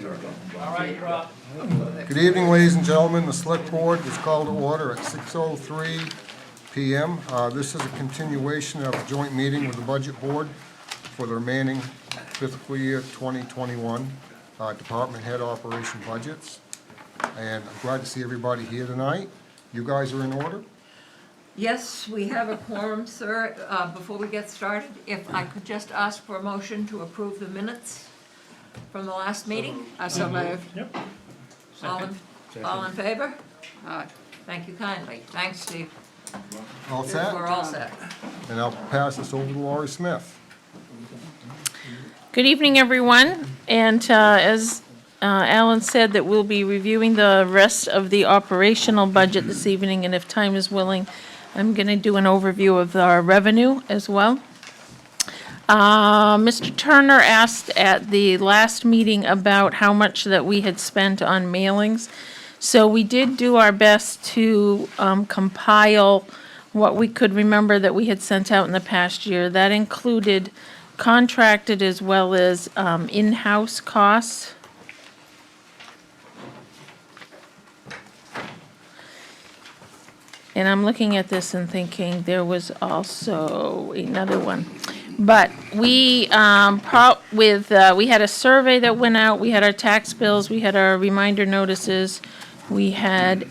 All right, you're up. Good evening, ladies and gentlemen. The Select Board is called to order at 6:03 PM. This is a continuation of a joint meeting with the Budget Board for the remaining fiscal year 2021 Department Head Operation budgets. And I'm glad to see everybody here tonight. You guys are in order? Yes, we have a quorum, sir. Before we get started, if I could just ask for a motion to approve the minutes from the last meeting? So moved. Yep. All in favor? Aye. Thank you kindly. Thanks, Steve. All set? We're all set. And I'll pass this over to Laurie Smith. Good evening, everyone. And as Alan said, that we'll be reviewing the rest of the operational budget this evening, and if time is willing, I'm going to do an overview of our revenue as well. Mr. Turner asked at the last meeting about how much that we had spent on mailings. So we did do our best to compile what we could remember that we had sent out in the past year. That included contracted as well as in-house costs. And I'm looking at this and thinking there was also another one. But we, we had a survey that went out, we had our tax bills, we had our reminder notices, we had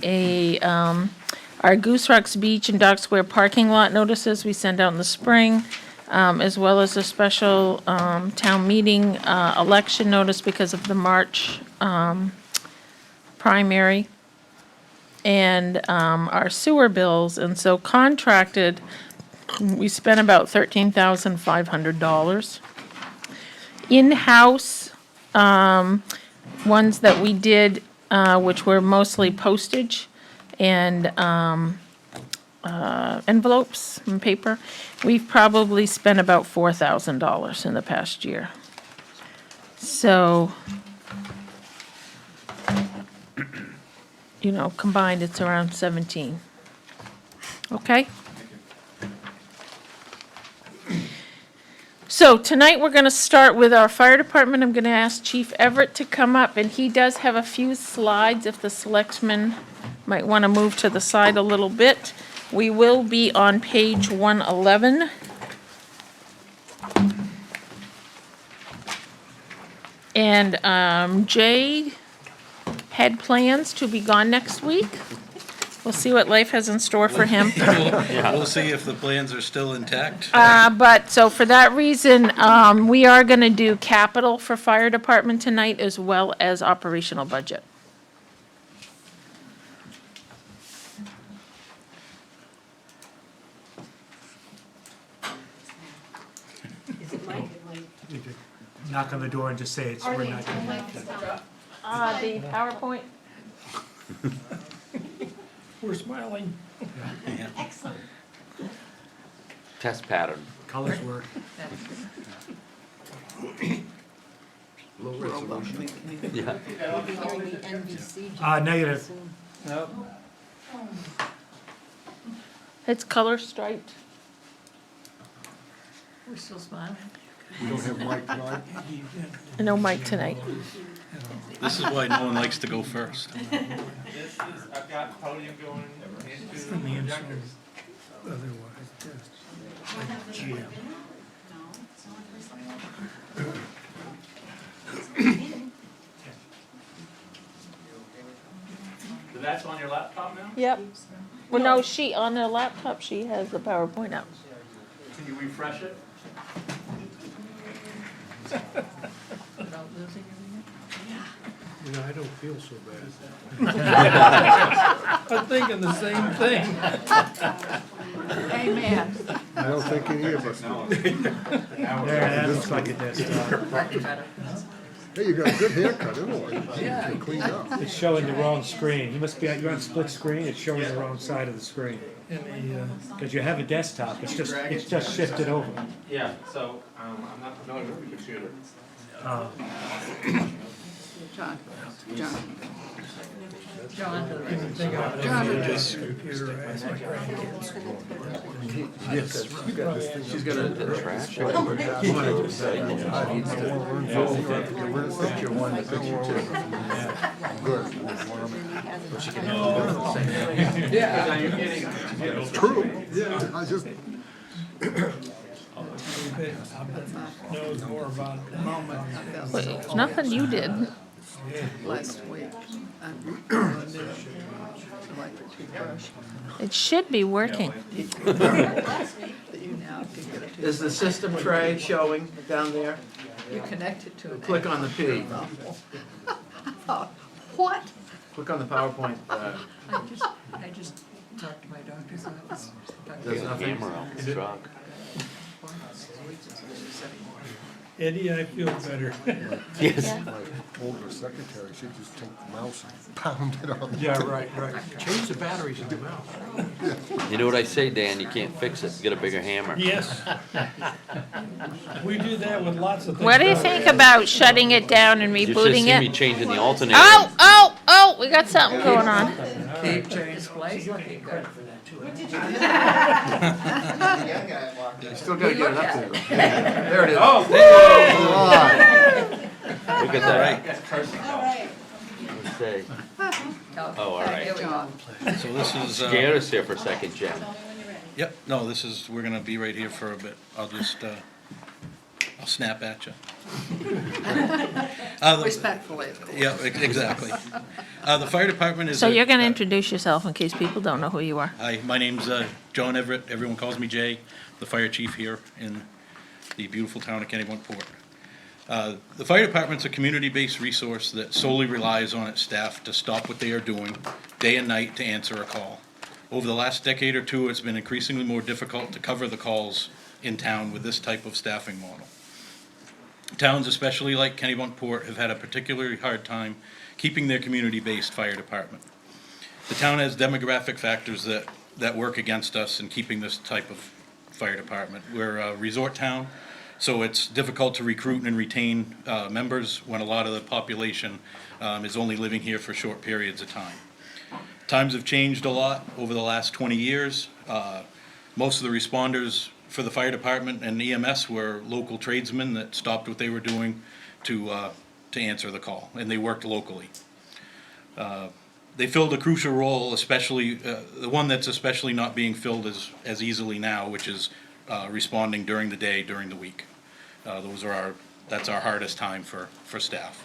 our Goose Rocks Beach and Dock Square parking lot notices we sent out in the spring, as well as a special town meeting election notice because of the March primary, and our sewer bills. And so contracted, we spent about $13,500. In-house, ones that we did, which were mostly postage and envelopes and paper, we've probably spent about $4,000 in the past year. So, combined, it's around 17. Okay? So tonight, we're going to start with our fire department. I'm going to ask Chief Everett to come up, and he does have a few slides if the selectmen might want to move to the side a little bit. We will be on page 111. And Jay had plans to be gone next week. We'll see what life has in store for him. We'll see if the plans are still intact. But, so for that reason, we are gonna do capital for fire department tonight as well as operational budget. Knock on the door and just say it's, we're not doing it. The PowerPoint? We're smiling. Excellent. Test pattern. Colors work. Low resolution. Yeah. Negative. It's color striped. We're still smiling. We don't have Mike tonight. No mic tonight. This is why no one likes to go first. This is, I've got podium going into the projectors. Otherwise, GM. So that's on your laptop now? Yep. Well, no, on the laptop, she has the PowerPoint up. Can you refresh it? Without losing everything? I don't feel so bad. I'm thinking the same thing. Amen. I don't think any of us do. Yeah, that looks like it does. Hey, you got a good haircut, anyway. Yeah. Cleaned up. It's showing the wrong screen. You must be, you're on split screen, it's showing the wrong side of the screen. Because you have a desktop, it's just shifted over. Yeah, so, I'm not familiar with the computer. John. John, She's got a trash. Picture one, picture two. Good. Yeah. True. Yeah, I just, Knows more about it. Wait, nothing you did. Last week, I'm on a new electric toothbrush It should be working. that you now can get a toothbrush. Is the system tray showing down there? You connect it to an. Click on the P. What? Click on the PowerPoint. I just talked to my doctor's office. There's nothing. Eddie, I feel better. told her secretary, she'd just take the mouse and pound it on. Yeah, right. Change the batteries in the mouse. You know what I say, Dan? You can't fix it. Get a bigger hammer. Yes. We do that with lots of things. What do you think about shutting it down and You should rebooting see me it? changing the alternator. Oh, we got something going on. Keep display's looking good. You still gotta get it up there. There it is. Look at that. Let's say. Oh, all right. Here we go. So this is, Scared us there for a second, Jim. yep, no, this is, we're gonna be right here for a bit. I'll just, I'll snap at you. Respectfully, of course. Yeah, exactly. The fire department is. So you're gonna introduce yourself in case people don't know who you are. Hi, my name's John Everett. Everyone calls me Jay, the fire chief here in the beautiful town of Kennebunkport. The fire department's a community-based resource that solely relies on its staff to stop what they are doing day and night to answer a call. Over the last decade or two, it's been increasingly more difficult to cover the calls in town with this type of staffing model. Towns, especially like Kennebunkport, have had a particularly hard time keeping their community-based fire department. The town has demographic factors that work against us in keeping this type of fire department. We're a resort town, so it's difficult to recruit and retain members when a lot of the population is only living here for short periods of time. Times have changed a lot over the last 20 years. Most of the responders for the fire department and EMS were local tradesmen that stopped what they were doing to answer the call, and they worked locally. They filled a crucial role, especially the one that's especially not being filled as easily now, which is responding during the day, during the week. That's our hardest time for staff.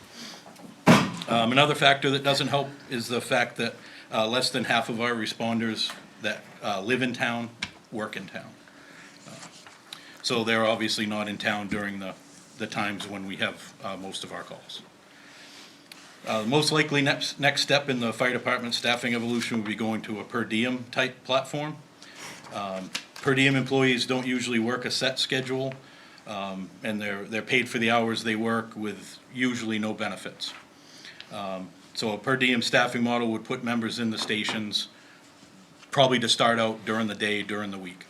Another factor that doesn't help is the fact that less than half of our responders that live in town work in town. So they're obviously not in town during the times when we have most of our calls. The most likely next step in the fire department staffing evolution would be going to a per diem type platform. Per diem employees don't usually work a set schedule, and they're paid for the hours they work with usually no benefits. So a per diem staffing model would put members in the stations probably to start out during the day, during the week.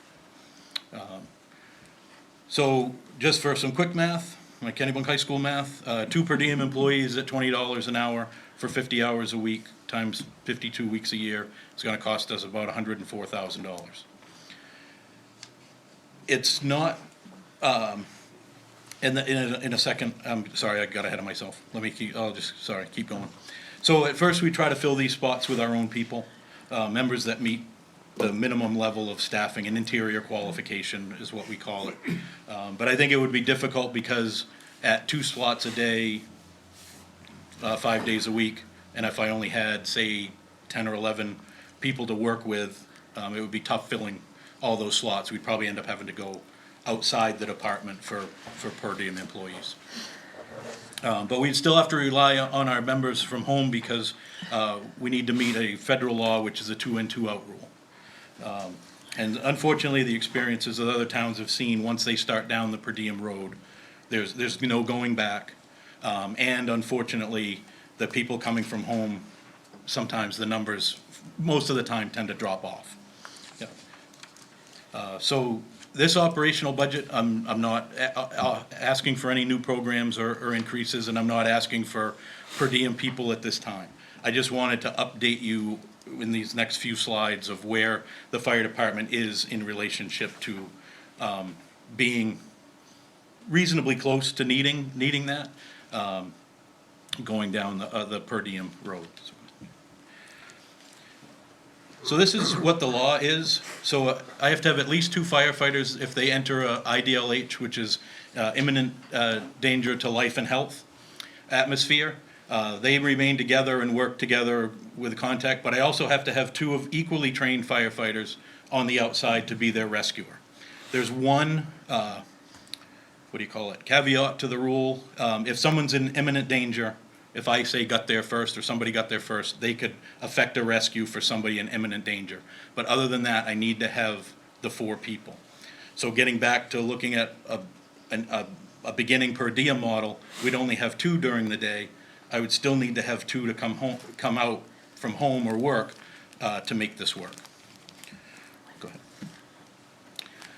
So just for some quick math, my Kennebunk High School math, 2 per diem employees at $20 an hour for 50 hours a week times 52 weeks a year is going to cost us about $104,000. It's not, in a second, I'm sorry, I got ahead of myself. Keep going. So at first we try to fill these spots with our own people, members that meet the minimum level of staffing, an interior qualification is what we call it. But I think it would be difficult because at 2 slots a day, 5 days a week, and if I only had, say, 10 or 11 people to work with, it would be tough filling all those slots. We'd probably end up having to go outside the department for per diem employees. But we'd still have to rely on our members from home because we need to meet a federal law, which is a 2 in, 2 out rule. And unfortunately, the experiences that other towns have seen, once they start down the per diem road, there's no going back. And unfortunately, the people coming from home, sometimes the numbers, most of the time, tend to drop off. Yeah. So this operational budget, I'm not asking for any new programs or increases, and I'm not asking for per diem people at this time. I just wanted to update you in these next few slides of where the fire department is in relationship to being reasonably close to needing that, going down the per diem road. So this is what the law is. So I have to have at least 2 firefighters if they enter a IDLH, which is imminent danger to life and health atmosphere. They remain together and work together with contact, but I also have to have 2 of equally trained firefighters on the outside to be their rescuer. There's one, caveat to the rule. If someone's in imminent danger, if I say got there first or somebody got there first, they could effect a rescue for somebody in imminent danger. But other than that, I need to have the 4 people. So getting back to looking at a beginning per diem model, we'd only have 2 during the day. I would still need to have 2 to come out from home or work to make this work. Go ahead.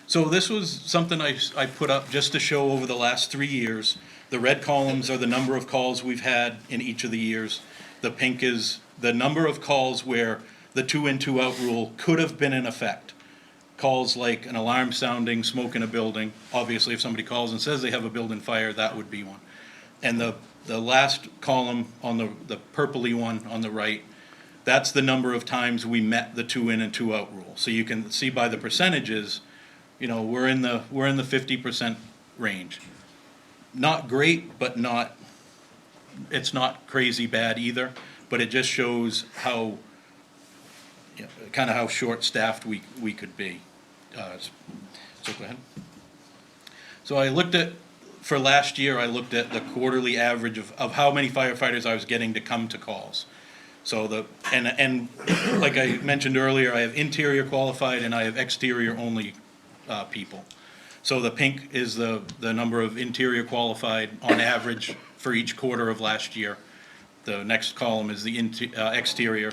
So this was something I put up just to show over the last 3 years. The red columns are the number of calls we've had in each of the years. The pink is the number of calls where the 2 in, 2 out rule could have been in effect. Calls like an alarm sounding, smoke in a building. Obviously, if somebody calls and says they have a building fire, that would be one. And the last column on the purpley one on the right, that's the number of times we met the 2 in and 2 out rule. So you can see by the percentages, we're in the 50% range. Not great, but it's not crazy bad either, but it just shows how, kind of how short-staffed we could be. So go ahead. So I looked at, for last year, I looked at the quarterly average of how many firefighters I was getting to come to calls. So and like I mentioned earlier, I have interior qualified and I have exterior only people. So the pink is the number of interior qualified on average for each quarter of last year. The next column is the exterior,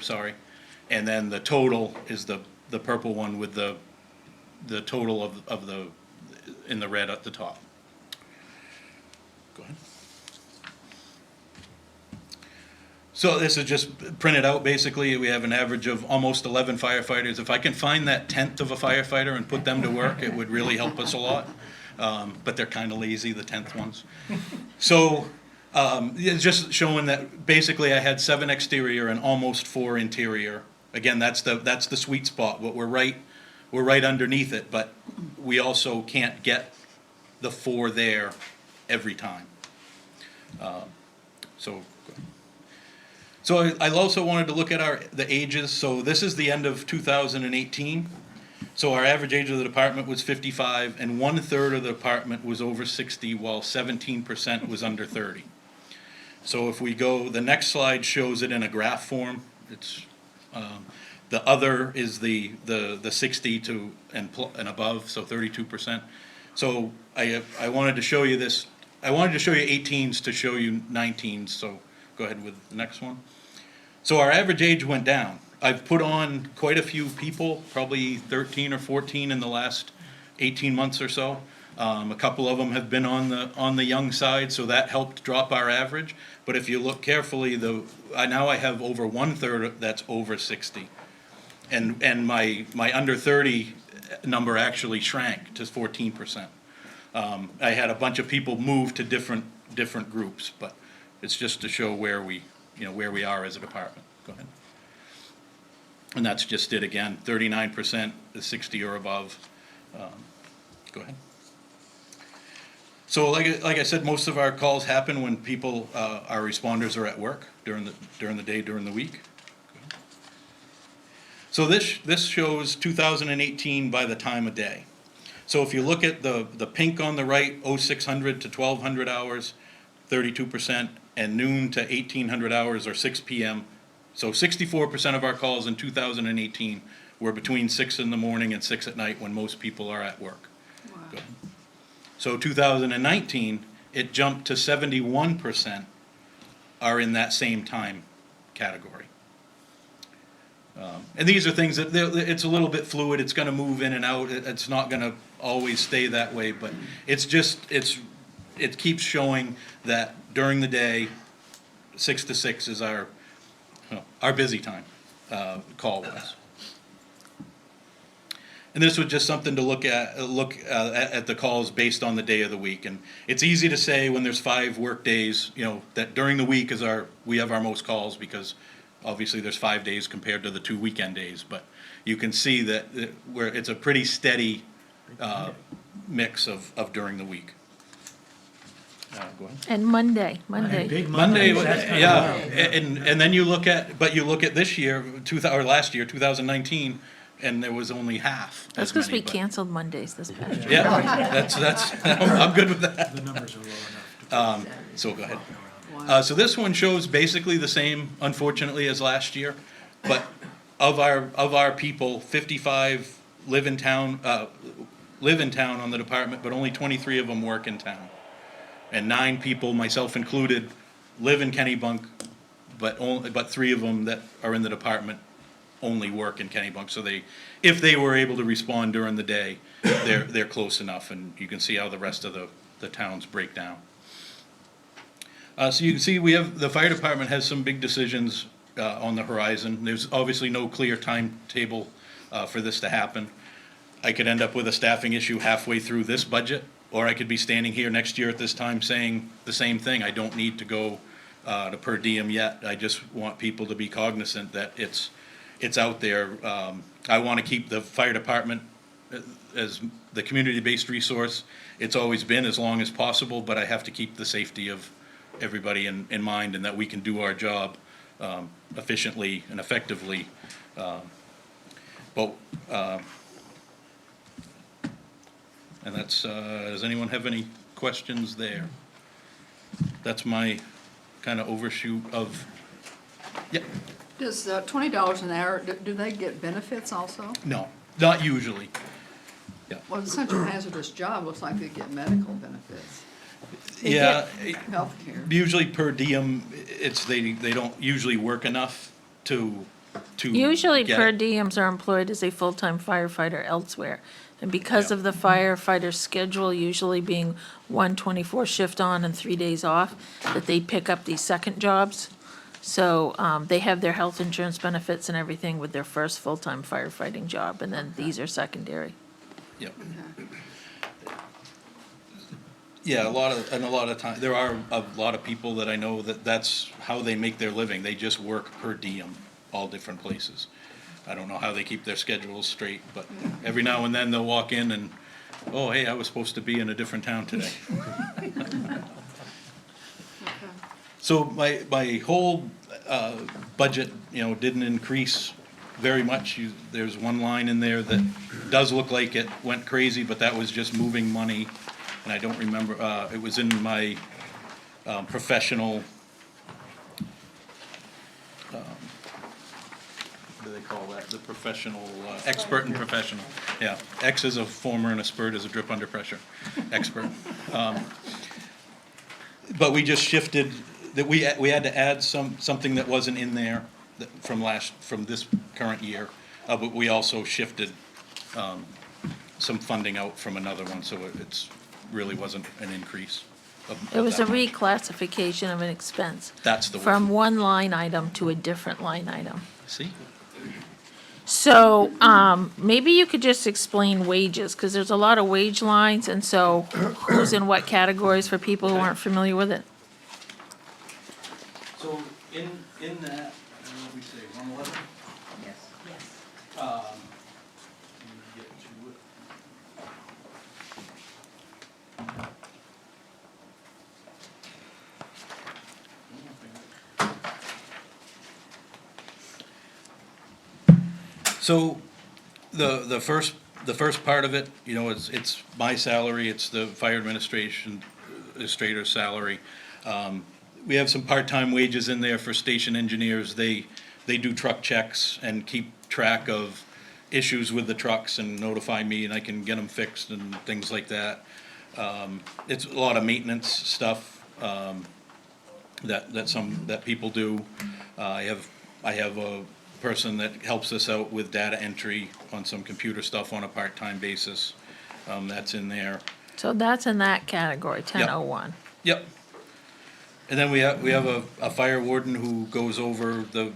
and then the total is the purple one with the total of the in the red at the top. Go ahead. So this is just printed out. Basically, we have an average of almost 11 firefighters. If I can find that 10th of a firefighter and put them to work, it would really help us a lot. But they're kind of lazy, the 10th ones. So it's just showing that basically I had 7 exterior and almost 4 interior. Again, that's the sweet spot. But we're right underneath it, but we also can't get the 4 there every time. So I also wanted to look at the ages. So this is the end of 2018. So our average age of the department was 55, and 1/3 of the department was over 60, while 17% was under 30. So if we go, the next slide shows it in a graph form. It's the other is the 60 to and above, so 32%. So I wanted to show you this. I wanted to show you 18s to show you 19s. So go ahead with the next one. So our average age went down. I've put on quite a few people, probably 13 or 14 in the last 18 months or so. A couple of them have been on the young side, so that helped drop our average. But if you look carefully, now I have over 1/3 that's over 60, and my under 30 number actually shrank to 14%. I had a bunch of people move to different groups, but it's just to show where we are as a department. Go ahead. And that's just it again. 39% is 60 or above. Go ahead. So like I said, most of our calls happen when people, our responders are at work during the day, during the week. So this shows 2018 by the time of day. So if you look at the pink on the right, 0600 to 1200 hours, 32%, and noon to 1800 hours or 6 p.m. So 64% of our calls in 2018 were between 6 in the morning and 6 at night when most people are at work. Wow. Good. So 2019, it jumped to 71% are in that same time category. And these are things that, it's a little bit fluid, it's gonna move in and out, it's not gonna always stay that way, but it keeps showing that during the day, 6 to 6 is our busy time, call-wise. And this was just something to look at the calls based on the day of the week. And it's easy to say when there's 5 work days, that during the week we have our most calls, because obviously there's 5 days compared to the 2 weekend days. But you can see that it's a pretty steady mix of during the week. Go ahead. And Monday. Big Monday, Mondays, that's kinda yeah, wild. and then you look at this year, or last year, 2019, and there was only half That's as because we many, but- canceled Mondays this past year. Yeah, that's, I'm good with that. The numbers are low enough. So go ahead. So this one shows basically the same, unfortunately, as last year, but of our people, 55 live in town on the department, but only 23 of them work in town. And 9 people, myself included, live in Kennebunk, but 3 of them that are in the department only work in Kennebunk. So if they were able to respond during the day, they're close enough, and you can see how the rest of the towns break down. So you can see the fire department has some big decisions on the horizon. There's obviously no clear timetable for this to happen. I could end up with a staffing issue halfway through this budget, or I could be standing here next year at this time saying the same thing. I don't need to go to per diem yet. I just want people to be cognizant that it's out there. I want to keep the fire department as the community-based resource it's always been as long as possible, but I have to keep the safety of everybody in mind, and that we can do our job efficiently and effectively. And that's, does anyone have any questions there? That's my kind of overshoot of, yeah. Does $20 an hour, do they get benefits also? No, not usually. Well, it's such a hazardous job, looks like they get medical benefits, Yeah, healthcare. usually per diem, they don't usually work enough to Usually get per it. diems are employed as a full-time firefighter elsewhere. And because of the firefighter's schedule usually being 1 shift on and 3 days off, that they pick up these second jobs. So they have their health insurance benefits and everything with their first full-time firefighting job, and then these are secondary. Yep. Yeah, a lot of time, there are a lot of people that I know that's how they make their living. They just work per diem, all different places. I don't know how they keep their schedules straight, but every now and then they'll walk in and, oh, hey, I was supposed to be in a different town today. So my whole budget, didn't increase very much. There's one line in there that does look like it went crazy, but that was just moving money. And I don't remember, it was in my professional, what do they call that? The professional, expert and professional. Yeah, X is a former and a spurt is a drip under pressure, expert. But we just shifted, that we had to add something that wasn't in there from this current year. But we also shifted some funding out from another one, so it's really wasn't an increase. It was a that much. reclassification of an expense. That's the word. From one line item to a different line item. See? So, maybe you could just explain wages, because there's a lot of wage lines, and so who's in what categories for people who aren't familiar with it? So in that, what we say, 111? Yes. Let me get to it. So the first part of it, it's my salary, it's the fire administrator's salary. We have some part-time wages in there for station engineers. They do truck checks and keep track of issues with the trucks and notify me, and I can get them fixed and things like that. It's a lot of maintenance stuff that people do. I have person that helps us out with data entry on some computer stuff on a part-time basis. That's in there. So that's in that category, 1001. Yep. And then we have a fire warden who goes over the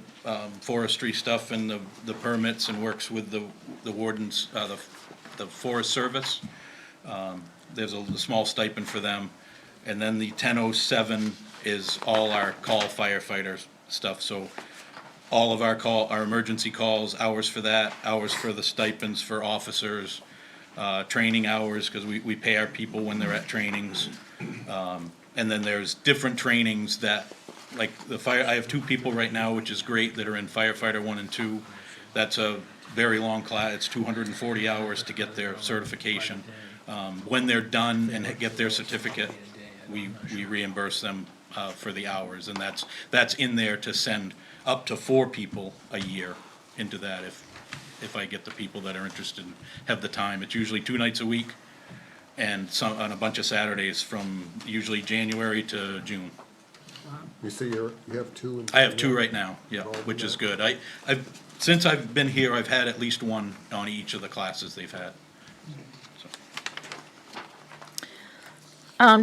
forestry stuff and the permits and works with the wardens, the Forest Service. There's a small stipend for them. And then the 1007 is all our call firefighter stuff. So all of our emergency calls, hours for that, hours for the stipends for officers, training hours, because we pay our people when they're at trainings. And then there's different trainings that, like I have 2 people right now, which is great, that are in firefighter 1 and 2. That's a very long class, it's 240 hours to get their certification. When they're done and get their certificate, we reimburse them for the hours, and that's in there to send up to 4 people a year into that if I get the people that are interested and have the time. It's usually 2 nights a week and on a bunch of Saturdays from usually January to June. You say you have 2? I have 2 right now, yeah, which is good. Since I've been here, I've had at least 1 on each of the classes they've had.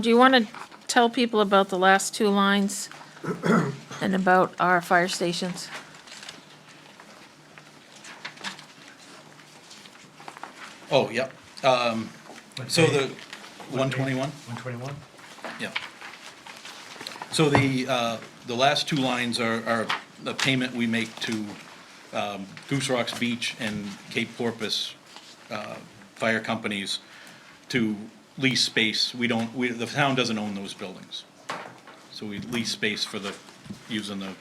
Do you want to tell people about the last 2 lines and about our fire stations? Oh, yep. So the 121? 121? Yeah. So the last 2 lines are the payment we make to Goose Rocks Beach and Cape Porpoise fire companies to lease space. The town doesn't own those buildings. So we lease space for use them as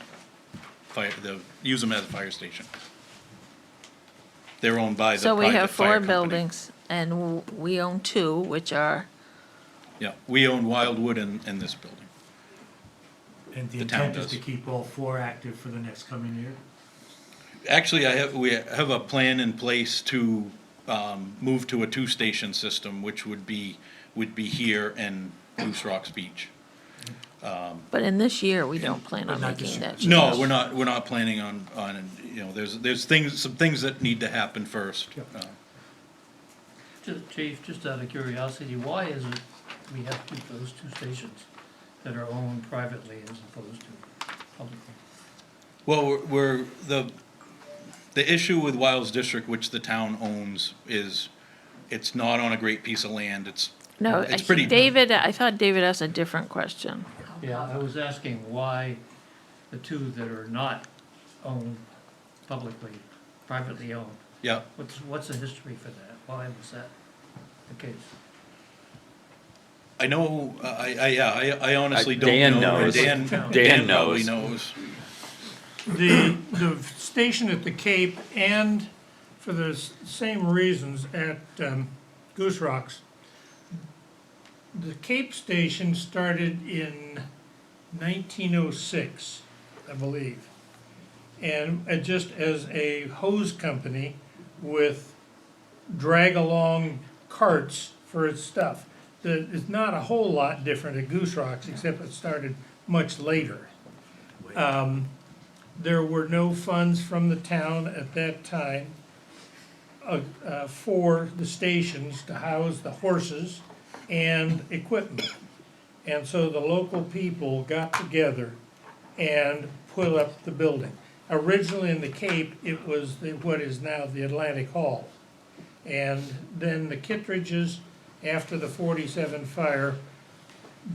a fire station. They're owned by the So we private have 4 fire company. buildings, and we own 2, which are, Yeah, we own Wildwood and this building. And the The town intent is to does. keep all 4 active for the next coming year? Actually, we have a plan in place to move to a 2-station system, which would be here and Goose Rocks Beach. but in this year, we don't plan on But not making this that change. No, we're not planning on, there's some things that need to happen first. Chief, just out of curiosity, why is it we have to keep those 2 stations that are owned privately as opposed to publicly? Well, the issue with Wilds District, which the town owns, is it's not on a great piece of land. No, It's pretty. I thought David asked a different question. Yeah, I was asking why the 2 that are not owned publicly, privately owned, Yeah, what's the history for that? Why was that the case? I know, I honestly don't Dan know. knows. Dan Dan probably knows. The station at the Cape, and for the same reasons at Goose Rocks. The Cape station started in 1906, I believe. And just as a hose company with drag-along carts for its stuff. It's not a whole lot different at Goose Rocks, except it started much later. There were no funds from the town at that time for the stations to house the horses and equipment. And so the local people got together and put up the building. Originally in the Cape, it was what is now the Atlantic Hall. And then the Kittredges, after the 47 fire,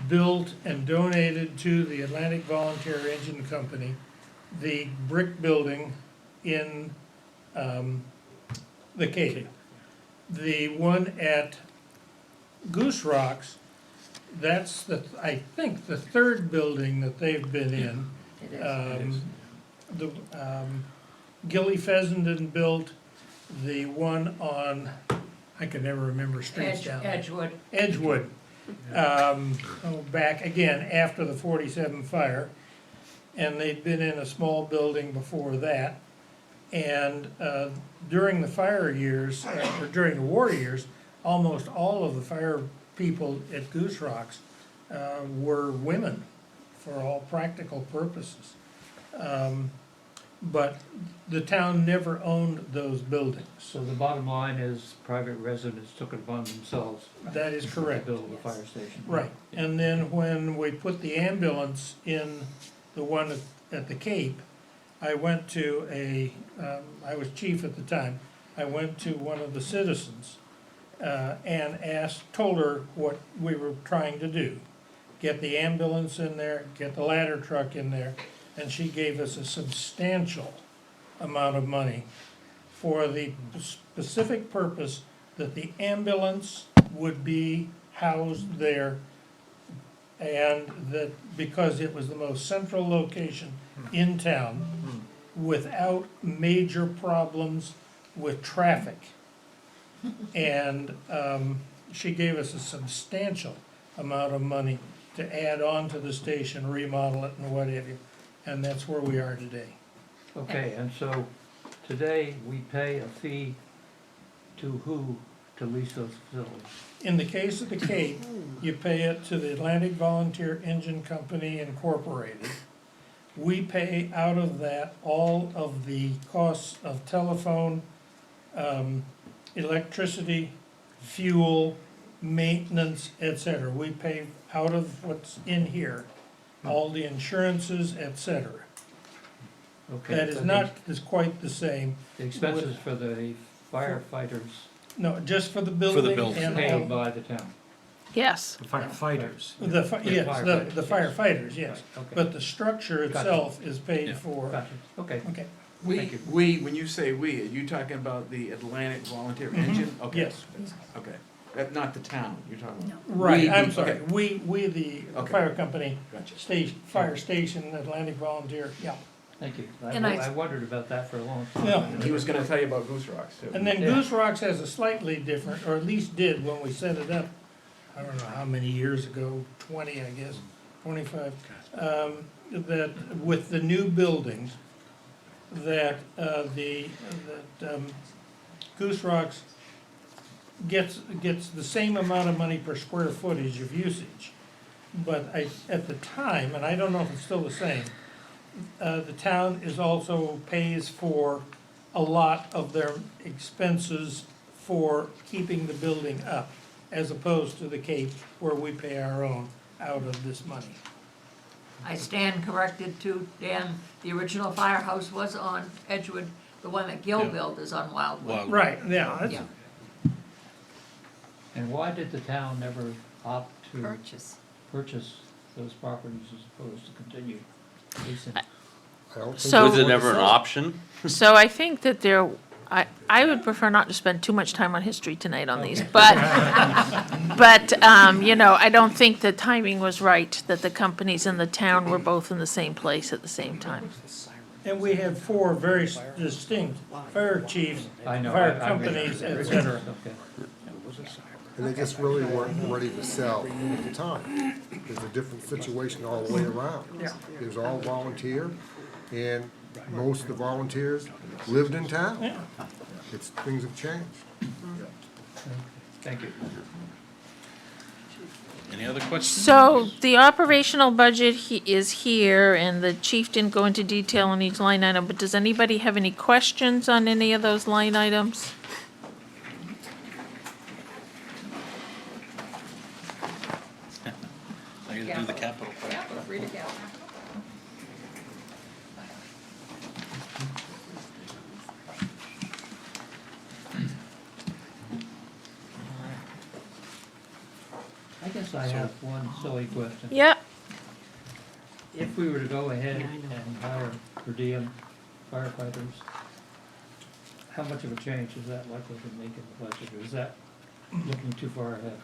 built and donated to the Atlantic Volunteer Engine Company the brick building in the Cape. The one at Goose Rocks, that's I think the 3rd building that they've been in. Gilly Fessenden built the one on, I can never remember streets down there. Edgewood. Back again after the 47 fire. And they'd been in a small building before that. And during the fire years, or during the war years, almost all of the fire people at Goose Rocks were women for all practical purposes. but the town never owned those buildings. So the bottom line is private residents took it upon themselves That is to correct. build the fire station. Right, and then when we put the ambulance in the one at the Cape, I went to I was chief at the time, I went to one of the citizens and told her what we were trying to do. Get the ambulance in there, get the ladder truck in there, and she gave us a substantial amount of money for the specific purpose that the ambulance would be housed there, and that because it was the most central location in town without major problems with traffic. And she gave us a substantial amount of money to add on to the station, remodel it and what have you, and that's where we are today. Okay, and so today we pay a fee to who to lease those facilities? In the case of the Cape, you pay it to the Atlantic Volunteer Engine Company Incorporated. We pay out of that all of the costs of telephone, electricity, fuel, maintenance, etc. We pay out of what's in here, all the insurances, etc. Okay, That is but not is quite the same. The expenses for the firefighters No, just for the building building. and paid all. by the town. Yes. The firefighters. Yes, firefighters, the firefighters, yes. Okay. But the structure Gotcha. itself is paid Yeah. for. Gotcha, okay. Okay, Thank you. When you say we, are you talking about the Atlantic Volunteer Engine? Okay. yes. Okay, not the town, you're talking about. Right, We, I'm sorry. okay. We the Okay. fire company, Gotcha. fire station, Atlantic Volunteer, yeah. Thank you. And I- I wondered about that for a long time. Yeah. He was gonna tell you about Goose Rocks too. And then Yeah. Goose Rocks has a slightly different, or at least did when we set it up, I don't know how many years ago, 20, I guess, 25, that with the new buildings, that Goose Rocks gets the same amount of money per square footage of usage. But at the time, and I don't know if it's still the same, the town also pays for a lot of their expenses for keeping the building up, as opposed to the Cape, where we pay our own out of this money. I stand corrected too, Dan, the original firehouse was on Edgewood, the one that Gil Yeah. built is on Wildwood. Wow. Right, yeah, that's, Yeah. And why did the town never opt to Purchase. purchase those properties as opposed to continue leasing? I don't think So- Was they it were ever an the option? So I think that I would prefer not to spend too much time on history tonight on these, but, I don't think the timing was right, that the companies and the town were both in the same place at the same time. and we have four very distinct fire chiefs, I know. fire I companies, read it. et cetera. Okay. And they just really weren't ready to sell at the time. There's a different situation all the way around. Yeah. It was all volunteer, and most of the volunteers lived in town. Yeah. Things have changed. Thank you. Any other questions? So the operational budget is here, and the chief didn't go into detail on each line item, but does anybody have any questions on any of those line items? I gotta do the capital part. Capital, read it out. I guess I have one silly question. Yep. If we were to go ahead and hire per diem firefighters, how much of a change is that likely to make in the budget, or is that looking too far ahead?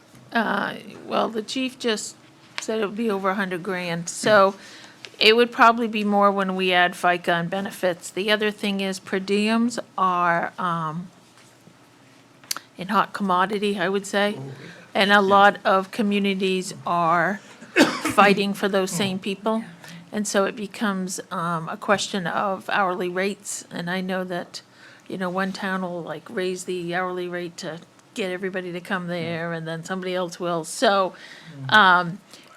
Well, the chief just said it would be over $100,000, so it would probably be more when we add FICA and benefits. The other thing is per diems are, in hot commodity, I would say. And a lot of communities are fighting for those same people. And so it becomes a question of hourly rates. And I know that, one town will like raise the hourly rate to get everybody to come there, and then somebody else will. So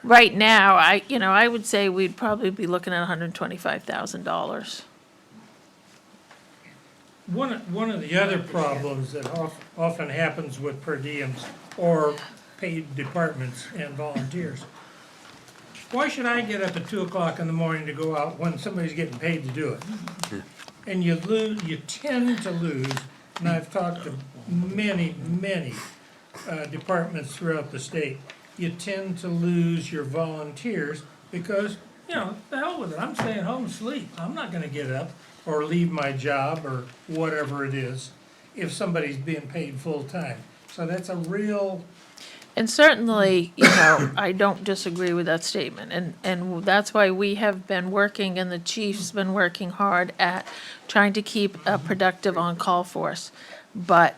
right now, I would say we'd probably be looking at $125,000. One of the other problems that often happens with per diems or paid departments and volunteers. Why should I get up at 2 o'clock in the morning to go out when somebody's getting paid to do it? And you tend to lose, and I've talked to many departments throughout the state, you tend to lose your volunteers because, the hell with it, I'm staying home and sleep. I'm not gonna get up or leave my job or whatever it is if somebody's being paid full-time. So that's a real, And certainly, I don't disagree with that statement, and that's why we have been working, and the chief's been working hard at trying to keep a productive on-call force. But,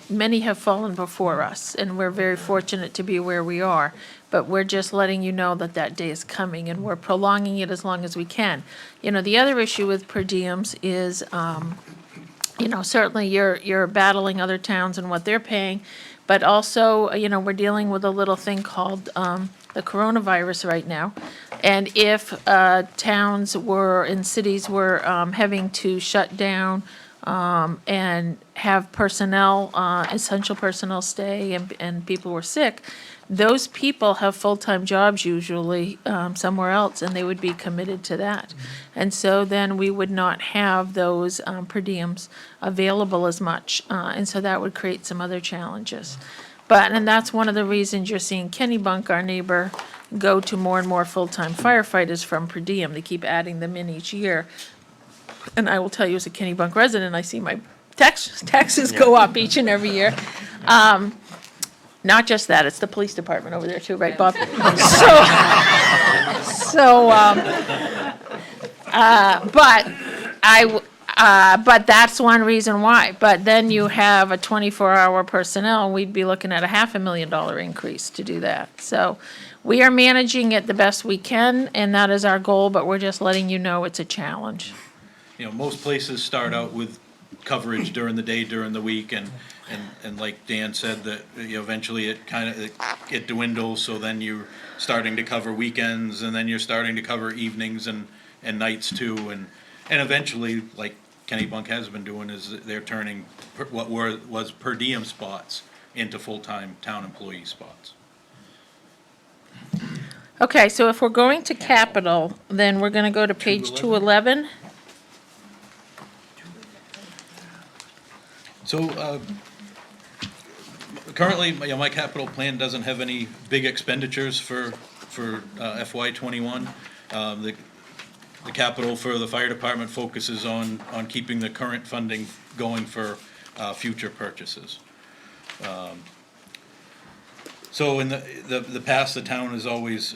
many have fallen before us, and we're very fortunate to be where we are. But we're just letting you know that that day is coming, and we're prolonging it as long as we can. The other issue with per diems is, certainly you're battling other towns and what they're paying, but also, we're dealing with a little thing called the coronavirus right now. And if towns and cities were having to shut down and have personnel, essential personnel stay, and people were sick, those people have full-time jobs usually somewhere else, and they would be committed to that. And so then we would not have those per diems available as much, and so that would create some other challenges. And that's one of the reasons you're seeing Kennebunk, our neighbor, go to more and more full-time firefighters from per diem. They keep adding them in each year. And I will tell you, as a Kennebunk resident, I see my taxes go up each and every year. Not just that, it's the police department over there too, right, Bob? But that's one reason why. But then you have a 24-hour personnel, we'd be looking at a $500,000 increase to do that. So we are managing it the best we can, and that is our goal, but we're just letting you know it's a challenge. Most places start out with coverage during the day, during the week, and like Dan said, that eventually it dwindles, so then you're starting to cover weekends, and then you're starting to cover evenings and nights too, and eventually, like Kennebunk has been doing, is they're turning what was per diem spots into full-time town employee spots. Okay, so if we're going to capital, then we're gonna go to page 211. So, currently, my capital plan doesn't have any big expenditures for FY '21. The capital for the fire department focuses on keeping the current funding going for future purchases. So in the past, the town has always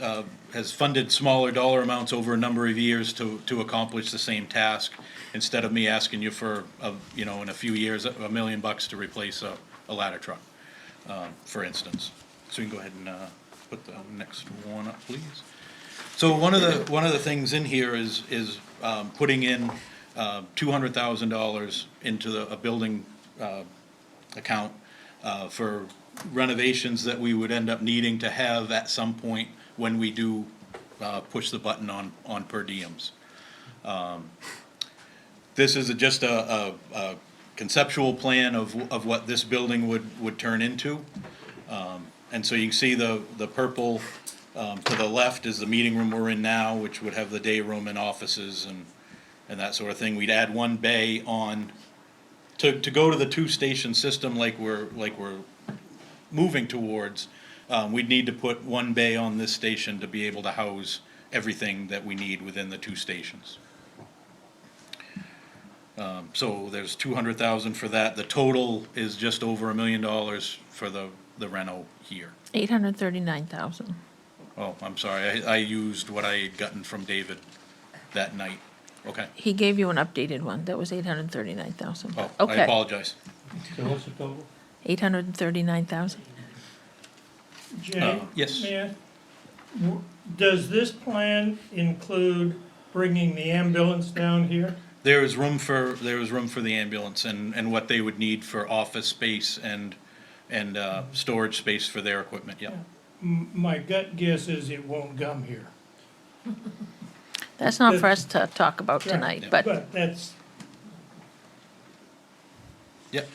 has funded smaller dollar amounts over a number of years to accomplish the same task, instead of me asking you for in a few years $1 million to replace a ladder truck, for instance. So you can go ahead and put the next one up, please. So one of the things in here is putting in $200,000 into a building account for renovations that we would end up needing to have at some point when we do push the button on per diems. This is just a conceptual plan of what this building would turn into. And so you can see the purple to the left is the meeting room we're in now, which would have the day room and offices and that sort of thing. We'd add one bay on to go to the two-station system like we're moving towards. We'd need to put one bay on this station to be able to house everything that we need within the two stations. So there's $200,000 for that. The total is just over $1 million for the reno here. 839,000. Oh, I'm sorry. I used what I had gotten from David that night. Okay. He gave you an updated one. That was 839,000. Oh, I Okay. apologize. So what's the total? 839,000. Jay? Yes. Does this plan include bringing the ambulance down here? There is room for the ambulance and what they would need for office space and storage space for their equipment. Yeah. My gut guess is it won't come here. That's not for us to talk about tonight, but But that's, Yep.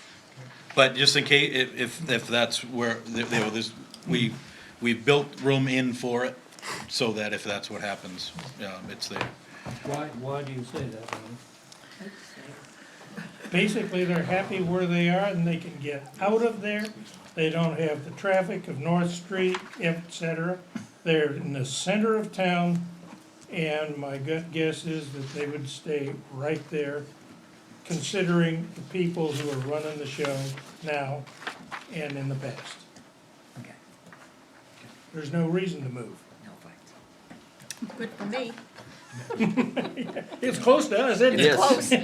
But just in case, if that's where, we've built room in for it, so that if that's what happens, it's there. Why do you say that, Ron? Basically, they're happy where they are and they can get out of there. They don't have the traffic of North Street, et cetera. They're in the center of town, and my gut guess is that they would stay right there, considering the people who are running the show now and in the past. There's no reason to move. Good for me. It's close to us, isn't it? Yes. Close. So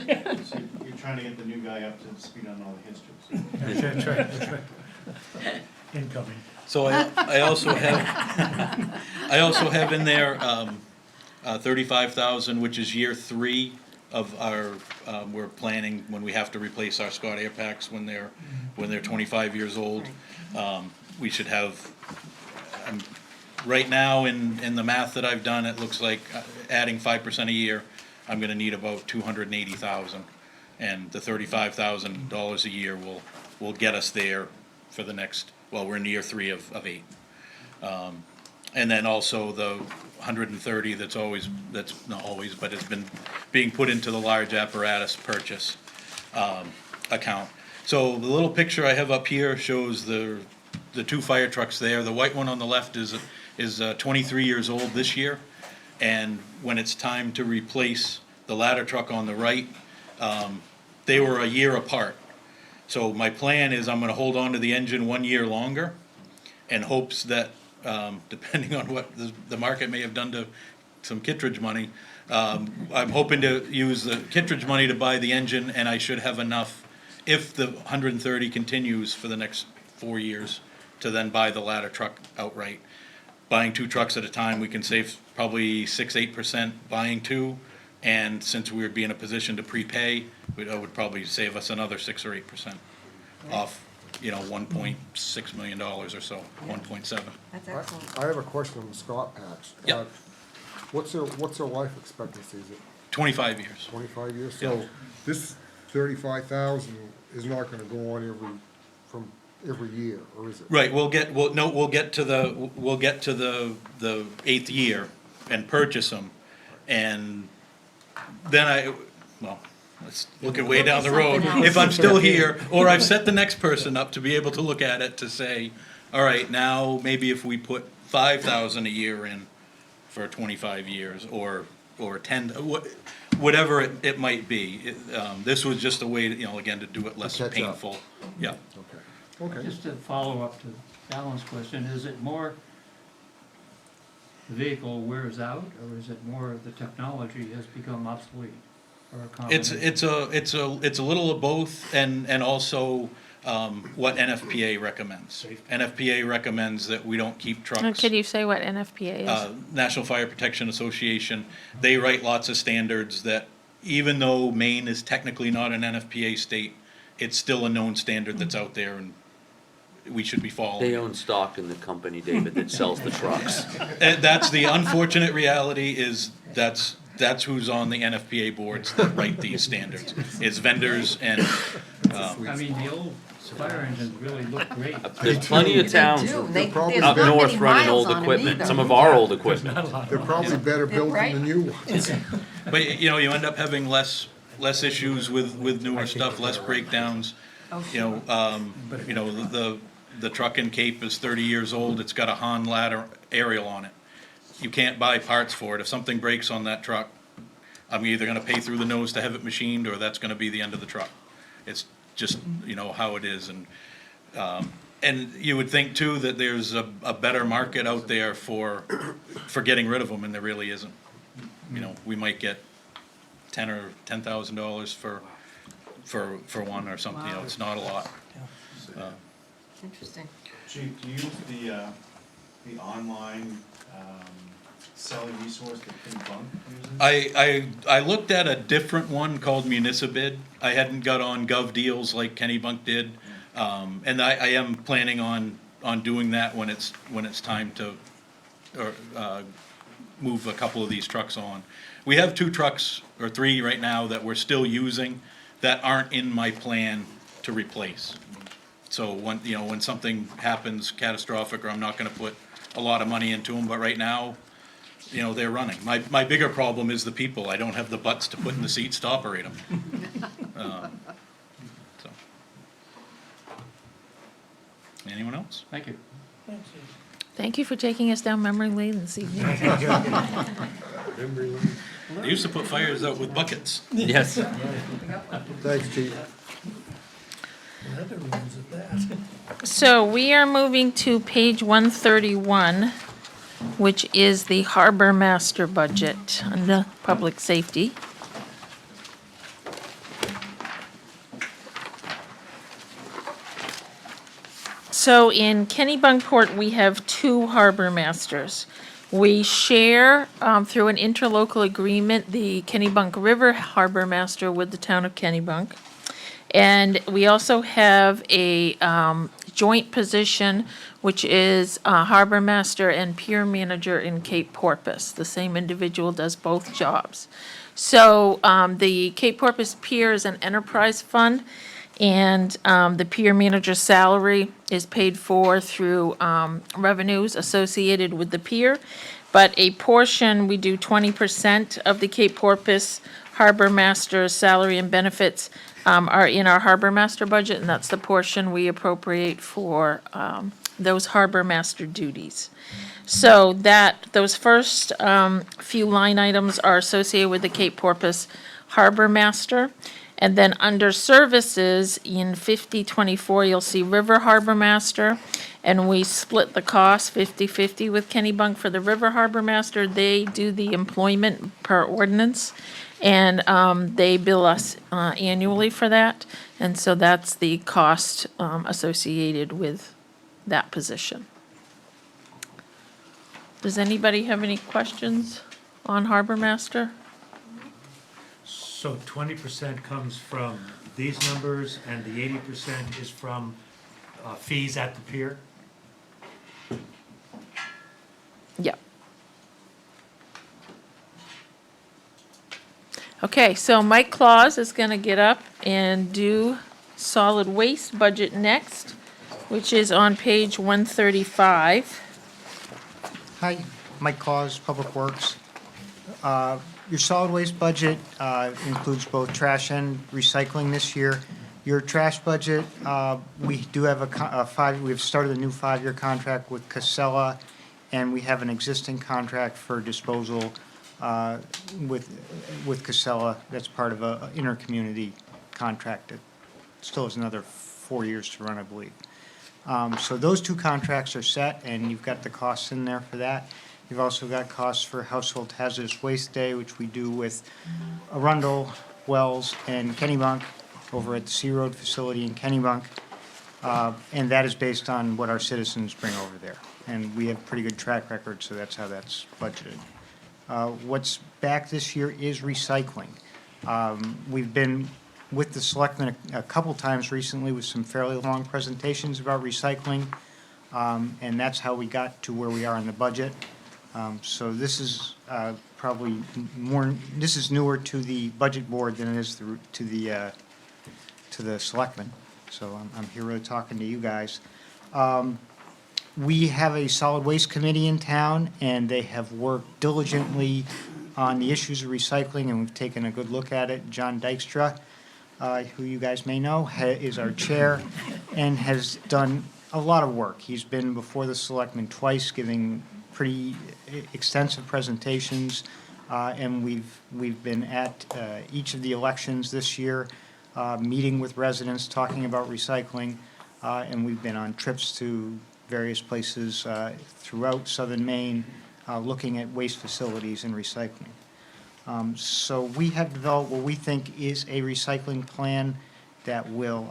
you're trying to get the new guy up to speed on all the histories. That's right, that's right. Incoming. So I also have in there, 35,000, which is year 3 of our, we're planning when we have to replace our Scott air packs when they're 25 years old. We should have, right now in the math that I've done, it looks like adding 5% a year, I'm gonna need about 280,000. And the $35,000 a year will get us there for the next, well, we're in year 3 of 8. And then also the 130 that's not always, but it's been being put into the large apparatus purchase account. So the little picture I have up here shows the 2 fire trucks there. The white one on the left is 23 years old this year, and when it's time to replace the ladder truck on the right, they were a year apart. So my plan is I'm gonna hold on to the engine 1 year longer, in hopes that, depending on what the market may have done to some Kittredge money, I'm hoping to use the Kittredge money to buy the engine, and I should have enough, if the 130 continues for the next 4 years, to then buy the ladder truck outright. Buying 2 trucks at a time, we can save probably 6-8% buying 2, and since we would be in a position to prepay, it would probably save us another 6 or 8% off, $1.6 million or so, 1.7. That's excellent. I have a question on the Scott packs. Yep. What's their life expectancy? Is it 25 years. 25 years? Yeah. So this 35,000 is not gonna go on every year, or is it? Right, we'll get to the 8th year and purchase them, and then let's look at way down the road, if I'm still here, or I've set the next person up to be able to look at it to say, all right, now maybe if we put 5,000 a year in for 25 years, or 10, whatever it might be. This was just a way to, again, to do it less catch up. painful. Yeah. Okay. Just to follow up to Alan's question, is it more the vehicle wears out, or is it more the technology has become obsolete, or a combination? It's a little of both, and also what NFPA recommends. NFPA recommends that we don't keep trucks. Could you say what NFPA is? National Fire Protection Association, they write lots of standards that, even though Maine is technically not an NFPA state, it's still a known standard that's out there, and we should be following. They own stock in the company, David, that sells the trucks. And that's the unfortunate reality, is that's who's on the NFPA boards that write these standards. It's vendors and, I mean, the old fire engines really look great. There's plenty of towns They're probably up not north many running miles old on 'em equipment, either. some of our old equipment. They're probably better built than the new ones. but you end up having less issues with newer stuff, less breakdowns. The truck in Cape is 30 years old, it's got a Han ladder aerial on it. You can't buy parts for it. If something breaks on that truck, I'm either gonna pay through the nose to have it machined, or that's gonna be the end of the truck. It's just, how it is, and you would think too that there's a better market out there for getting rid of them, and there really isn't. We might get $10,000 for one or something, it's not a lot. Interesting. Chief, do you use the online selling resource that Kennebunk uses? I looked at a different one called Municibid. I hadn't got on Gov Deals like Kennebunk did, and I am planning on doing that when it's time to move a couple of these trucks on. We have 2 trucks or 3 right now that we're still using that aren't in my plan to replace. So when something happens catastrophic, or I'm not gonna put a lot of money into them, but right now, they're running. My bigger problem is the people. I don't have the butts to put in the seats to operate them. So. Anyone else? Thank you. Thank you for taking us down memory lane this evening. They used to put fires out with buckets. Yes. Thanks, Chief. Another one's at that. So we are moving to page 131, which is the Harbormaster budget under public safety. So in Kennebunkport, we have two harbor masters. We share, through an interlocal agreement, the Kennebunk River Harbor Master with the town of Kennebunk. And we also have a joint position, which is Harbor Master and Pier Manager in Cape Porpoise. The same individual does both jobs. So the Cape Porpoise Pier is an enterprise fund, and the Pier Manager's salary is paid for through revenues associated with the pier. But a portion, we do 20% of the Cape Porpoise Harbor Master's salary and benefits are in our Harbor Master budget, and that's the portion we appropriate for those Harbor Master duties. So those first few line items are associated with the Cape Porpoise Harbor Master. And then under services, in 5024, you'll see River Harbor Master, and we split the cost 50/50 with Kennebunk for the River Harbor Master. They do the employment per ordinance, and they bill us annually for that. And so that's the cost associated with that position. Does anybody have any questions on Harbor Master? So 20% comes from these numbers, and the 80% is from fees at the pier? Yep. Okay, so Mike Claus is gonna get up and do solid waste budget next, which is on page 135. Hi, Mike Claus, Public Works. Your solid waste budget includes both trash and recycling this year. Your trash budget, we do have we've started a new 5-year contract with Casella, and we have an existing contract for disposal with Casella. That's part of a intercommunity contract that still has another 4 years to run, I believe. So those two contracts are set, and you've got the costs in there for that. You've also got costs for Household Hazardous Waste Day, which we do with Arundel, Wells, and Kennebunk over at the Sea Road facility in Kennebunk. And that is based on what our citizens bring over there. And we have a pretty good track record, so that's how that's budgeted. What's back this year is recycling. We've been with the Selectmen a couple times recently with some fairly long presentations about recycling. And that's how we got to where we are in the budget. So this is probably this is newer to the budget board than it is to the Selectmen. So I'm here really talking to you guys. We have a solid waste committee in town, and they have worked diligently on the issues of recycling, and we've taken a good look at it. John Dykstra, who you guys may know, is our chair and has done a lot of work. He's been before the Selectmen twice, giving pretty extensive presentations, and we've been at each of the elections this year, meeting with residents, talking about recycling, and we've been on trips to various places throughout southern Maine, looking at waste facilities and recycling. So we have developed what we think is a recycling plan that will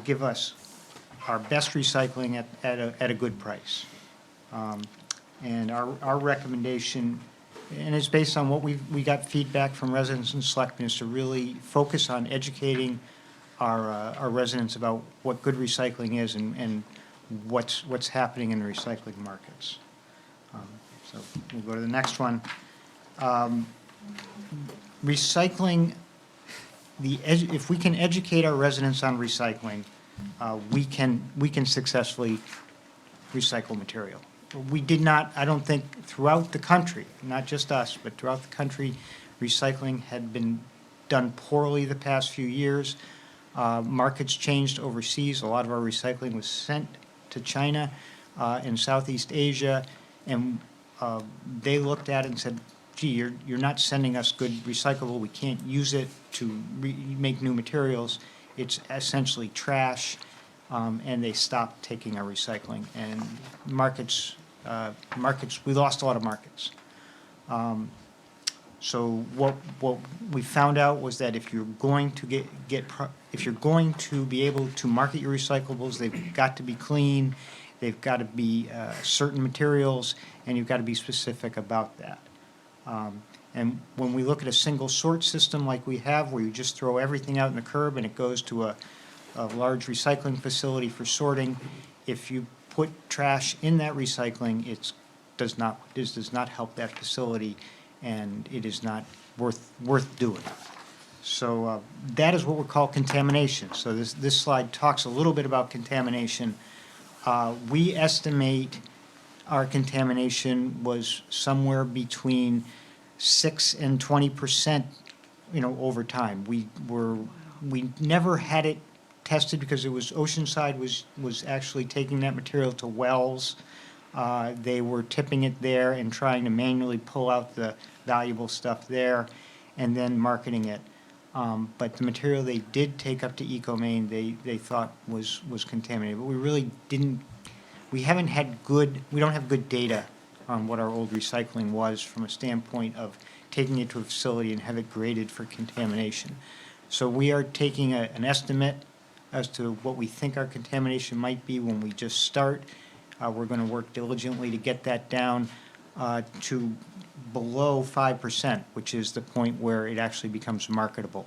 give us our best recycling at a good price. And our recommendation, and it's based on what we got feedback from residents and selectmen, is to really focus on educating our residents about what good recycling is and what's happening in the recycling markets. So we'll go to the next one. Recycling if we can educate our residents on recycling, we can successfully recycle material. We did not, I don't think, throughout the country, not just us, but throughout the country, recycling had been done poorly the past few years. Markets changed overseas. A lot of our recycling was sent to China and Southeast Asia, and they looked at it and said, gee, you're not sending us good recyclable. We can't use it to make new materials. It's essentially trash, and they stopped taking our recycling. And markets, we lost a lot of markets. So what we found out was that if you're going to if you're going to be able to market your recyclables, they've got to be clean, they've got to be certain materials, and you've got to be specific about that. And when we look at a single sort system like we have, where you just throw everything out in the curb and it goes to a large recycling facility for sorting, if you put trash in that recycling, it does not help that facility, and it is not worth doing. So that is what we call contamination. So this slide talks a little bit about contamination. We estimate our contamination was somewhere between 6 and 20%, over time. We never had it tested because it was Oceanside was actually taking that material to wells. They were tipping it there and trying to manually pull out the valuable stuff there and then marketing it. But the material they did take up to EcoMaine, they thought was contaminated. But we really didn't, we don't have good data on what our old recycling was from a standpoint of taking it to a facility and have it graded for contamination. So we are taking an estimate as to what we think our contamination might be when we just start. We're going to work diligently to get that down to below 5%, which is the point where it actually becomes marketable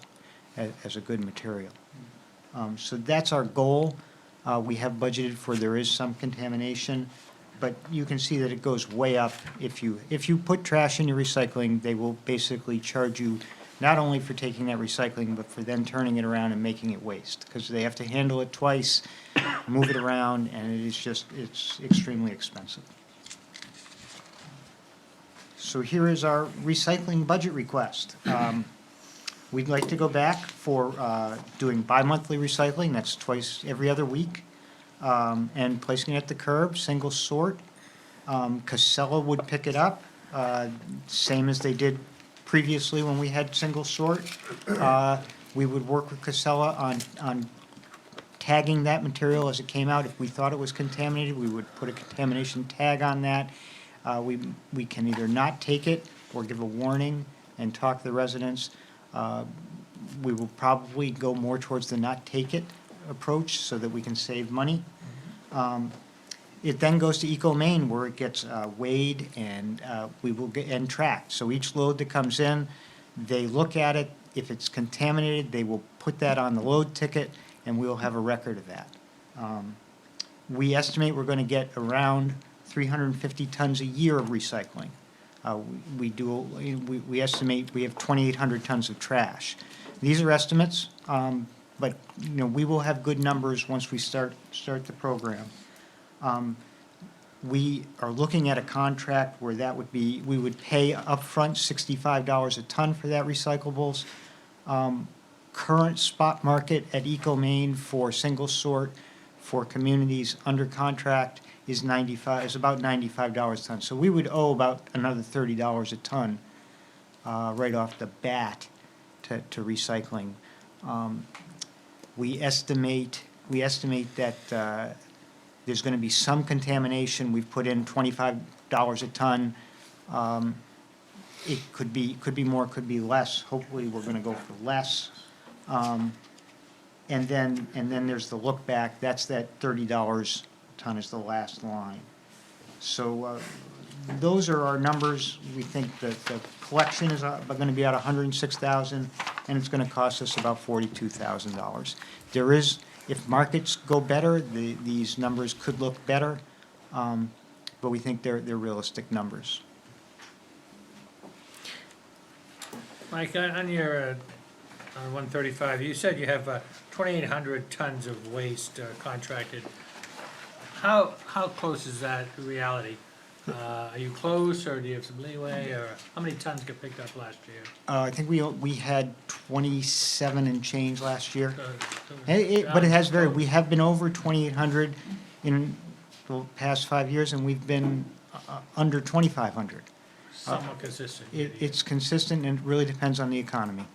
as a good material. So that's our goal. We have budgeted for there is some contamination, but you can see that it goes way up. If you put trash in your recycling, they will basically charge you not only for taking that recycling, but for then turning it around and making it waste, because they have to handle it twice, move it around, and it's extremely expensive. So here is our recycling budget request. We'd like to go back for doing bi-monthly recycling, that's twice every other week, and placing it at the curb, single sort. Casella would pick it up, same as they did previously when we had single sort. We would work with Casella on tagging that material as it came out. If we thought it was contaminated, we would put a contamination tag on that. We can either not take it or give a warning and talk to the residents. We will probably go more towards the not take it approach so that we can save money. It then goes to EcoMaine, where it gets weighed and we will get and tracked. So each load that comes in, they look at it. If it's contaminated, they will put that on the load ticket, and we'll have a record of that. We estimate we're going to get around 350 tons a year of recycling. We estimate we have 2,800 tons of trash. These are estimates, but we will have good numbers once we start the program. We are looking at a contract where that would be, we would pay upfront $65 a ton for that recyclables. Current spot market at EcoMaine for single sort for communities under contract is about $95 a ton. So we would owe about another $30 a ton right off the bat to recycling. We estimate that there's going to be some contamination. We've put in $25 a ton. It could be more, could be less. Hopefully, we're going to go for less. And then there's the look back. That's that $30 a ton is the last line. So those are our numbers. We think that the collection is going to be at $106,000, and it's going to cost us about $42,000. There is, if markets go better, these numbers could look better, but we think they're realistic numbers. Mike, on your on 135, you said you have 2,800 tons of waste contracted. How close is that to reality? Are you close, or do you have some leeway, or how many tons got picked up last year? I think we had 27 and change last year. So- But it has varied. We have been over 2,800 in the past 5 years, and we've been under 2,500. Somewhat consistent. It's consistent, and it really depends on the economy.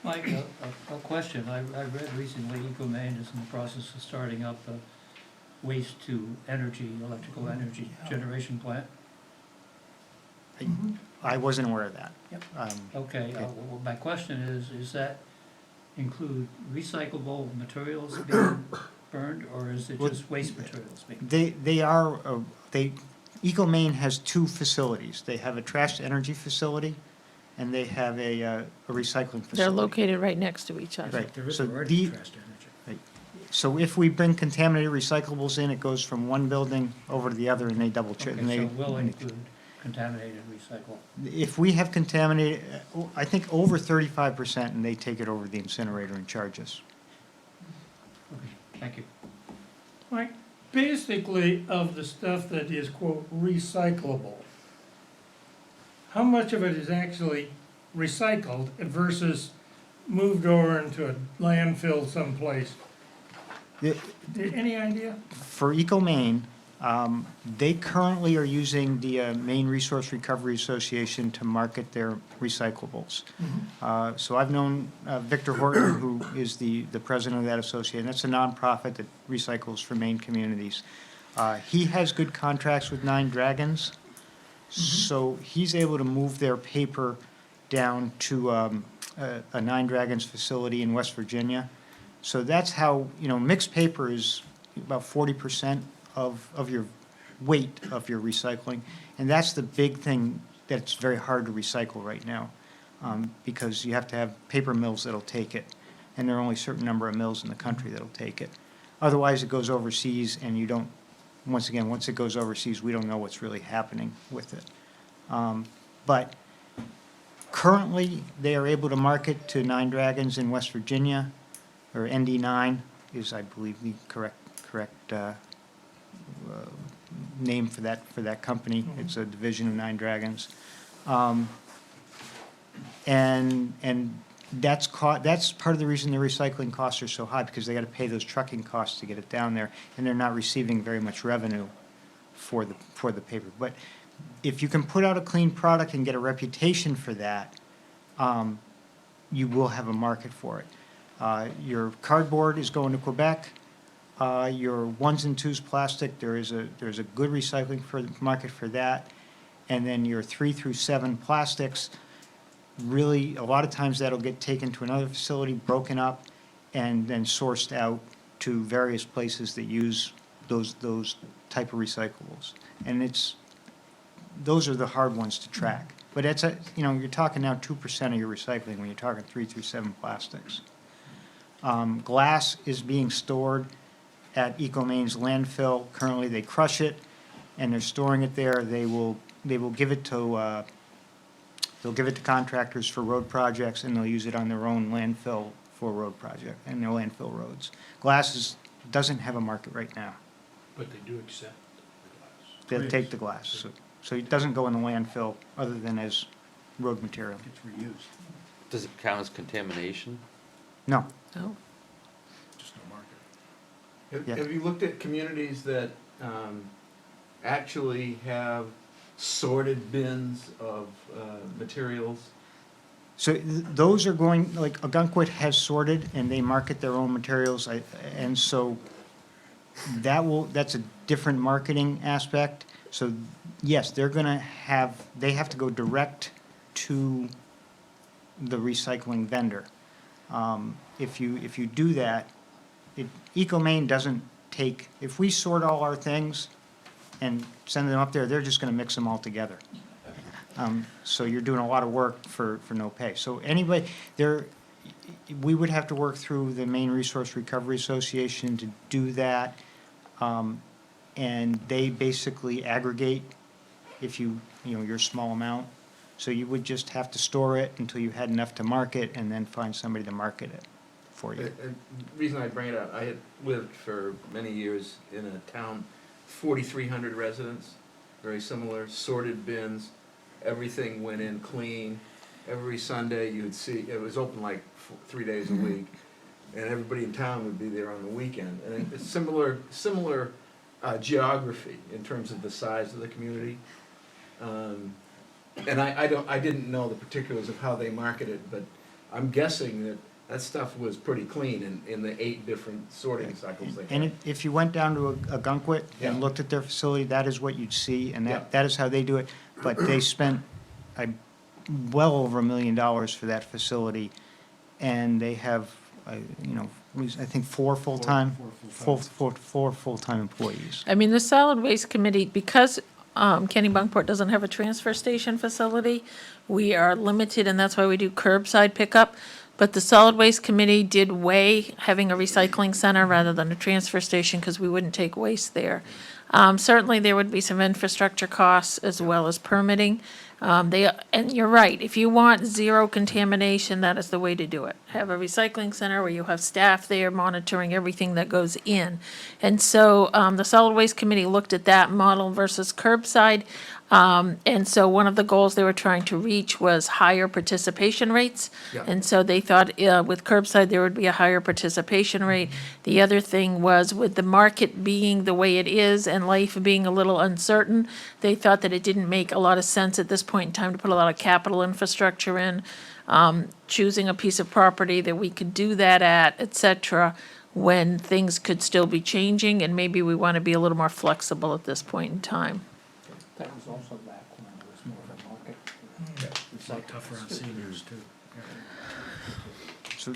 Mike, a question. I read recently EcoMaine is in the process of starting up a waste to energy, electrical energy generation plant. I wasn't aware of that. Yep. Um, Okay, well, my question is that include recyclable materials being burned, or is it Well, just waste materials being? EcoMaine has two facilities. They have a trash to energy facility, and they have a recycling facility. They're located right next to each other. Right. There is So already the- trash to energy. So if we bring contaminated recyclables in, it goes from one building over to the other, and they double check. Okay, and so they- it will include contaminated recycle. If we have contaminated, I think over 35%, and they take it over the incinerator and charge us. Okay, thank you. Mike, basically of the stuff that is quote recyclable, how much of it is actually recycled versus moved over into a landfill someplace? The- Any idea? For EcoMaine, they currently are using the Maine Resource Recovery Association to market their recyclables. So I've known Victor Horton, who is the president of that association. That's a nonprofit that recycles for Maine communities. He has good contracts with Nine Dragons, so he's able to move their paper down to a Nine Dragons facility in West Virginia. So that's how, mixed paper is about 40% of your weight of your recycling. And that's the big thing that's very hard to recycle right now, because you have to have paper mills that'll take it. And there are only a certain number of mills in the country that'll take it. Otherwise, it goes overseas, and you don't, once it goes overseas, we don't know what's really happening with it. But currently, they are able to market to Nine Dragons in West Virginia, or ND9 is, I believe, the correct name for that company. It's a division of Nine Dragons. And that's part of the reason the recycling costs are so high, because they got to pay those trucking costs to get it down there, and they're not receiving very much revenue for the paper. But if you can put out a clean product and get a reputation for that, you will have a market for it. Your cardboard is going to Quebec. Your ones and twos plastic, there's a good recycling market for that. And then your 3 through 7 plastics, really, a lot of times that'll get taken to another facility, broken up, and then sourced out to various places that use those type of recyclables. And those are the hard ones to track. But you're talking now 2% of your recycling when you're talking 3 through 7 plastics. Glass is being stored at EcoMaine's landfill. Currently, they crush it, and they're storing it there. They will give it to contractors for road projects, and they'll use it on their own landfill for road project and their landfill roads. Glass doesn't have a market right now. But they do accept the glass. They'll take the glass, so it doesn't go in the landfill other than as road material. It's reused, Does it count as contamination? No. Oh, just no market. Yeah. Have you looked at communities that actually have sorted bins of materials? So those are going, like Algonquin has sorted, and they market their own materials, and so that's a different marketing aspect. So yes, they have to go direct to the recycling vendor. If you do that, EcoMaine doesn't take, if we sort all our things and send them up there, they're just gonna mix them all together. So you're doing a lot of work for no pay. So anyway, we would have to work through the Maine Resource Recovery Association to do that. And they basically aggregate, if your small amount, So you would just have to store it until you had enough to market and then find somebody to market it for you. And the reason I bring it up, I had lived for many years in a town, 4,300 residents, very similar, sorted bins, everything went in clean. Every Sunday you'd see, it was open like 3 days a week, and everybody in town would be there on the weekend. And it's similar geography in terms of the size of the community. And I didn't know the particulars of how they market it, but I'm guessing that stuff was pretty clean in the 8 different sorting cycles they had. And if you went down to a Gunkwit Yeah. and looked at their facility, that is what you'd see, and Yeah. that is how they do it. But they spent well over $1 million for that facility, and they have, I think four full-time employees. I mean, the solid waste committee, because Kennebunkport doesn't have a transfer station facility, we are limited, and that's why we do curbside pickup. But the solid waste committee did weigh having a recycling center rather than a transfer station, because we wouldn't take waste there. Certainly, there would be some infrastructure costs as well as permitting. And you're right, if you want zero contamination, that is the way to do it. Have a recycling center where you have staff there monitoring everything that goes in. And so the solid waste committee looked at that model versus curbside. And so one of the goals they were trying to reach was higher participation rates. Yeah. And so they thought with curbside, there would be a higher participation rate. The other thing was, with the market being the way it is and life being a little uncertain, they thought that it didn't make a lot of sense at this point in time to put a lot of capital infrastructure in, choosing a piece of property that we could do that at, et cetera, when things could still be changing, and maybe we want to be a little more flexible at this point in time. That was also back when it was more of a market. It's like tougher on seniors too. So,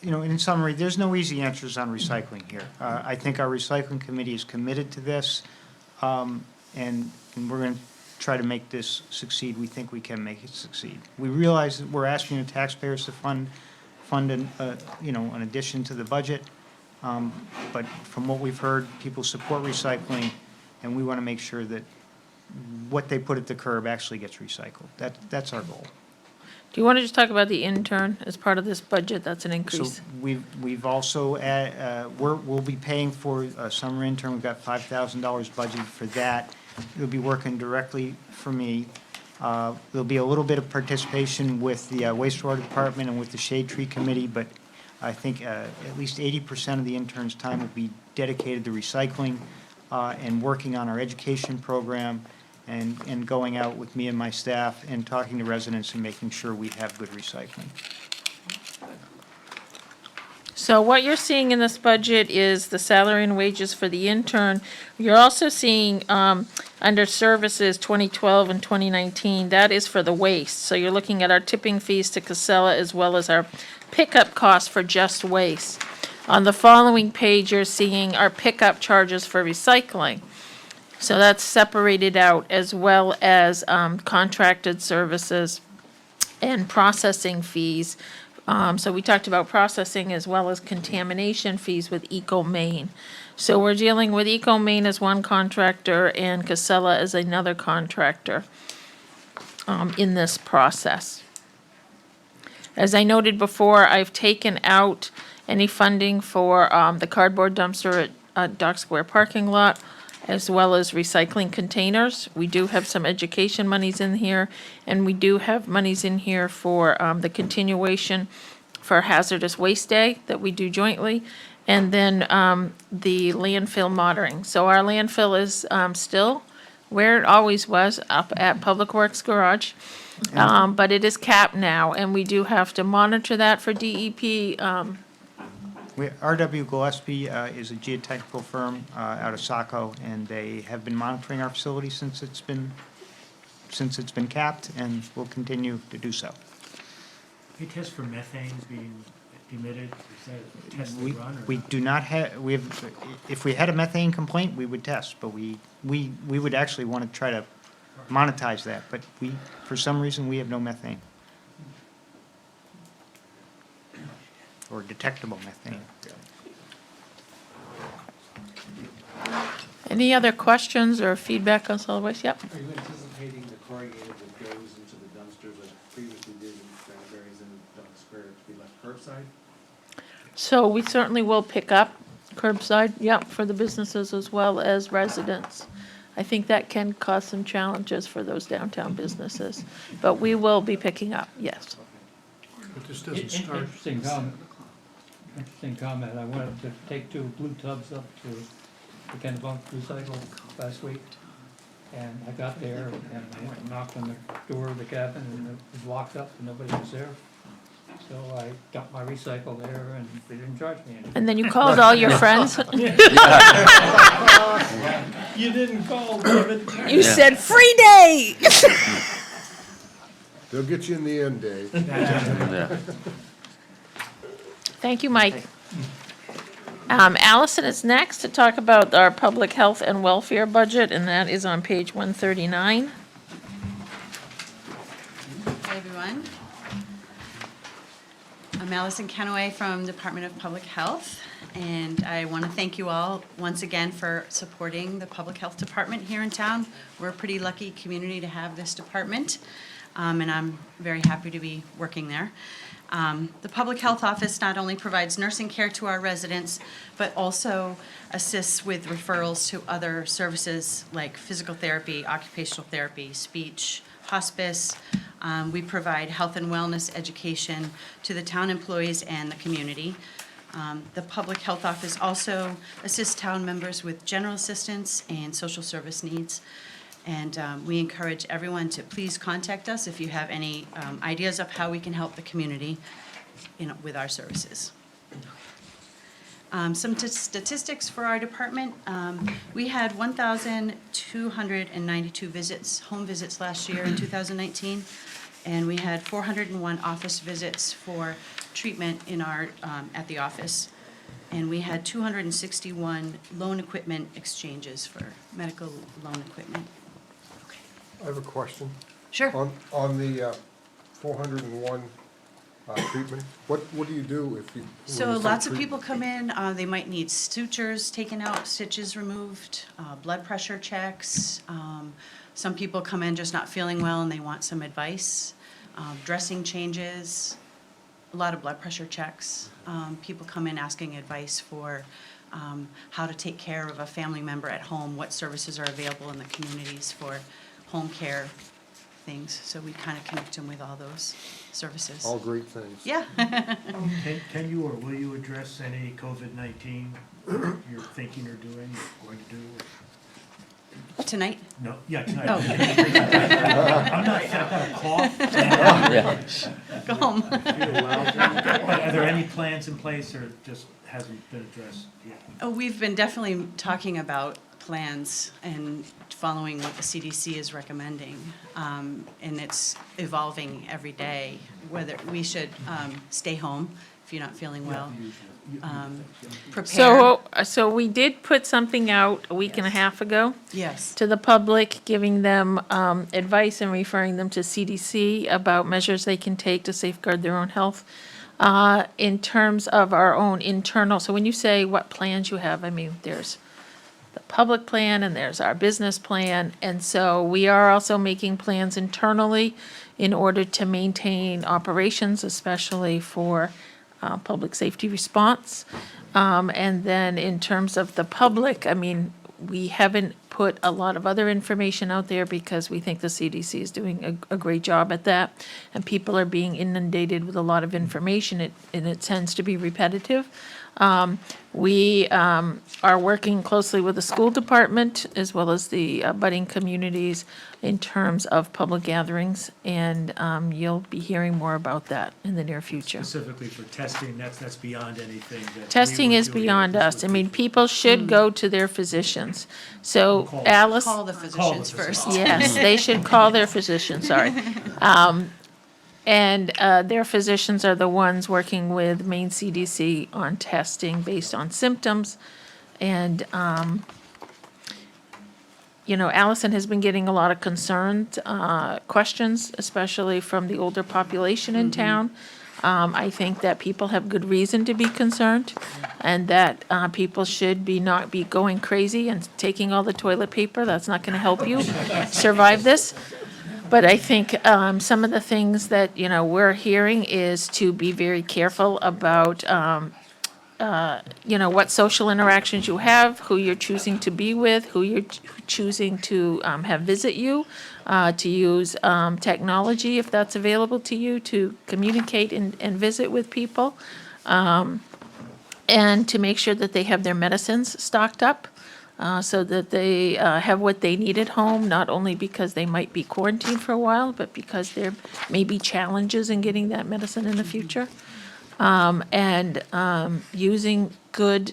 in summary, there's no easy answers on recycling here. I think our recycling committee is committed to this, and we're going to try to make this succeed. We think we can make it succeed. We realize that we're asking the taxpayers to fund an addition to the budget, but from what we've heard, people support recycling, and we want to make sure that what they put at the curb actually gets recycled. That's our goal. Do you want to just talk about the intern as part of this budget? That's an So increase. we've also, we'll be paying for a summer intern. We've got $5,000 budgeted for that. It'll be working directly for me. There'll be a little bit of participation with the wastewater department and with the shade tree committee, but I think at least 80% of the intern's time will be dedicated to recycling and working on our education program and going out with me and my staff and talking to residents and making sure we have good recycling. So what you're seeing in this budget is the salary and wages for the intern. You're also seeing under services 2012 and 2019, that is for the waste. So you're looking at our tipping fees to Casella as well as our pickup costs for just waste. On the following page, you're seeing our pickup charges for recycling. So that's separated out, as well as contracted services and processing fees. So we talked about processing as well as contamination fees with Eco Maine. So we're dealing with Eco Maine as one contractor and Casella as another contractor in this process. As I noted before, I've taken out any funding for the cardboard dumpster at Dock Square parking lot, as well as recycling containers. We do have some education monies in here, and we do have monies in here for the continuation for Hazardous Waste Day that we do jointly, and then the landfill monitoring. So our landfill is still where it always was, up at Public Works Garage, but it is capped now, and we do have to monitor that for DEP. R.W. Gillespie is a geotechnical firm out of Saco, and they have been monitoring our facility since it's been capped, and will continue to do so. You test for methane being emitted, is that a test they run or We not? do not have, if we had a methane complaint, we would test, but we would actually want to try to monetize that, but for some reason, we have no methane. Or detectable methane. Any other questions or feedback on solid waste? Yep. Are you anticipating the corrugated that goes into the dumpster So we certainly will pick up curbside, yep, for the businesses as well as residents. I think that can cause some challenges for those downtown businesses, but we will be picking up, yes. But this doesn't start. Interesting comment. Interesting comment. I wanted to take 2 blue tubs up to the Kennebunk recycle last week. And I got there and I knocked on the door of the cabin and it was locked up and nobody was there. So I dumped my recycle there and they didn't charge me anything. And then you called all your friends? You didn't call, David. You said, free day! They'll get you in the end, Dave. Yeah. Thank you, Mike. Allison is next to talk about our public health and welfare budget, and that is on page 139. Hi, everyone. I'm Allison Kenway from Department of Public Health, and I want to thank you all once again for supporting the Public Health Department here in town. We're a pretty lucky community to have this department, and I'm very happy to be working there. The Public Health Office not only provides nursing care to our residents, but also assists with referrals to other services like physical therapy, occupational therapy, speech, hospice. We provide health and wellness education to the town employees and the community. The Public Health Office also assists town members with general assistance and social service needs. And we encourage everyone to please contact us if you have any ideas of how we can help the community with our services. Some statistics for our department. We had 1,292 visits, home visits last year in 2019, and we had 401 office visits for treatment in our at the office. And we had 261 loan equipment exchanges for medical loan equipment. I have a question. Sure. On the 401 treatment, what do you do if you? So when you say lots of treatment? people come in, they might need sutures taken out, stitches removed, blood pressure checks. Some people come in just not feeling well and they want some advice, dressing changes, a lot of blood pressure checks. People come in asking advice for how to take care of a family member at home, what services are available in the communities for home care things. So we kind of connect them with all those services. All great things. Yeah. Can you or will you address any COVID-19 you're thinking or doing, or going to do? Tonight? No, yeah, tonight. Oh. I've got a cough. Go home. But are there any plans in place or just hasn't been addressed yet? Oh, we've been definitely talking about plans and following what the CDC is recommending. And it's evolving every day, whether we should stay home if you're not feeling well. Prepare. So we did put something out a week and a half ago Yes. to the public, giving them advice and referring them to CDC about measures they can take to safeguard their own health. In terms of our own internal, so when you say what plans you have, I mean, there's the public plan and there's our business plan. And so we are also making plans internally in order to maintain operations, especially for public safety response. And then in terms of the public, I mean, we haven't put a lot of other information out there because we think the CDC is doing a great job at that. And people are being inundated with a lot of information, and it tends to be repetitive. We are working closely with the school department as well as the budding communities in terms of public gatherings, and you'll be hearing more about that in the near future. Specifically for testing, that's beyond anything that. Testing we would is do. beyond This us. I would mean, be- people should go to their physicians. So Call. Alice. Call the physicians first. Yes, they should call their physician, sorry. And their physicians are the ones working with Maine CDC on testing based on symptoms. And, you know, Allison has been getting a lot of concerned questions, especially from the older population in town. I think that people have good reason to be concerned, and that people should not be going crazy and taking all the toilet paper. That's not going to help you survive this. But I think some of the things that, you know, we're hearing is to be very careful about what social interactions you have, who you're choosing to be with, who you're choosing to have visit you, to use technology if that's available to you to communicate and visit with people, and to make sure that they have their medicines stocked up. So that they have what they need at home, not only because they might be quarantined for a while, but because there may be challenges in getting that medicine in the future. And using good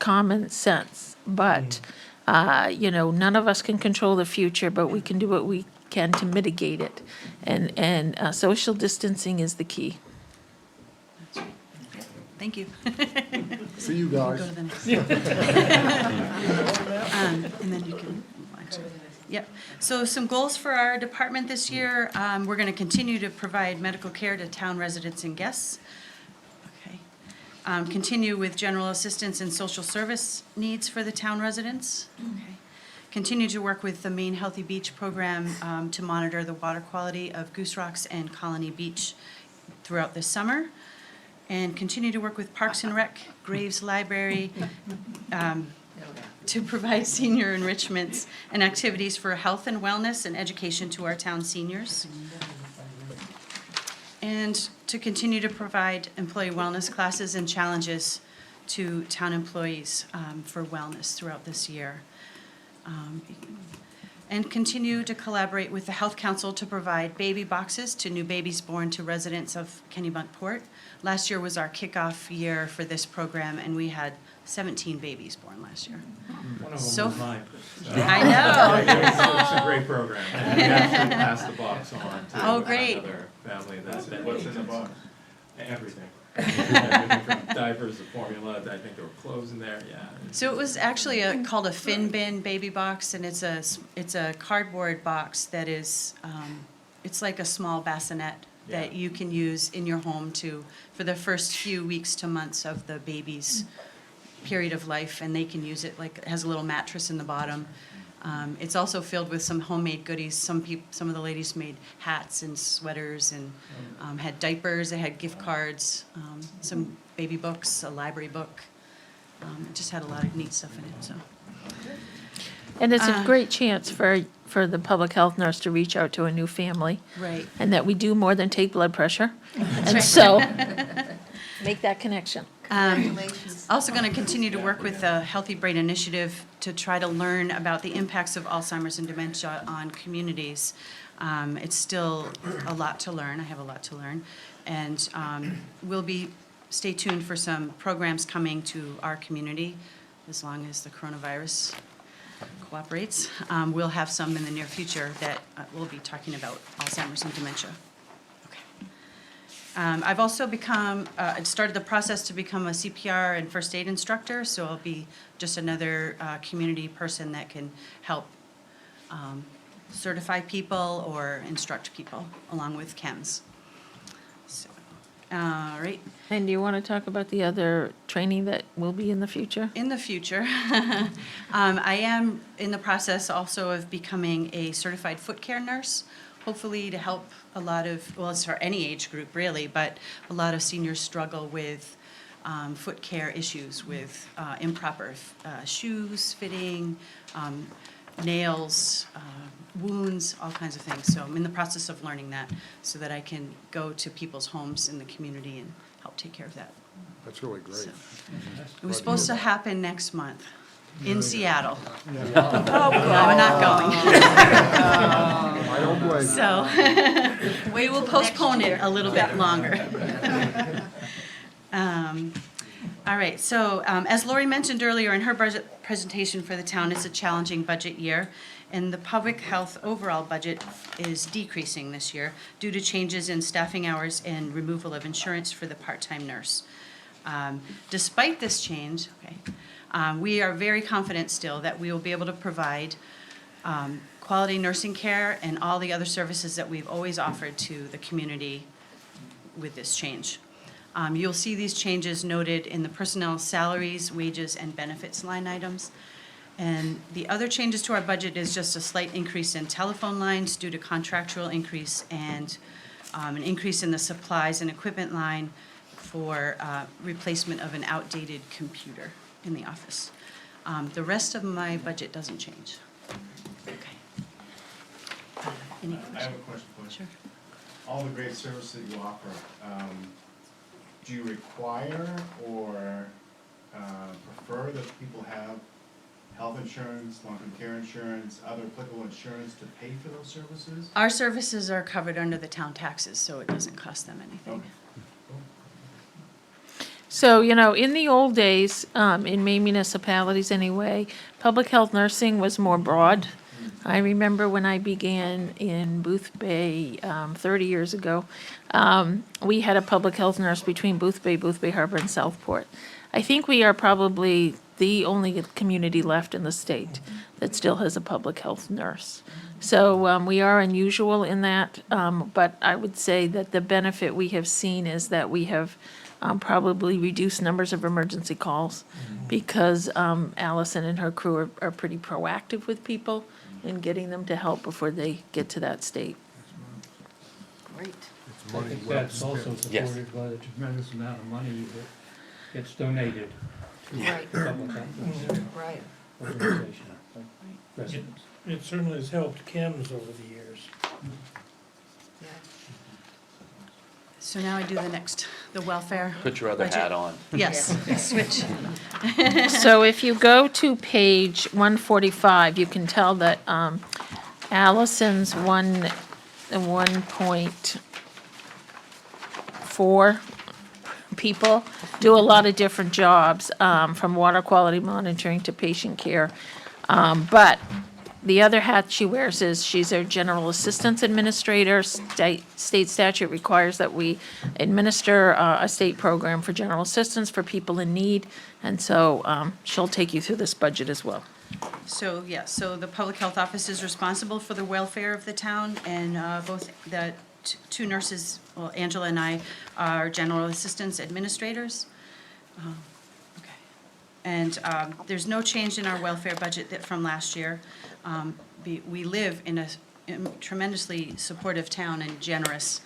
common sense. But, none of us can control the future, but we can do what we can to mitigate it. And social distancing is the key. Thank you. See you guys. Go to the next. And then you can move on to, yep. So some goals for our department this year, we're gonna continue to provide medical care to town residents and guests. Okay. Continue with general assistance and social service needs for the town residents. Okay. Continue to work with the Maine Healthy Beach program to monitor the water quality of Goose Rocks and Colony Beach throughout the summer. And continue to work with Parks and Rec, Graves Library, to provide senior enrichments and activities for health and wellness and education to our town seniors. And to continue to provide employee wellness classes and challenges to town employees for wellness throughout this year. And continue to collaborate with the Health Council to provide baby boxes to new babies born to residents of Kennebunkport. Last year was our kickoff year for this program, and we had 17 babies born last year. One of them So- was mine. I know. It's a great program. And we actually passed the box on to Oh, great. another family that's been. What's in the box? Everything. Everything from diapers to formula. I think there were clothes in there. Yeah. So it was actually called a fin bin baby box, and it's a cardboard box that is, it's like a small bassinet that you can use in your home for the first few weeks to months of the baby's period of life, and they can use it, like, it has a little mattress in the bottom. It's also filled with some homemade goodies. Some of the ladies made hats and sweaters and had diapers. They had gift cards, some baby books, a library book. It just had a lot of neat stuff in it. So. And it's a great chance for the public health nurse to reach out to a new family. Right. And that we do more than take blood pressure. And so, make that connection. Also going to continue to work with the Healthy Brain Initiative to try to learn about the impacts of Alzheimer's and dementia on communities. It's still a lot to learn. I have a lot to learn. And stay tuned for some programs coming to our community as long as the coronavirus cooperates. We'll have some in the near future that we'll be talking about Alzheimer's and dementia. I've also started the process to become a CPR and first aid instructor, so I'll be just another community person that can help certify people or instruct people along with chems. So, all right. And do you want to talk about the other training that will be in the future? In the future, I am in the process also of becoming a certified foot care nurse, hopefully to help a lot of, well, it's for any age group really, but a lot of seniors struggle with foot care issues with improper shoes fitting, nails, wounds, all kinds of things. So I'm in the process of learning that so that I can go to people's homes in the community and help take care of that. That's really great. So, it was supposed to happen next month in Seattle. Oh, No, we're not going. I don't blame you. So we will postpone it a little bit longer. All right, so as Lori mentioned earlier in her budget presentation for the town, it's a challenging budget year, and the public health overall budget is decreasing this year due to changes in staffing hours and removal of insurance for the part-time nurse. Despite this change, we are very confident still that we will be able to provide quality nursing care and all the other services that we've always offered to the community with this change. You'll see these changes noted in the personnel salaries, wages, and benefits line items. And the other changes to our budget is just a slight increase in telephone lines due to contractual increase and an increase in the supplies and equipment line for replacement of an outdated computer in the office. The rest of my budget doesn't change. Okay. Any I have a questions? question for you. Sure. All the great service that you offer, do you require or prefer that people have health insurance, long-term care insurance, other applicable insurance to pay for those services? Our services are covered under the town taxes, so it doesn't cost them anything. So, in the old days, in Maine municipalities anyway, public health nursing was more broad. I remember when I began in Booth Bay 30 years ago, we had a public health nurse between Booth Bay, Harbour, and Southport. I think we are probably the only community left in the state that still has a public health nurse. So we are unusual in that, but I would say that the benefit we have seen is that we have probably reduced numbers of emergency calls because Allison and her crew are pretty proactive with people in getting them to help before they get to that state. Great. It's I money think well that's also spent. Yes. supported by the tremendous amount of money that gets donated to Right. the public health Right. organization, like residents. It certainly has helped Kim's over the years. Yeah. So now I do the welfare. Put your other budget. hat on. Yes, switch. So if you go to page 145, you can tell that Allison's 1.4 people do a lot of different jobs, from water quality monitoring to patient care. But the other hat she wears is she's our general assistance administrator. State statute requires that we administer a state program for general assistance for people in need. And so she'll take you through this budget as well. So, yeah, so the Public Health Office is responsible for the welfare of the town, and both the two nurses, well, Angela and I, are general assistance administrators. Okay. And there's no change in our welfare budget from last year. We live in a tremendously supportive town and generous.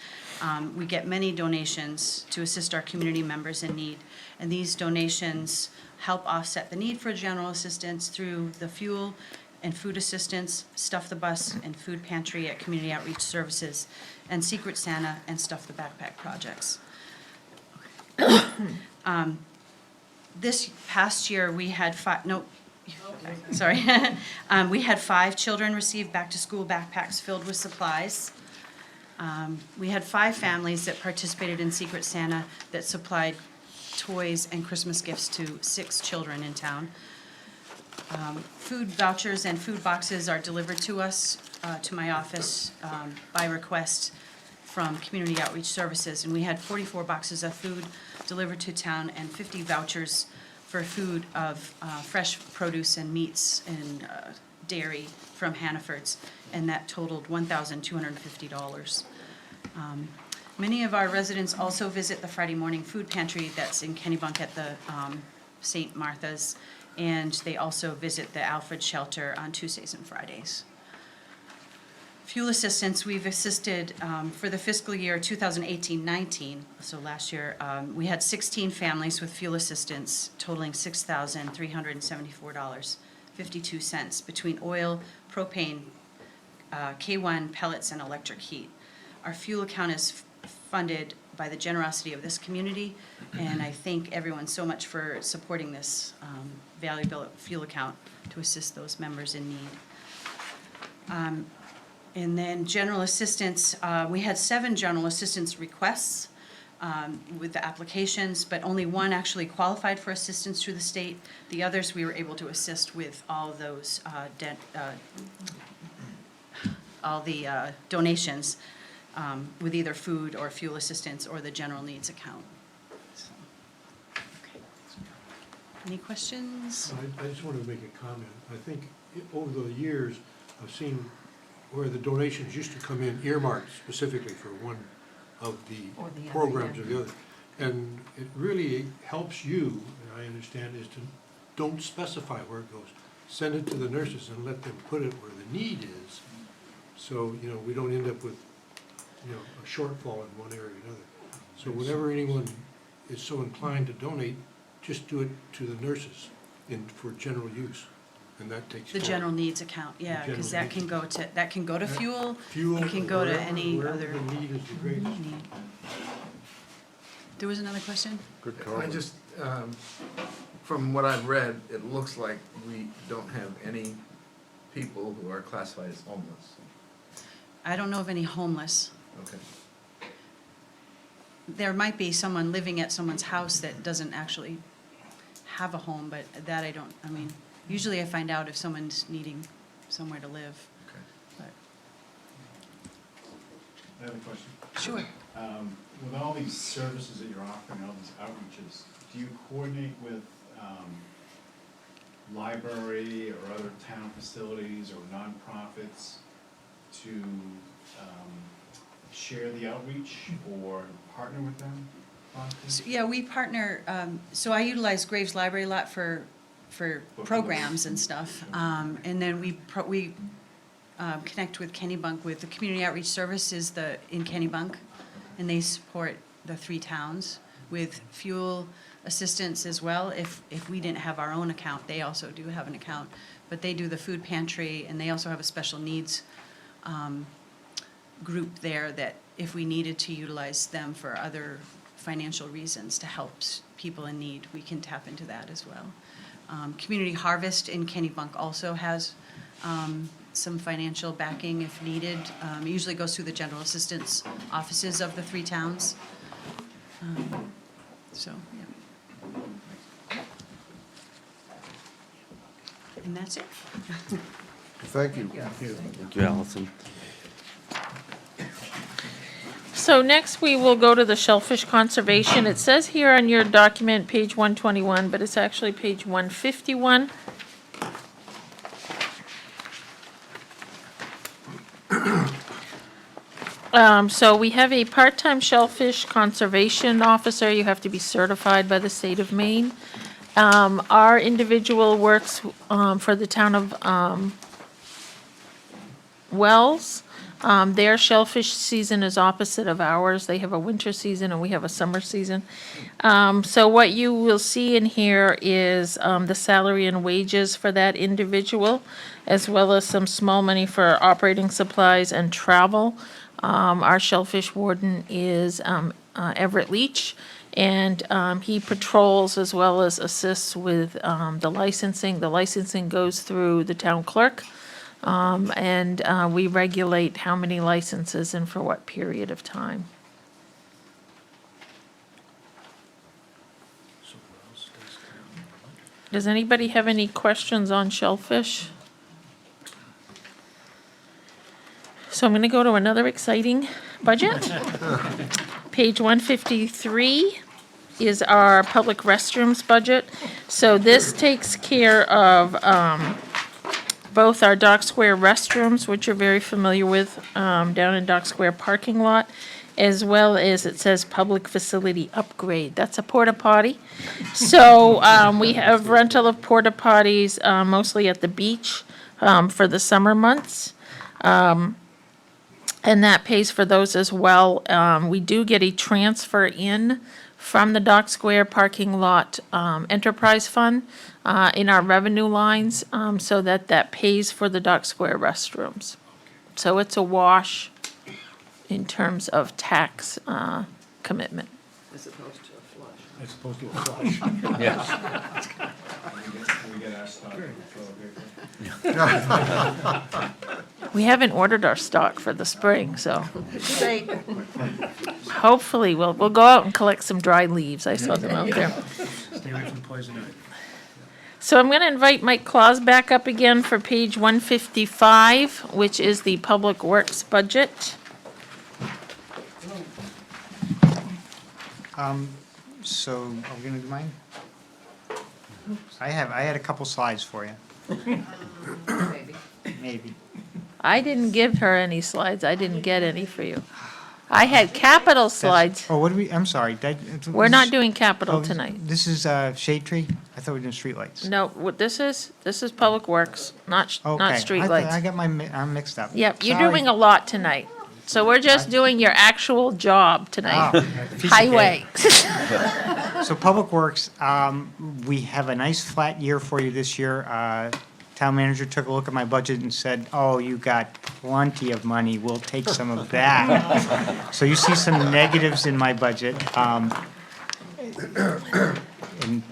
We get many donations to assist our community members in need, and these donations help offset the need for general assistance through the fuel and food assistance, Stuff the Bus and Food Pantry at Community Outreach Services, and Secret Santa and Stuff the Backpack projects. This past year, we had we had 5 children receive back-to-school backpacks filled with supplies. We had 5 families that participated in Secret Santa that supplied toys and Christmas gifts to 6 children in town. Food vouchers and food boxes are delivered to us, to my office, by request from Community Outreach Services, and we had 44 boxes of food delivered to town and 50 vouchers for food of fresh produce and meats and dairy from Hannaford's, and that totaled $1,250. Many of our residents also visit the Friday morning food pantry that's in Kennebunk at the St. Martha's, and they also visit the Alfred Shelter on Tuesdays and Fridays. Fuel assistance, we've assisted for the fiscal year 2018-19, so last year, we had 16 families with fuel assistance totaling $6,374.52 between oil, propane, K1 pellets, and electric heat. Our fuel account is funded by the generosity of this community, and I thank everyone so much for supporting this valuable fuel account to assist those members in need. And then general assistance, we had 7 general assistance requests with the applications, but only 1 actually qualified for assistance through the state. The others, we were able to assist with all of those donations with either food or fuel assistance or the general needs account. So, okay. Any questions? I just wanted to make a comment. I think over the years, I've seen where the donations used to come in earmarked specifically for one of the programs or the other. And it really helps you, and I understand, is to don't specify where it goes. Send it to the nurses and let them put it where the need is. So, we don't end up with, a shortfall in one area or another. So whenever anyone is so inclined to donate, just do it to the nurses for general use, and that takes The care of general needs account, yeah, general because that needs. can go to fuel, fuel. it can go to wherever- any wherever other the need is the greatest. need. There was another question? Good call. I just, from what I've read, it looks like we don't have any people who are classified as homeless. I don't know of any homeless. Okay. There might be someone living at someone's house that doesn't actually have a home, but that I don't, I mean, usually I find out if someone's needing somewhere to live. Okay. But I have a question. Sure. With all these services that you're offering, all these outreaches, do you coordinate with library or other town facilities or nonprofits to share the outreach or partner with them on things? So, yeah, we partner, so I utilize Graves Library a lot for programs and stuff. And then we connect with Kennebunk, with the Community Outreach Services in Kennebunk, and they support the 3 towns with fuel assistance as well. If we didn't have our own account, they also do have an account, but they do the food pantry, and they also have a special needs group there that if we needed to utilize them for other financial reasons to help people in need, we can tap into that as well. Community Harvest in Kennebunk also has some financial backing if needed. It usually goes through the general assistance offices of the 3 towns. So, yeah. And that's it. Thank you. Thank you, Allison. So next, we will go to the Shellfish Conservation. It says here on your document, page 121, but it's actually page 151. So we have a part-time Shellfish Conservation Officer. You have to be certified by the state of Maine. Our individual works for the town of Wells. Their shellfish season is opposite of ours. They have a winter season and we have a summer season. So what you will see in here is the salary and wages for that individual, as well as some small money for operating supplies and travel. Our shellfish warden is Everett Leach, and he patrols as well as assists with the licensing. The licensing goes through the town clerk. And we regulate how many licenses and for what period of time. Does anybody have any questions on shellfish? So I'm going to go to another exciting budget. Page 153 is our public restrooms budget. So this takes care of both our Dock Square restrooms, which you're very familiar with, down in Dock Square parking lot, as well as it says public facility upgrade. That's a porta potty. So we have rental of porta potties, mostly at the beach, for the summer months. And that pays for those as well. We do get a transfer in from the Dock Square parking lot enterprise fund in our revenue lines, so that pays for the Dock Square restrooms. So it's a wash in terms of tax commitment. As opposed to a flush. As opposed to a flush. Yes. Can we get our stock from the toilet paper? We haven't ordered our stock for the spring, so Say, hopefully we'll go out and collect some dry leaves. I saw them out there. Stay away from poison ivy. So I'm going to invite Mike Claus back up again for page 155, which is the Public Works budget. So, are we gonna do mine? I had a couple slides for you, maybe. maybe. I didn't give her any slides. I didn't get any for you. I had capital slides. Oh, what do we, I'm sorry. We're not doing capital Oh, tonight. This is shade tree? I thought we were doing streetlights. No, what this is Public Works, not Okay. I streetlights. got I'm mixed up. Yep, you're Sorry. doing a lot tonight. So we're just doing your actual job tonight. Piece of Highway. So Public Works, we have a nice flat year for you this year. Town manager took a look at my budget and said, oh, you got plenty of money, we'll take some of that. So you see some negatives in my budget. And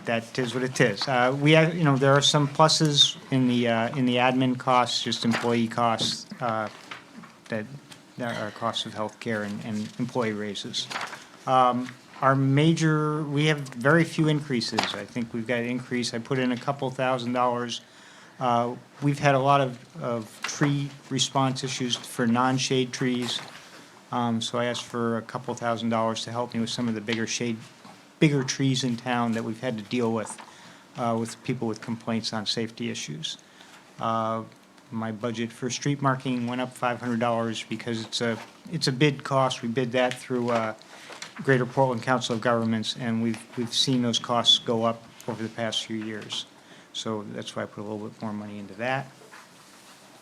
that is what it is. We have, there are some pluses in the admin costs, just employee costs, that are costs of healthcare and employee raises. We have very few increases. I think we've got an increase, I put in a couple $1,000s. We've had a lot of tree response issues for non-shade trees. So I asked for a couple $1,000s to help me with some of the bigger trees in town that we've had to deal with people with complaints on safety issues. My budget for street marking went up $500 because it's a bid cost. We bid that through Greater Portland Council of Governments, and we've seen those costs go up over the past few years. So that's why I put a little bit more money into that.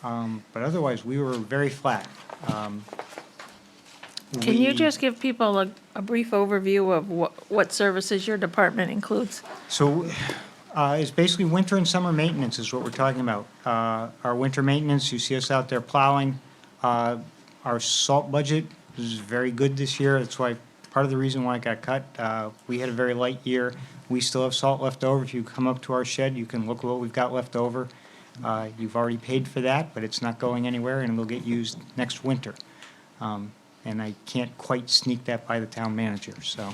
But otherwise, we were very flat. Can you just give people a brief overview of what services your department includes? So it's basically winter and summer maintenance is what we're talking about. Our winter maintenance, you see us out there plowing. Our salt budget is very good this year. That's why, part of the reason why it got cut. We had a very light year. We still have salt left over. If you come up to our shed, you can look at what we've got left over. You've already paid for that, but it's not going anywhere, and will get used next winter. And I can't quite sneak that by the town manager, so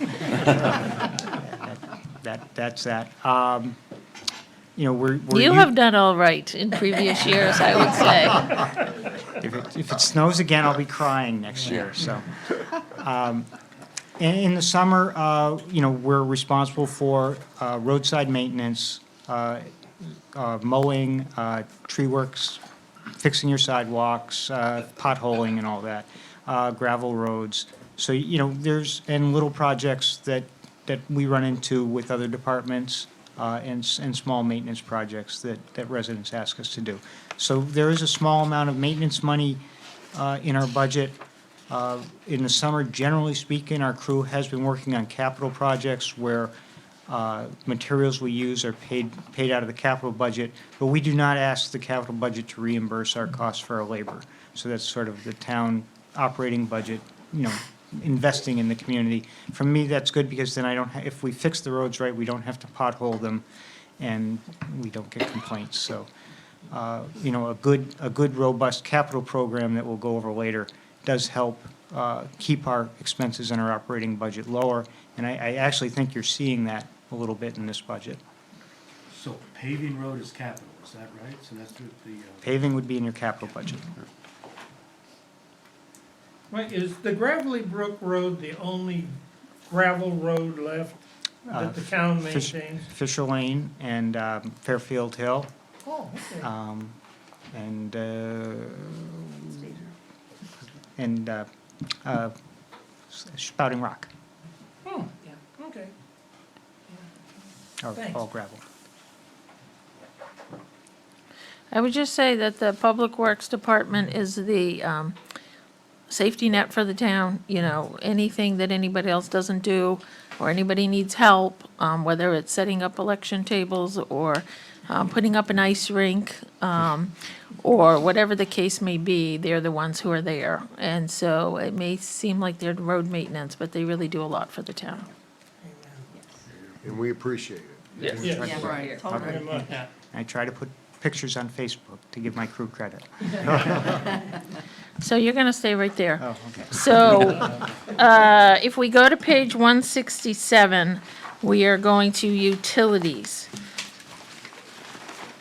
that's that. You have done all right in previous years, I would say. If it snows again, I'll be crying next year, so. In the summer, we're responsible for roadside maintenance, mowing, tree works, fixing your sidewalks, potholing and all that, gravel roads. So, and little projects that we run into with other departments, and small maintenance projects that residents ask us to do. So there is a small amount of maintenance money in our budget. In the summer, generally speaking, our crew has been working on capital projects where materials we use are paid out of the capital budget, but we do not ask the capital budget to reimburse our costs for our labor. So that's sort of the town operating budget, investing in the community. For me, that's good because then if we fix the roads right, we don't have to pothole them and we don't get complaints. So, a good robust capital program that we'll go over later does help keep our expenses in our operating budget lower, and I actually think you're seeing that a little bit in this budget. So paving road is capital, is that right? So that's what the. Paving would be in your capital budget. Right, is the Gravelly Brook Road the only gravel road left that the town maintains? Fisher Lane and Fairfield Hill. Oh, okay. And Spouting Rock, Oh, okay. are Thanks. all gravel. I would just say that the Public Works Department is the safety net for the town. Anything that anybody else doesn't do, or anybody needs help, whether it's setting up election tables or putting up an ice rink, or whatever the case may be, they're the ones who are there. And so it may seem like they're road maintenance, but they really do a lot for the town. And we appreciate it. Yes, Right. very much. I try to put pictures on Facebook to give my crew credit. So you're gonna stay right there. Oh, okay. So, if we go to page 167, we are going to utilities.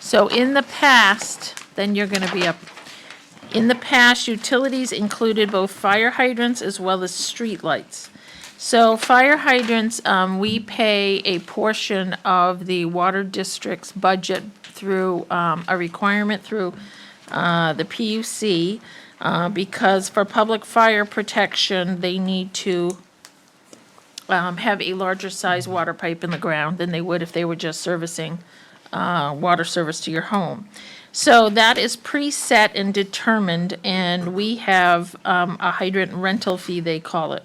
So in the past, then you're gonna be up. In the past, utilities included both fire hydrants as well as streetlights. So fire hydrants, we pay a portion of the water district's budget through a requirement through the PUC, because for public fire protection, they need to have a larger size water pipe in the ground than they would if they were just servicing water service to your home. So that is preset and determined, and we have a hydrant rental fee, they call it.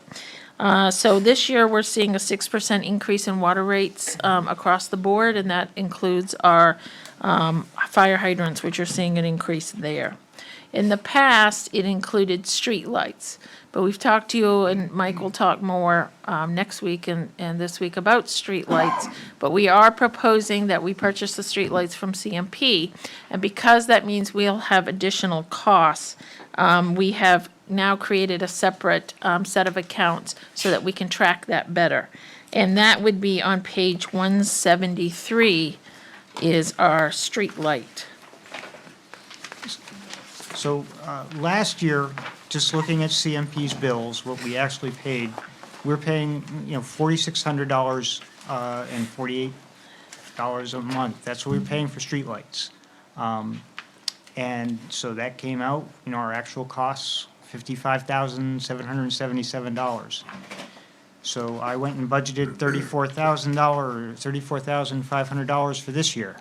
So this year, we're seeing a 6% increase in water rates across the board, and that includes our fire hydrants, which are seeing an increase there. In the past, it included streetlights, but we've talked to you, and Mike will talk more next week and this week about streetlights. But we are proposing that we purchase the streetlights from CMP, and because that means we'll have additional costs, we have now created a separate set of accounts so that we can track that better. And that would be on page 173 is our streetlight. So, last year, just looking at CMP's bills, what we actually paid, we're paying, $4,600 and $48 a month. That's what we're paying for streetlights. And so that came out, our actual costs, $55,777. So I went and budgeted $34,500 for this year.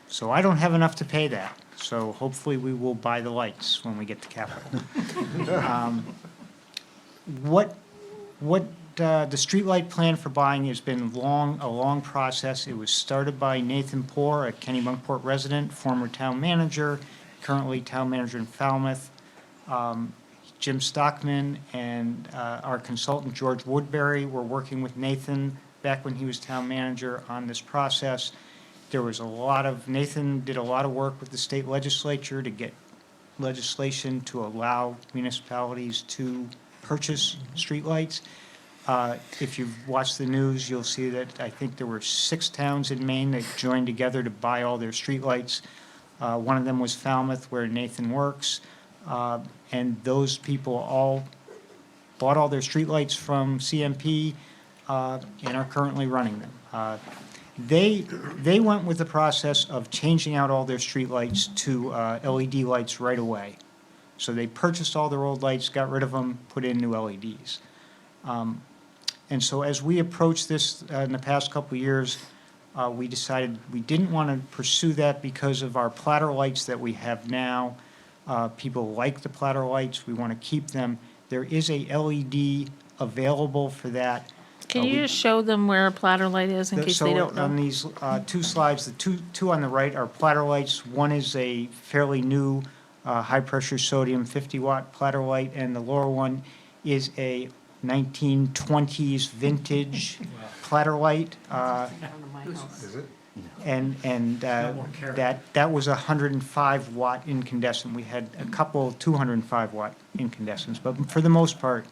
So I don't have enough to pay that. So hopefully we will buy the lights when we get to capital. The streetlight plan for buying has been a long process. It was started by Nathan Poor, a Kennebunkport resident, former town manager, currently town manager in Falmouth. Jim Stockman and our consultant George Woodbury were working with Nathan back when he was town manager on this process. There was Nathan did a lot of work with the state legislature to get legislation to allow municipalities to purchase streetlights. If you've watched the news, you'll see that I think there were 6 towns in Maine that joined together to buy all their streetlights. One of them was Falmouth, where Nathan works, and those people all bought all their streetlights from CMP and are currently running them. They went with the process of changing out all their streetlights to LED lights right away. So they purchased all their old lights, got rid of them, put in new LEDs. And so as we approached this in the past couple of years, we decided we didn't want to pursue that because of our platter lights that we have now. People like the platter lights. We want to keep them. There is a LED available for that. Can you just show them where a platter light is in case they don't So on know? these 2 slides, the two on the right are platter lights. One is a fairly new high-pressure sodium 50-watt platter light, and the lower one is a 1920s vintage platter light. Is it? And that was a 105-watt incandescent. We had a couple 205-watt incandescents, but for the most part,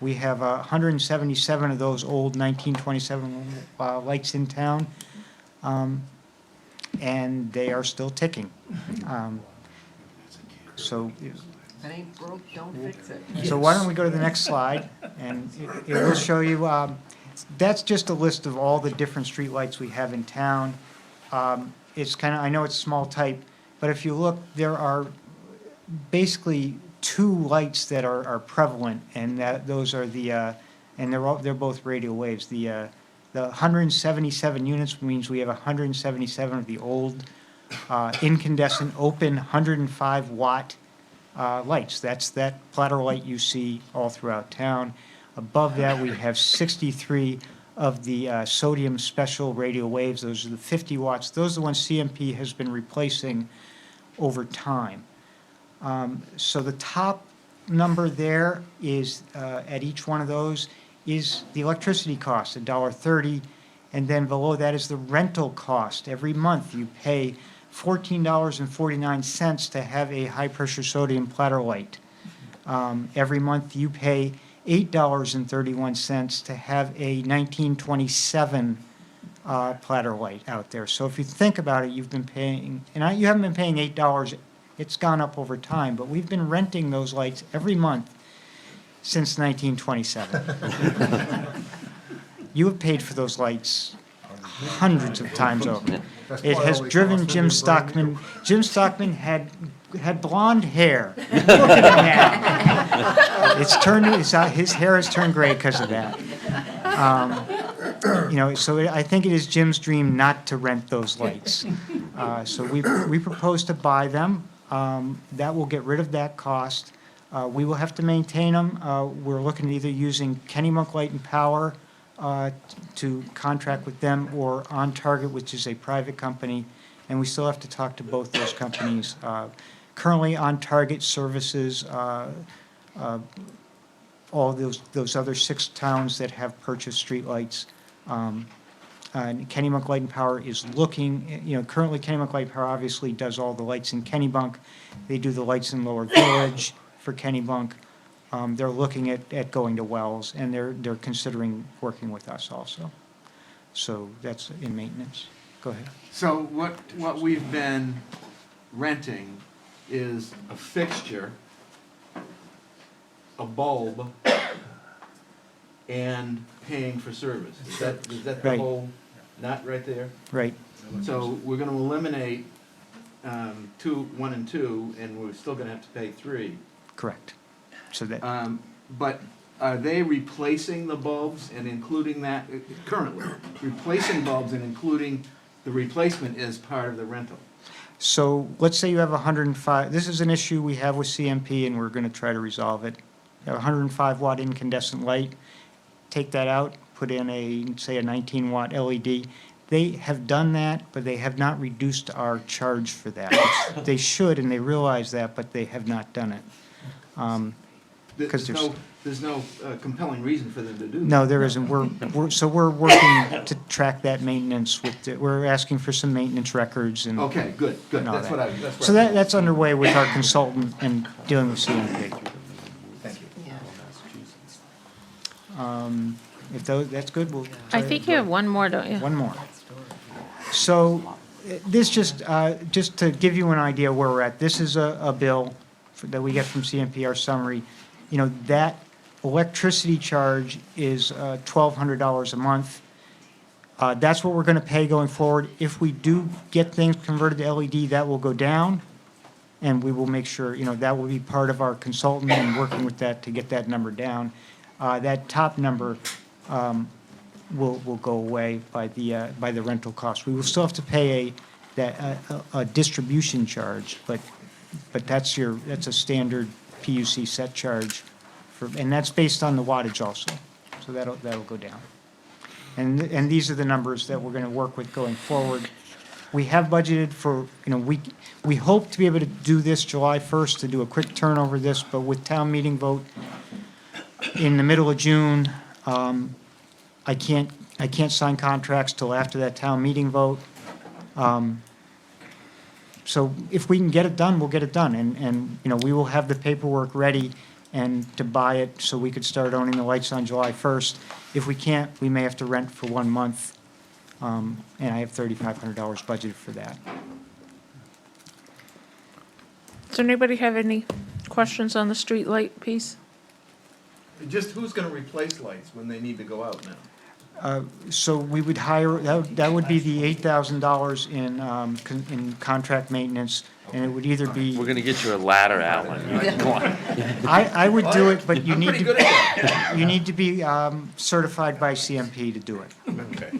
we have 177 of those old 1927 lights in town, and they are still ticking. So If it ain't broke, don't fix it. So why don't we go to the next slide, and it will show you, that's just a list of all the different streetlights we have in town. It's kind of, I know it's small type, but if you look, there are basically 2 lights that are prevalent, and those are the, and they're both radio waves. The 177 units means we have 177 of the old incandescent open 105-watt lights. That's that platter light you see all throughout town. Above that, we have 63 of the sodium special radio waves. Those are the 50 watts. Those are the ones CMP has been replacing over time. So the top number there is, at each one of those, is the electricity cost, $1.30, and then below that is the rental cost. Every month you pay $14.49 to have a high-pressure sodium platter light. Every month you pay $8.31 to have a 1927 platter light out there. So if you think about it, you've been paying, and you haven't been paying $8, it's gone up over time, but we've been renting those lights every month since 1927. You have paid for those lights hundreds of times over. It has driven Jim Stockman. Jim Stockman had blonde hair. Look at him now. His hair has turned gray because of that. So I think it is Jim's dream not to rent those lights. So we propose to buy them. That will get rid of that cost. We will have to maintain them. We're looking at either using Kennebunk Light and Power to contract with them, or On Target, which is a private company, and we still have to talk to both those companies. Currently, On Target services all those other 6 towns that have purchased streetlights. And Kennebunk Light and Power is looking, currently Kennebunk Light and Power obviously does all the lights in Kennebunk. They do the lights in Lower Village for Kennebunk. They're looking at going to Wells, and they're considering working with us also. So that's in maintenance. Go ahead. So what we've been renting is a fixture, a bulb, and paying for service. Is that the Right. whole nut right there? Right. So we're gonna eliminate 1 and 2, and we're still gonna have to pay 3. Correct. So that, But are they replacing the bulbs and including that, currently, replacing bulbs and including the replacement as part of the rental? so let's say you have 105, this is an issue we have with CMP, and we're going to try to resolve it. You have a 105 watt incandescent light, take that out, put in say a 19 watt LED. They have done that, but they have not reduced our charge for that. They should, and they realize that, but they have not done it. Because There's no compelling reason for them to do that. No, there isn't. We're working to track that maintenance we're asking for some maintenance records and. Okay, good, and all that's that. what I. So that's underway with our consultant and dealing with CMP. Thank you. If that's good, we'll. I think you have one more, don't you? One more. So this just to give you an idea where we're at, this is a bill that we get from CMP, our summary. That electricity charge is $1,200 a month. That's what we're going to pay going forward. If we do get things converted to LED, that will go down, and we will make sure, that will be part of our consultant and working with that to get that number down. That top number will go away by the rental cost. We will still have to pay a distribution charge, but that's a standard PUC set charge, and that's based on the wattage also. So that'll go down. And these are the numbers that we're going to work with going forward. We have budgeted for, we hope to be able to do this July 1st, to do a quick turnover this, but with town meeting vote in the middle of June, I can't sign contracts till after that town meeting vote. So if we can get it done, we'll get it done, and we will have the paperwork ready and to buy it so we could start owning the lights on July 1st. If we can't, we may have to rent for 1 month, and I have $3,500 budgeted for that. Does anybody have any questions on the street light piece? Just who's gonna replace lights when they need to go out now? So we would hire, that would be the $8,000 in contract maintenance, and it would either be. We're gonna get you a ladder, Alan. Come on. I would do it, but you I'm need pretty good at that. you need to be certified by CMP to do it. Okay.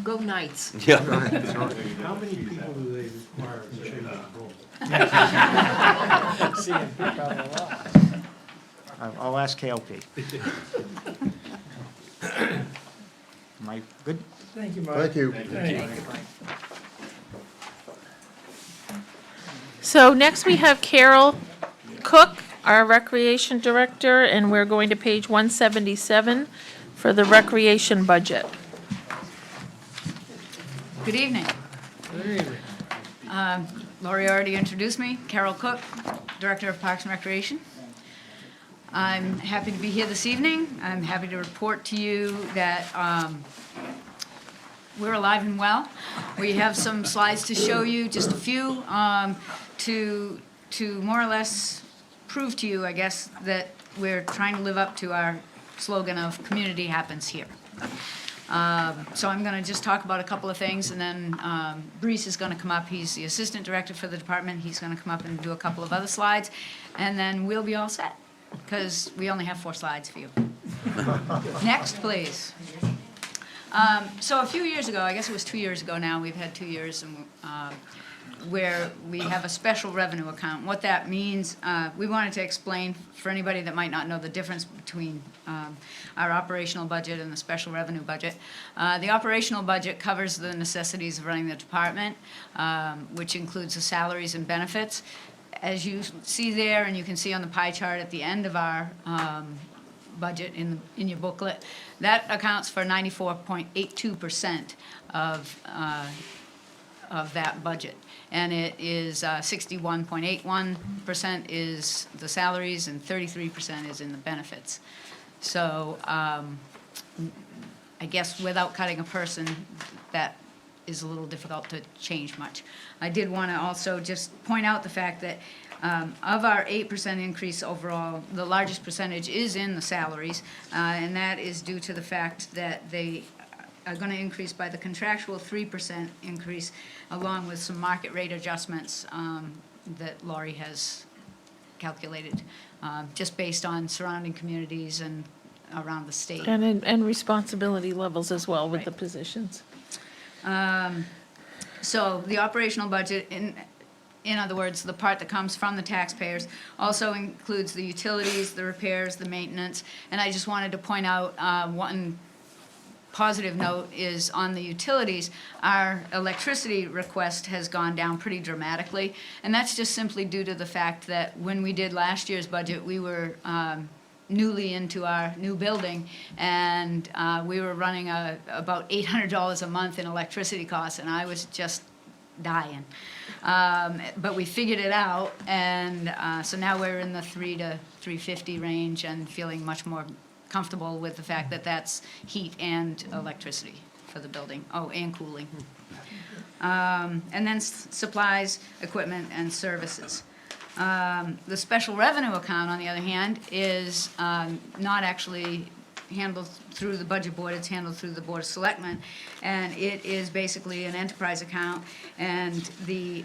Go Knights. Yeah. How many people do they require to change the bulb? CMP probably a lot. I'll ask KLP. Am I good? Thank you, Mike. Thank you. So next we have Carol Cook, our Recreation Director, and we're going to page 177 for the recreation budget. Good evening. Lori already introduced me, Carol Cook, Director of Parks and Recreation. I'm happy to be here this evening. I'm happy to report to you that we're alive and well. We have some slides to show you, just a few, to more or less prove to you, I guess, that we're trying to live up to our slogan of community happens here. So I'm going to just talk about a couple of things, and then Brees is going to come up. He's the Assistant Director for the department. He's going to come up and do a couple of other slides, and then we'll be all set, because we only have 4 slides for you. Next, please. So a few years ago, I guess it was 2 years ago now, we've had 2 years and, where we have a special revenue account. What that means, we wanted to explain for anybody that might not know the difference between our operational budget and the special revenue budget. The operational budget covers the necessities of running the department, which includes the salaries and benefits. As you see there, and you can see on the pie chart at the end of our budget in your booklet, that accounts for 94.82% of that budget. And it is 61.81% is the salaries and 33% is in the benefits. So I guess without cutting a person, that is a little difficult to change much. I did want to also just point out the fact that of our 8% increase overall, the largest percentage is in the salaries, and that is due to the fact that they are going to increase by the contractual 3% increase, along with some market rate adjustments that Laurie has calculated, just based on surrounding communities and around the state. And responsibility levels as well with the positions. So the operational budget, in other words, the part that comes from the taxpayers, also includes the utilities, the repairs, the maintenance. And I just wanted to point out one positive note is on the utilities, our electricity request has gone down pretty dramatically. And that's just simply due to the fact that when we did last year's budget, we were newly into our new building, and we were running about $800 a month in electricity costs, and I was just dying. But we figured it out, and so now we're in the $300 to $350 range and feeling much more comfortable with the fact that that's heat and electricity for the building. Oh, and cooling. And then supplies, equipment, and services. The special revenue account, on the other hand, is not actually handled through the budget board, it's handled through the Board of Selectmen, and it is basically an enterprise account, and the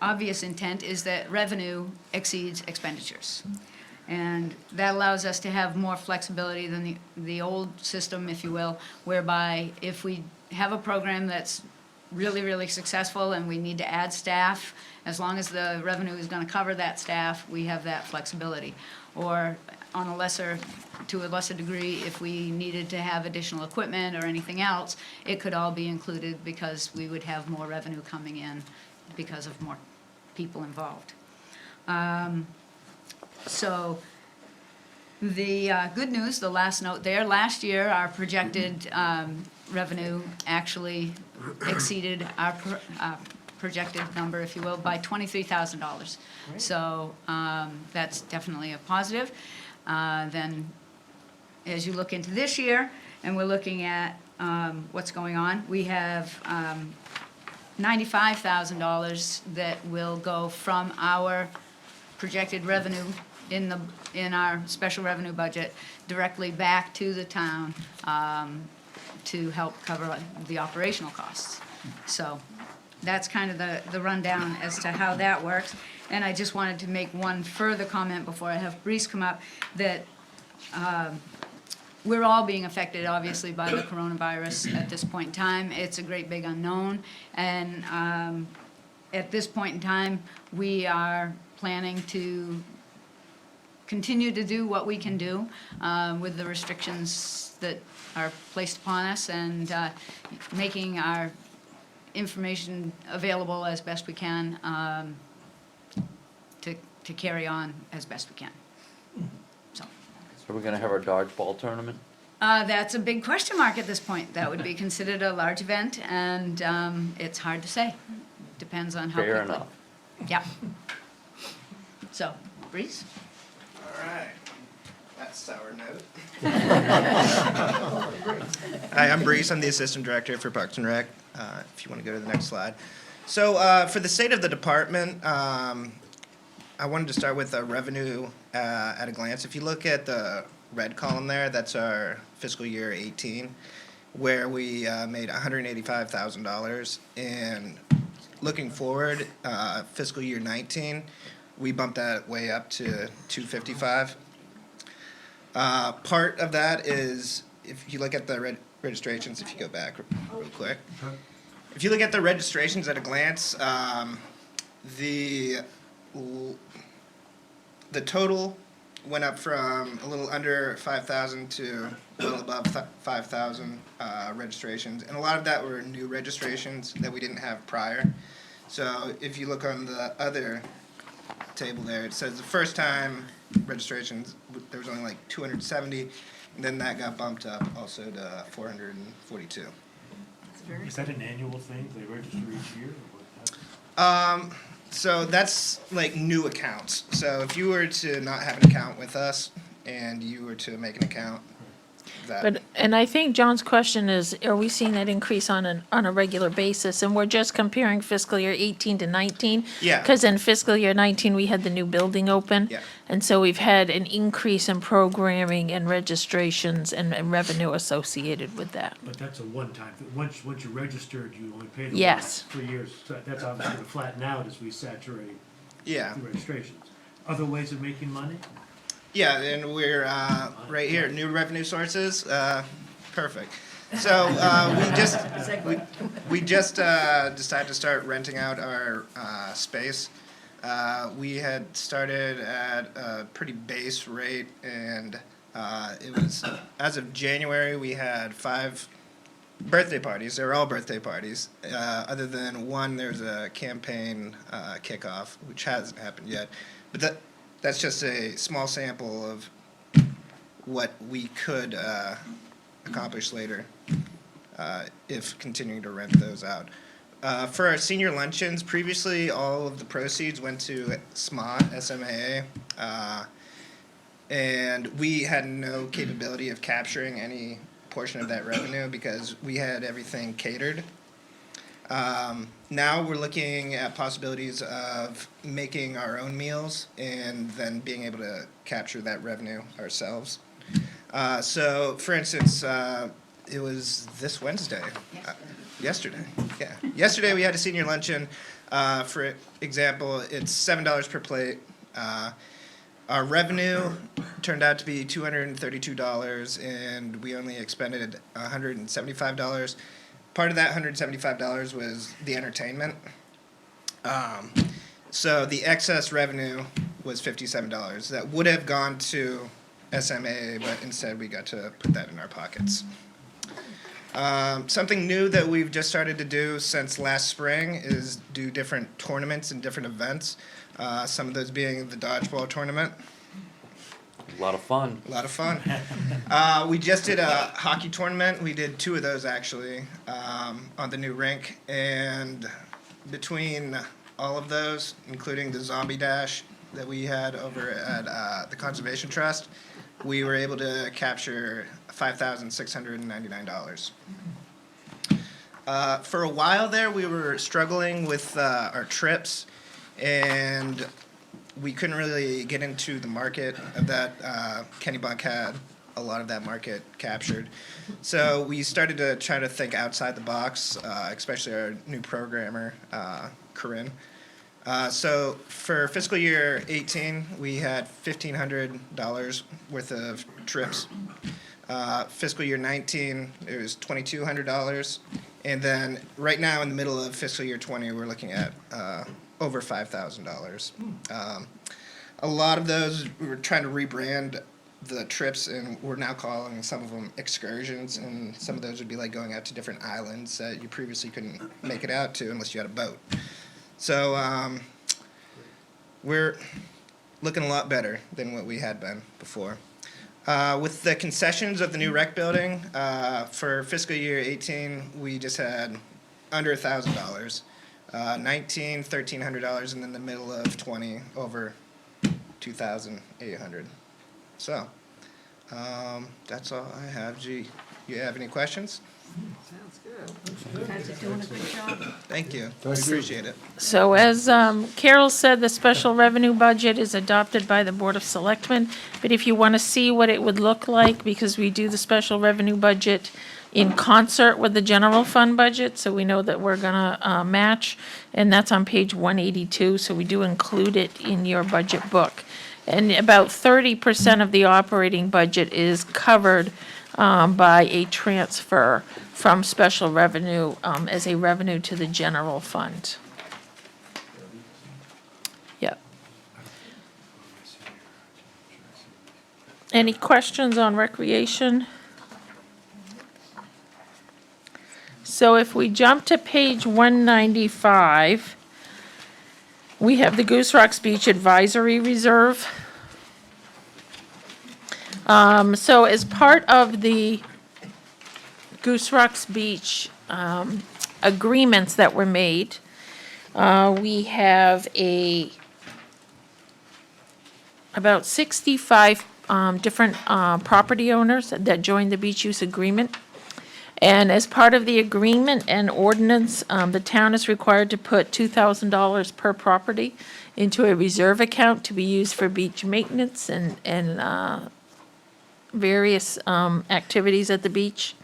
obvious intent is that revenue exceeds expenditures. And that allows us to have more flexibility than the old system, if you will, whereby if we have a program that's really, really successful and we need to add staff, as long as the revenue is going to cover that staff, we have that flexibility. Or on a lesser degree, if we needed to have additional equipment or anything else, it could all be included because we would have more revenue coming in because of more people involved. So the good news, the last note there, last year our projected revenue actually exceeded our projected number, if you will, by $23,000. So that's definitely a positive. Then as you look into this year, and we're looking at what's going on, we have $95,000 that will go from our projected revenue in our special revenue budget directly back to the town to help cover the operational costs. So that's kind of the rundown as to how that works. And I just wanted to make one further comment before I have Brees come up, that we're all being affected, obviously, by the coronavirus at this point in time. It's a great big unknown, and at this point in time, we are planning to continue to do what we can do with the restrictions that are placed upon us, and making our information available as best we can to carry on as best we can. So Are we gonna have our dodgeball tournament? that's a big question mark at this point. That would be considered a large event, and it's hard to say. Depends on how quickly. Fair enough. Yeah. So, Brees? All right. That's sour note. Hi, I'm Brees. I'm the Assistant Director for Parks and Rec, if you want to go to the next slide. So for the state of the department, I wanted to start with revenue at a glance. If you look at the red column there, that's our fiscal year 18, where we made $185,000. And looking forward, fiscal year 19, we bumped that way up to $255,000. Part of that is, if you look at the registrations, if you go back real quick. If you look at the registrations at a glance, the total went up from a little under 5,000 to a little above 5,000 registrations, and a lot of that were new registrations that we didn't have prior. So if you look on the other table there, it says the first time registrations, there was only like 270, and then that got bumped up also to 442. Is that an annual thing? They register each year, or what? So that's like new accounts. So if you were to not have an account with us and you were to make an account, that. And I think John's question is, are we seeing that increase on a regular basis? And we're just comparing fiscal year 18 to 19? Yeah. Because in fiscal year 19, we had the new building open. Yeah. And so we've had an increase in programming and registrations and revenue associated with that. But that's a one-time, once you're registered, you only pay the Yes. 3 years. So that's obviously going to flatten out as we saturate Yeah. the registrations. Other ways of making money? Yeah, and we're right here, new revenue sources. Perfect. So we just decided to start renting out our space. We had started at a pretty base rate, and it was, as of January, we had 5 birthday parties. They were all birthday parties. Other than one, there's a campaign kickoff, which hasn't happened yet. But that's just a small sample of what we could accomplish later if continuing to rent those out. For our senior luncheons, previously all of the proceeds went to SMAA, and we had no capability of capturing any portion of that revenue because we had everything catered. Now we're looking at possibilities of making our own meals and then being able to capture that revenue ourselves. So, for instance, it was this Wednesday. Yesterday. Yeah. Yesterday we had a senior luncheon. For example, it's $7 per plate. Our revenue turned out to be $232, and we only expended $175. Part of that $175 was the entertainment. So the excess revenue was $57. That would have gone to SMA, but instead we got to put that in our pockets. Something new that we've just started to do since last spring is do different tournaments and different events. Some of those being the dodgeball tournament. A lot of fun. A lot of fun. We just did a hockey tournament. We did 2 of those actually on the new rink. And between all of those, including the Zombie Dash that we had over at the Conservation Trust, we were able to capture $5,699. For a while there, we were struggling with our trips, and we couldn't really get into the market that Kennebunk had a lot of that market captured. So we started to try to think outside the box, especially our new programmer, Corinne. So for fiscal year 18, we had $1,500 worth of trips. Fiscal year 19, it was $2,200. And then right now in the middle of fiscal year 20, we're looking at over $5,000. A lot of those, we were trying to rebrand the trips, and we're now calling some of them excursions, and some of those would be like going out to different islands that you previously couldn't make it out to unless you had a boat. So we're looking a lot better than what we had been before. With the concessions of the new rec building, for fiscal year 18, we just had under $1,000. 19, $1,300, and in the middle of 20, over 2,800. So, that's all I have. G, you have any questions? Sounds good. You guys are doing a good job. Thank you. Appreciate it. So as Carol said, the special revenue budget is adopted by the Board of Selectmen. But if you want to see what it would look like, because we do the special revenue budget in concert with the general fund budget, so we know that we're gonna match, and that's on page 182, so we do include it in your budget book. And about 30% of the operating budget is covered by a transfer from special revenue as a revenue to the general fund. Yep. Any questions on recreation? So if we jump to page 195, we have the Goose Rocks Beach Advisory Reserve. So as part of the Goose Rocks Beach agreements that were made, we have about 65 different property owners that joined the beach use agreement. And as part of the agreement and ordinance, the town is required to put $2,000 per property into a reserve account to be used for beach maintenance and various activities at the beach.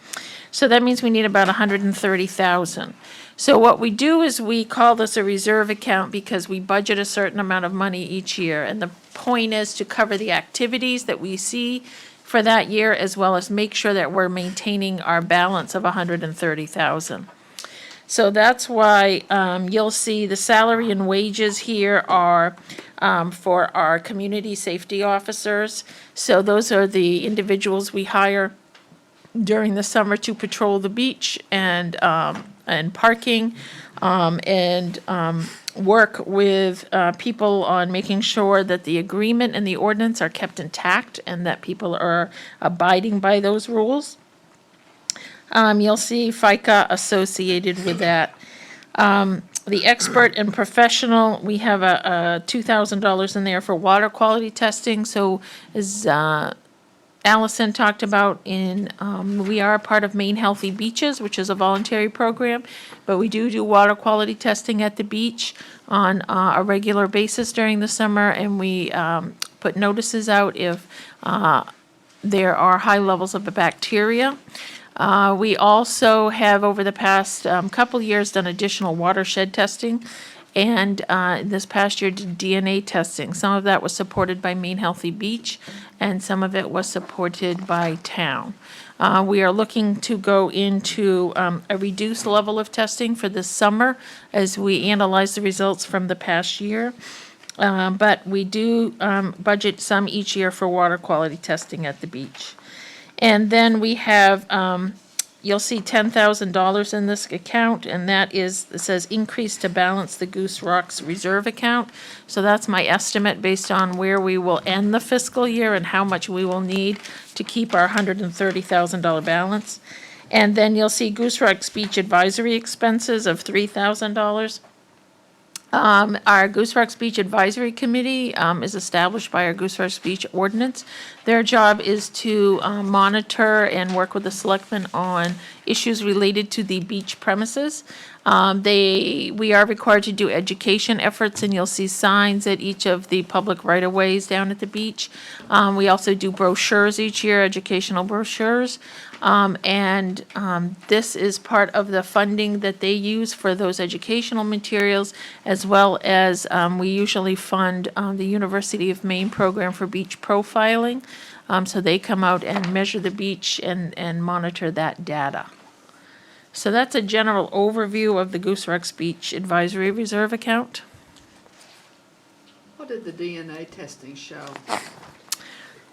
So that means we need about $130,000. So what we do is we call this a reserve account because we budget a certain amount of money each year. And the point is to cover the activities that we see for that year, as well as make sure that we're maintaining our balance of $130,000. So that's why you'll see the salary and wages here are for our community safety officers. So those are the individuals we hire during the summer to patrol the beach and parking, and work with people on making sure that the agreement and the ordinance are kept intact and that people are abiding by those rules. You'll see FICA associated with that. The expert and professional, we have a $2,000 in there for water quality testing. So as Allison talked about, we are a part of Maine Healthy Beaches, which is a voluntary program, but we do water quality testing at the beach on a regular basis during the summer, and we put notices out if there are high levels of the bacteria. We also have, over the past couple years, done additional watershed testing, and this past year did DNA testing. Some of that was supported by Maine Healthy Beach, and some of it was supported by town. We are looking to go into a reduced level of testing for this summer as we analyze the results from the past year. But we do budget some each year for water quality testing at the beach. And then we have, you'll see $10,000 in this account, and that is, it says increase to balance the Goose Rocks Reserve account. So that's my estimate based on where we will end the fiscal year and how much we will need to keep our $130,000 balance. And then you'll see Goose Rocks Beach advisory expenses of $3,000. Our Goose Rocks Beach Advisory Committee is established by our Goose Rocks Beach ordinance. Their job is to monitor and work with the selectmen on issues related to the beach premises. We are required to do education efforts, and you'll see signs at each of the public right-of-ways down at the beach. We also do brochures each year, educational brochures. This is part of the funding that they use for those educational materials, as well as we usually fund the University of Maine program for beach profiling. So they come out and measure the beach and monitor that data. So that's a general overview of the Goose Rocks Beach Advisory Reserve account. What did the DNA testing show?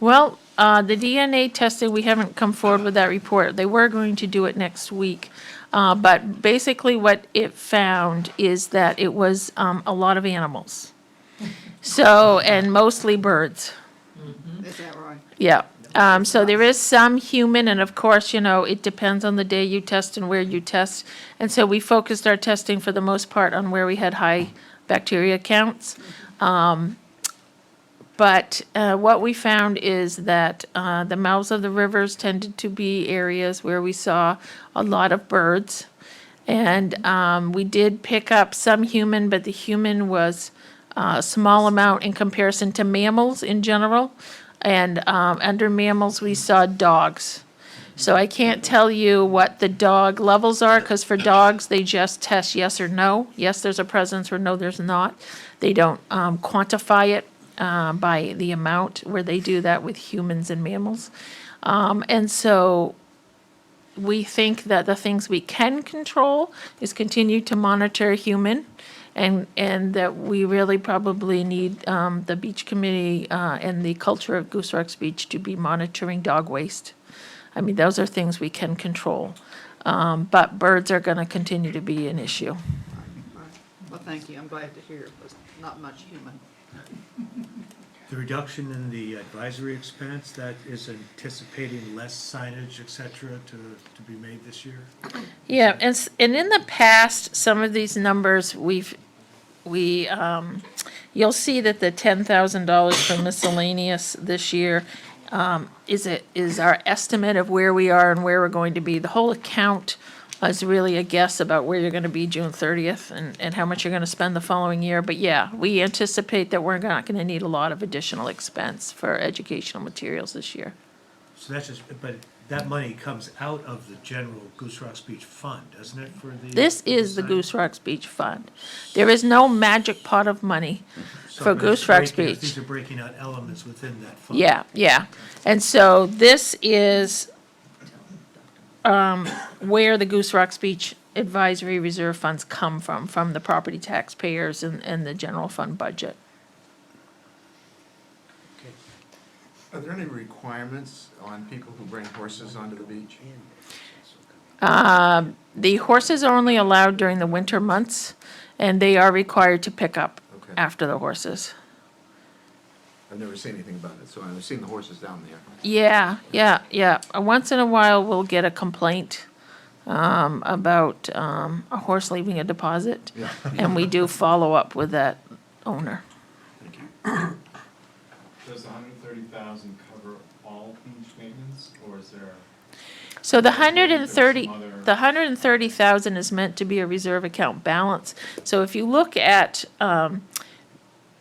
Well, the DNA testing, we haven't come forward with that report. They were going to do it next week. But basically what it found is that it was a lot of animals. So, and mostly birds. Is that right? Yeah. So there is some human, and of course, it depends on the day you test and where you test. And so we focused our testing for the most part on where we had high bacteria counts. But what we found is that the mouths of the rivers tended to be areas where we saw a lot of birds. And we did pick up some human, but the human was a small amount in comparison to mammals in general. And under mammals, we saw dogs. So I can't tell you what the dog levels are, because for dogs, they just test yes or no. Yes, there's a presence, or no, there's not. They don't quantify it by the amount, where they do that with humans and mammals. And so we think that the things we can control is continue to monitor human, and that we really probably need the beach committee and the culture of Goose Rocks Beach to be monitoring dog waste. I mean, those are things we can control. But birds are going to continue to be an issue. Well, thank you, I'm glad to hear it was not much human. The reduction in the advisory expense, that is anticipating less signage, et cetera, to be made this year? Yeah, and in the past, some of these numbers, you'll see that the $10,000 for miscellaneous this year is our estimate of where we are and where we're going to be. The whole account is really a guess about where you're gonna be June 30th and how much you're gonna spend the following year. But yeah, we anticipate that we're not gonna need a lot of additional expense for educational materials this year. So that's just, but that money comes out of the general Goose Rocks Beach Fund, doesn't it, for the? This is the Goose Rocks Beach Fund. There is no magic pot of money So for it's Goose Rocks breaking- Beach. These are breaking out elements within that fund. Yeah, yeah. And so this is where the Goose Rocks Beach Advisory Reserve Funds come from the property taxpayers and the general fund budget. Are there any requirements on people who bring horses onto the beach? The horses are only allowed during the winter months, and they are required to pick up Okay. after the horses. I've never seen anything about it, so I've seen the horses down there. Yeah. Once in a while, we'll get a complaint about a horse leaving a deposit, Yeah. and we do follow up with that owner. Does the 130,000 cover all beach maintenance, or is there? So the Some other- 130,000 is meant to be a reserve account balance. So if you look at,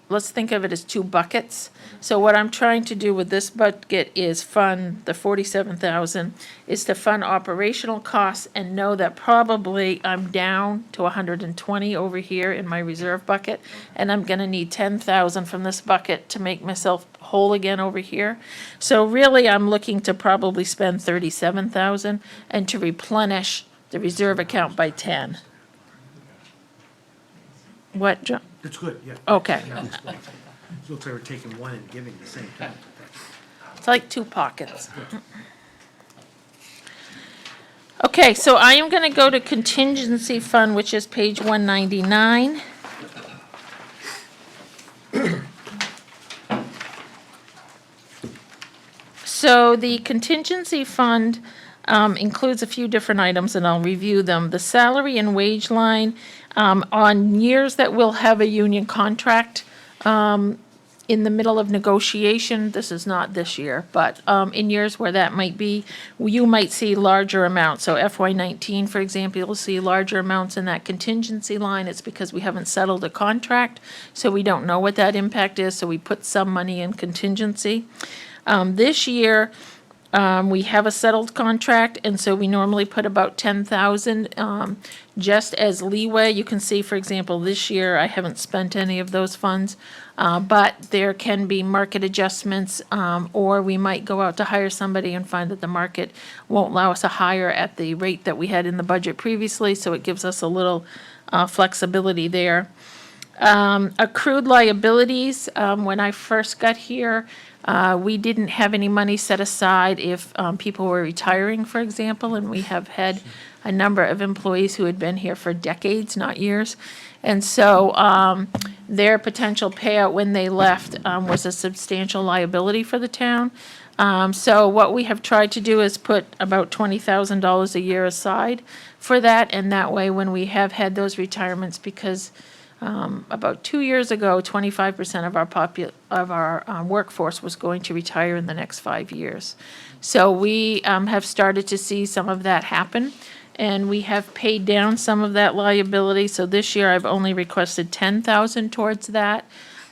let's think of it as two buckets. So what I'm trying to do with this bucket is fund the 47,000, is to fund operational costs and know that probably I'm down to 120 over here in my reserve bucket, and I'm gonna need 10,000 from this bucket to make myself whole again over here. So really, I'm looking to probably spend 37,000 and to replenish the reserve account by 10. What, John? It's good, yeah. Okay. Yeah, it's good. It looks like we're taking one and giving at the same time. It's like two pockets. Okay, so I am gonna go to contingency fund, which is page 199. So the contingency fund includes a few different items, and I'll review them. The salary and wage line, on years that we'll have a union contract, in the middle of negotiation, this is not this year, but in years where that might be, you might see larger amounts. So FY19, for example, you'll see larger amounts in that contingency line. It's because we haven't settled a contract, so we don't know what that impact is, so we put some money in contingency. This year, we have a settled contract, and so we normally put about 10,000 just as leeway. You can see, for example, this year I haven't spent any of those funds, but there can be market adjustments, or we might go out to hire somebody and find that the market won't allow us to hire at the rate that we had in the budget previously, so it gives us a little flexibility there. Accrued liabilities, when I first got here, we didn't have any money set aside if people were retiring, for example, and we have had a number of employees who had been here for decades, not years. And so their potential payout when they left was a substantial liability for the town. So what we have tried to do is put about $20,000 a year aside for that, and that way when we have had those retirements, because about 2 years ago, 25% of our workforce was going to retire in the next 5 years. So we have started to see some of that happen, and we have paid down some of that liability. So this year, I've only requested 10,000 towards that.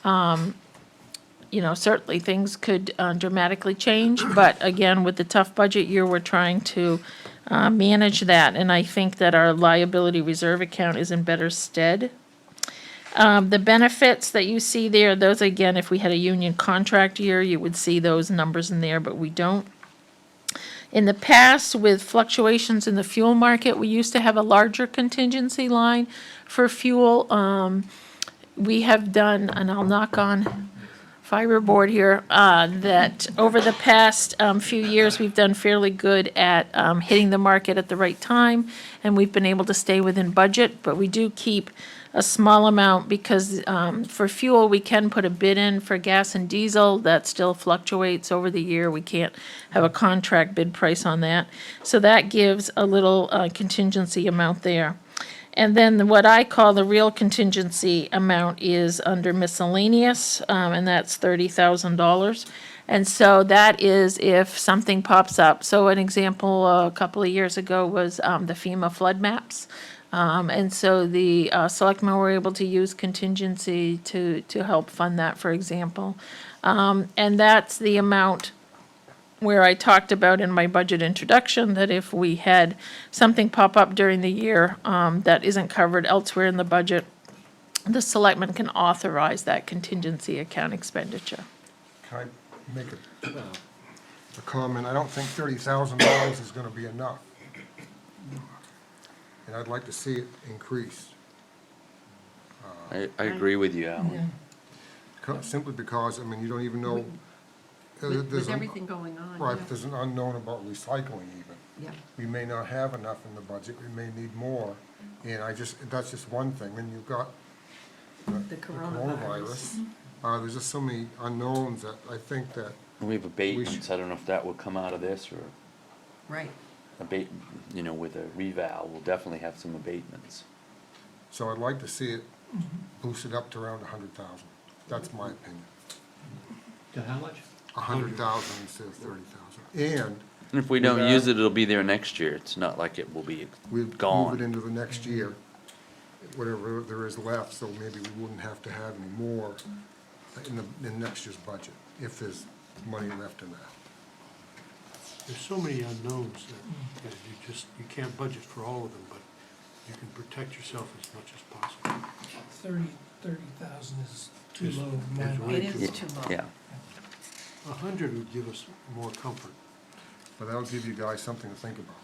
Certainly things could dramatically change, but again, with the tough budget year, we're trying to manage that, and I think that our liability reserve account is in better stead. The benefits that you see there, those again, if we had a union contract year, you would see those numbers in there, but we don't. In the past, with fluctuations in the fuel market, we used to have a larger contingency line for fuel. We have done, and I'll knock on fiberboard here, that over the past few years, we've done fairly good at hitting the market at the right time, and we've been able to stay within budget, but we do keep a small amount because for fuel, we can put a bid in for gas and diesel. That still fluctuates over the year. We can't have a contract bid price on that. So that gives a little contingency amount there. And then what I call the real contingency amount is under miscellaneous, and that's $30,000. And so that is if something pops up. So an example a couple of years ago was the FEMA flood maps. And so the selectmen were able to use contingency to help fund that, for example. And that's the amount where I talked about in my budget introduction that if we had something pop up during the year that isn't covered elsewhere in the budget, the selectmen can authorize that contingency account expenditure. Can I make a comment? I don't think $30,000 is gonna be enough. And I'd like to see it increased. I agree with you, Alan. Simply because, I mean, you don't even know. With everything going on. Right, yeah. there's an unknown about recycling even. Yeah. We may not have enough in the budget, we may need more. And that's just one thing. When you've got The coronavirus. there's just so many unknowns that I think that, We have abatements, I don't know if that will come out of this or Right. abate, with a reval, we'll definitely have some abatements. so I'd like to see it boosted up to around 100,000. That's my opinion. To how much? 100,000 instead of 30,000. And And if we don't use it, it'll be there next year, it's not like it will be we'd move it gone. into the next year, whatever there is left, so maybe we wouldn't have to have any more in next year's budget, if there's money left in that. There's so many unknowns that you can't budget for all of them, but you can protect yourself as much as possible. 30,000 is too Is- low. in my is mind. way It is too low. Yeah, 100 would give us more comfort. But that'll give you guys something to think about.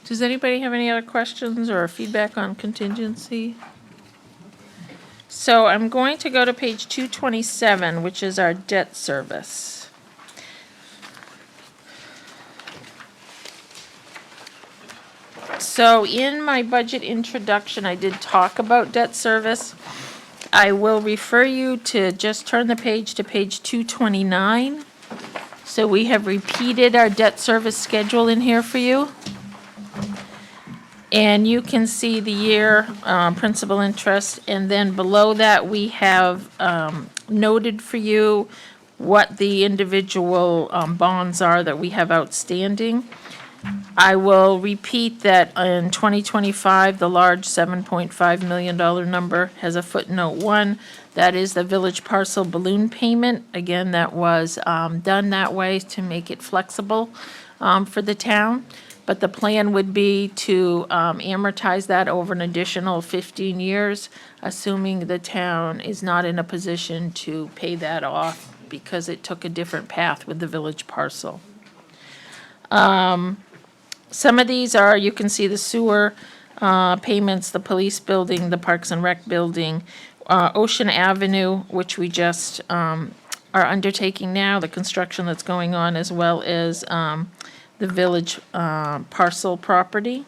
Does anybody have any other questions or feedback on contingency? So I'm going to go to page 227, which is our debt service. So in my budget introduction, I did talk about debt service. I will refer you to just turn the page to page 229. So we have repeated our debt service schedule in here for you. And you can see the year, principal interest, and then below that, we have noted for you what the individual bonds are that we have outstanding. I will repeat that in 2025, the large $7.5 million number has a footnote 1. That is the village parcel balloon payment. Again, that was done that way to make it flexible for the town. But the plan would be to amortize that over an additional 15 years, assuming the town is not in a position to pay that off because it took a different path with the village parcel. Some of these are, you can see the sewer payments, the police building, the Parks and Rec building, Ocean Avenue, which we just are undertaking now, the construction that's going on, as well as the village parcel property.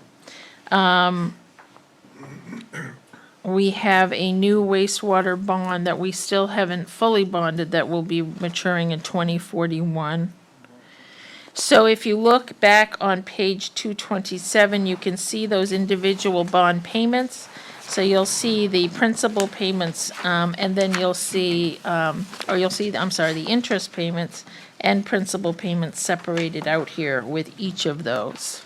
We have a new wastewater bond that we still haven't fully bonded that will be maturing in 2041. So if you look back on page 227, you can see those individual bond payments. So you'll see the principal payments, and then you'll see, the interest payments and principal payments separated out here with each of those.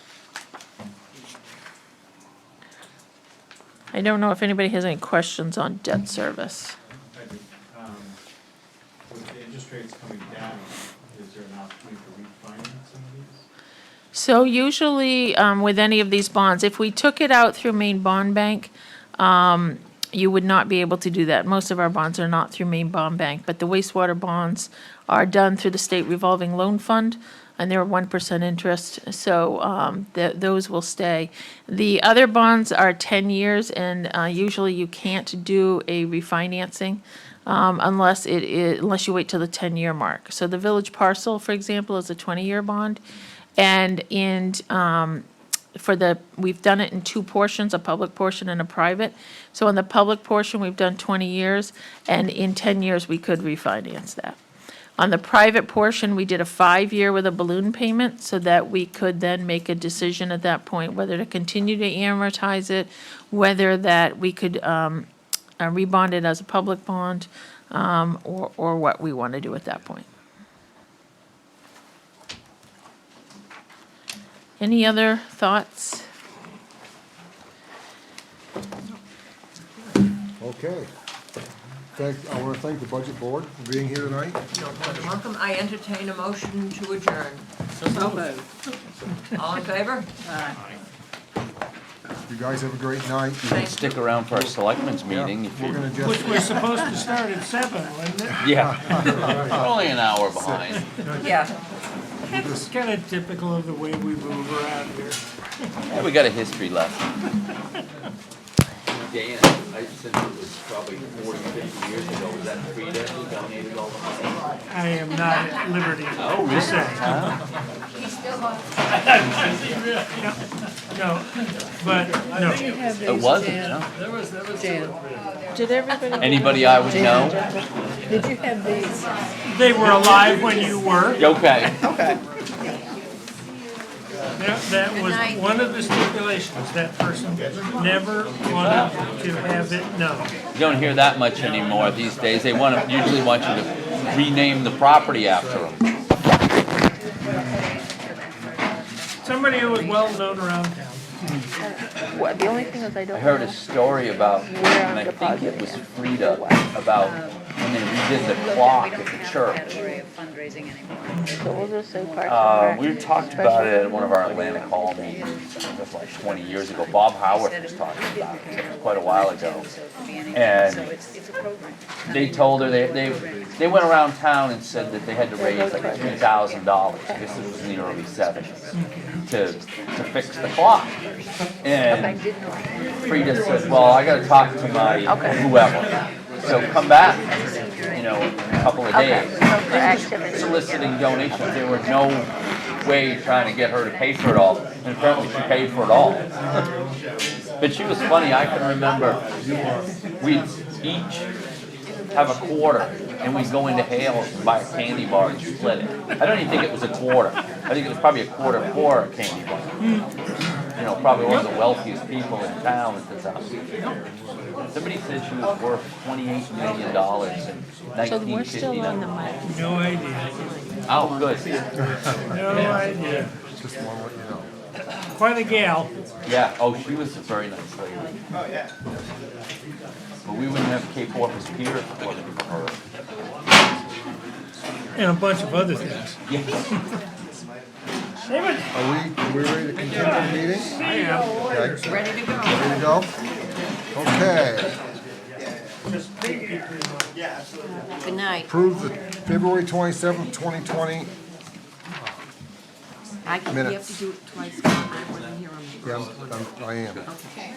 I don't know if anybody has any questions on debt service. I do. With the interest rates coming down, is there an opportunity to refinance some of these? So usually, with any of these bonds, if we took it out through Maine Bond Bank, you would not be able to do that. Most of our bonds are not through Maine Bond Bank, but the wastewater bonds are done through the state revolving loan fund, and they're 1% interest, so those will stay. The other bonds are 10 years, and usually you can't do a refinancing unless unless you wait till the 10-year mark. So the village parcel, for example, is a 20-year bond, and we've done it in two portions, a public portion and a private. So on the public portion, we've done 20 years, and in 10 years, we could refinance that. On the private portion, we did a 5-year with a balloon payment so that we could then make a decision at that point whether to continue to amortize it, whether that we could rebond it as a public bond, or what we want to do at that point. Any other thoughts? Okay. I want to thank the budget board for being here tonight. You're welcome. I entertain a motion to adjourn. So moved. All in favor? You guys have a great night. Stick around for our selectmen's meeting if We're you. gonna Which just, was supposed to start at 7, wasn't it? Yeah. We're only an hour behind. Yeah. It's kind of typical of the way we move around here. Yeah, we got a history lesson. Dan, since it was probably 40, 50 years ago, was that Frida who donated all the money? I am not at liberty Oh, to really? say. No, but, no. It wasn't, no. Dan, Did everybody? Anybody I would know? did you have these? They were alive when you were. Okay. Okay. That was one of the stipulations. That person never wanted to have it known. You don't hear that much anymore these days. They usually want you to rename the property after them. Somebody who was well known around town. Well, the only thing is I don't. I heard a story about, and I think it was Frida, about when they redid the clock at the church. So we'll just say Parks and Rec. We talked about it at one of our Atlantic Hall meetings, just like 20 years ago. Bob Howard was talking about it quite a while ago. And they told her, they went around town and said that they had to raise like $3,000, I guess it was in the early 70s, to fix the clock. And Frida said, well, I gotta talk to my whoever. So come back, in a couple of days. Soliciting donations. There was no way trying to get her to pay for it all. And apparently she paid for it all. But she was funny. I can remember we'd each have a quarter and we'd go into Hales and buy a candy bar and split it. I don't even think it was a quarter. I think it was probably a quarter for a candy bar. Probably one of the wealthiest people in town at the time. Somebody said she was worth $28 million in 1959. So we're still on the mic. No idea. Oh, good. No idea. just want to let you know. Quite a gal. Yeah, oh, she was a very nice lady. Oh, yeah. But we wouldn't have Cape Porpoise Pier if it wasn't for her. And a bunch of other things. Yeah. Are we ready to continue the meeting? I am. Okay. Ready to go. Ready to go? Okay. Good night. Approve the February 27th, 2020. You have Minutes. to do it twice. I wasn't here on the Yeah, I am. Okay.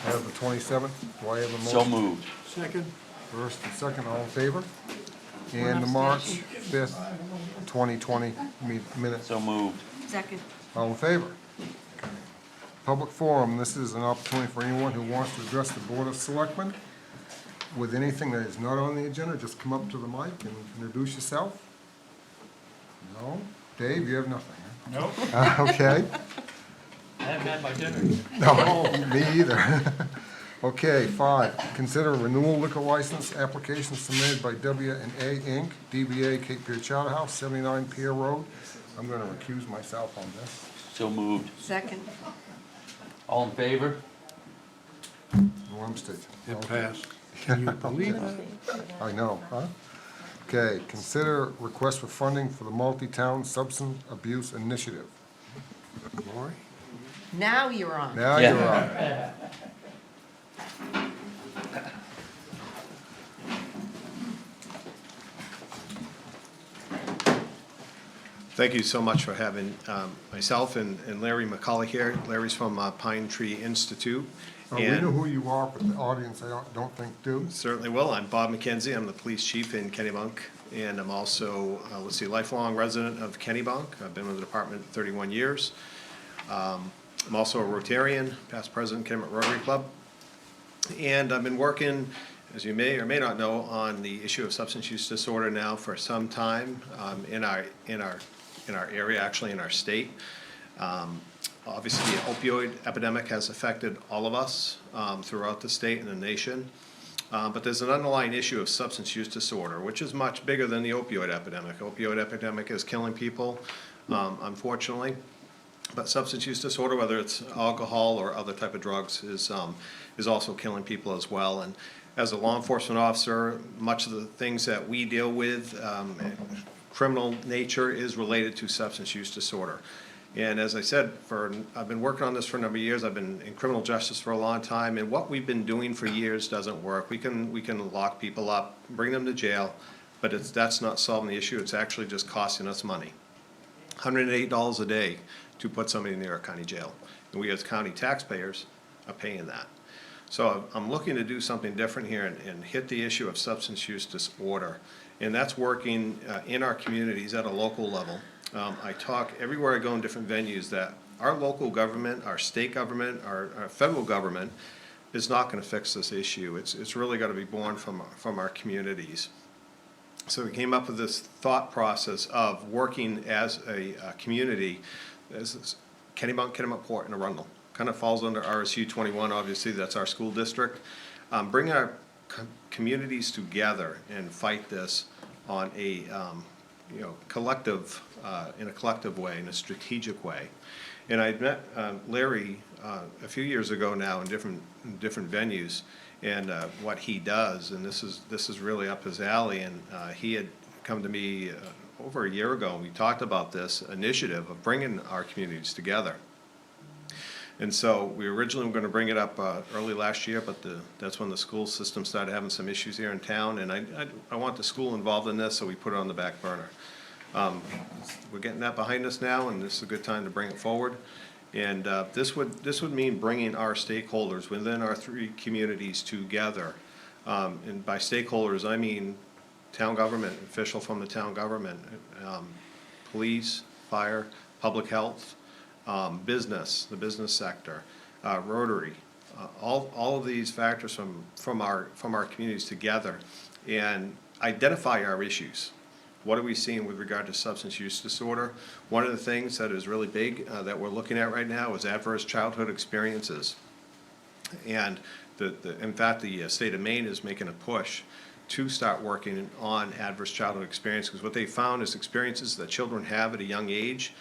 I have the 27th. Do I have a motion? So moved. Second. First and second, all in favor? And the March 5th, 2020 minutes. So moved. Second. All in favor? Public forum, this is an opportunity for anyone who wants to address the Board of Selectmen with anything that is not on the agenda. Just come up to the mic and introduce yourself. No? Dave, you have nothing, Nope. huh? Okay. I haven't had my dinner. No, me either. Okay, 5, consider renewal liquor license application submitted by W&A Inc., DBA Cape Pier Chowder House, 79 Pier Road. I'm going to recuse myself on this. So moved. Second. All in favor? One state. It passed. Can you believe that? I know, huh? Okay, consider request for funding for the multi-town substance abuse initiative. Lori? Now you're on. Now Yeah. you're on. Thank you so much for having myself and Larry McCullough here. Larry's from Pine Tree Institute. We know who you are, but the audience, I don't think do. Certainly will. I'm Bob McKenzie. I'm the police chief in Kennebunk, and I'm also, lifelong resident of Kennebunk. I've been with the department 31 years. I'm also a Rotarian, past president, Kennebunk Rotary Club. And I've been working, as you may or may not know, on the issue of substance use disorder now for some time in our area, actually in our state. Obviously, the opioid epidemic has affected all of us throughout the state and the nation. But there's an underlying issue of substance use disorder, which is much bigger than the opioid epidemic. Opioid epidemic is killing people, unfortunately. But substance use disorder, whether it's alcohol or other type of drugs, is also killing people as well. And as a law enforcement officer, much of the things that we deal with, criminal nature, is related to substance use disorder. And as I said, I've been working on this for a number of years. I've been in criminal justice for a long time, and what we've been doing for years doesn't work. We can lock people up, bring them to jail, but that's not solving the issue. It's actually just costing us money. $108 a day to put somebody in New York County Jail. And we as county taxpayers are paying that. So I'm looking to do something different here and hit the issue of substance use disorder. And that's working in our communities at a local level. I talk everywhere I go in different venues that our local government, our state government, our federal government is not going to fix this issue. It's really got to be born from our communities. So we came up with this thought process of working as a community, as Kennebunkport, and Arundel. Kind of falls under RSU 21, obviously, that's our school district. Bring our communities together and fight this on a collective, in a collective way, in a strategic way. And I met Larry a few years ago now in different venues, and what he does, and this is really up his alley. And he had come to me over a year ago, and we talked about this initiative of bringing our communities together. And so we originally were going to bring it up early last year, but that's when the school system started having some issues here in town, and I want the school involved in this, so we put it on the back burner. We're getting that behind us now, and this is a good time to bring it forward. And this would mean bringing our stakeholders within our three communities together. And by stakeholders, I mean town government, official from the town government, police, fire, public health, business, the business sector, Rotary, all of these factors from our communities together, and identify our issues. What are we seeing with regard to substance use disorder? One of the things that is really big that we're looking at right now is adverse childhood experiences. And in fact, the state of Maine is making a push to start working on adverse childhood experiences, because what they found is experiences that children have at a young age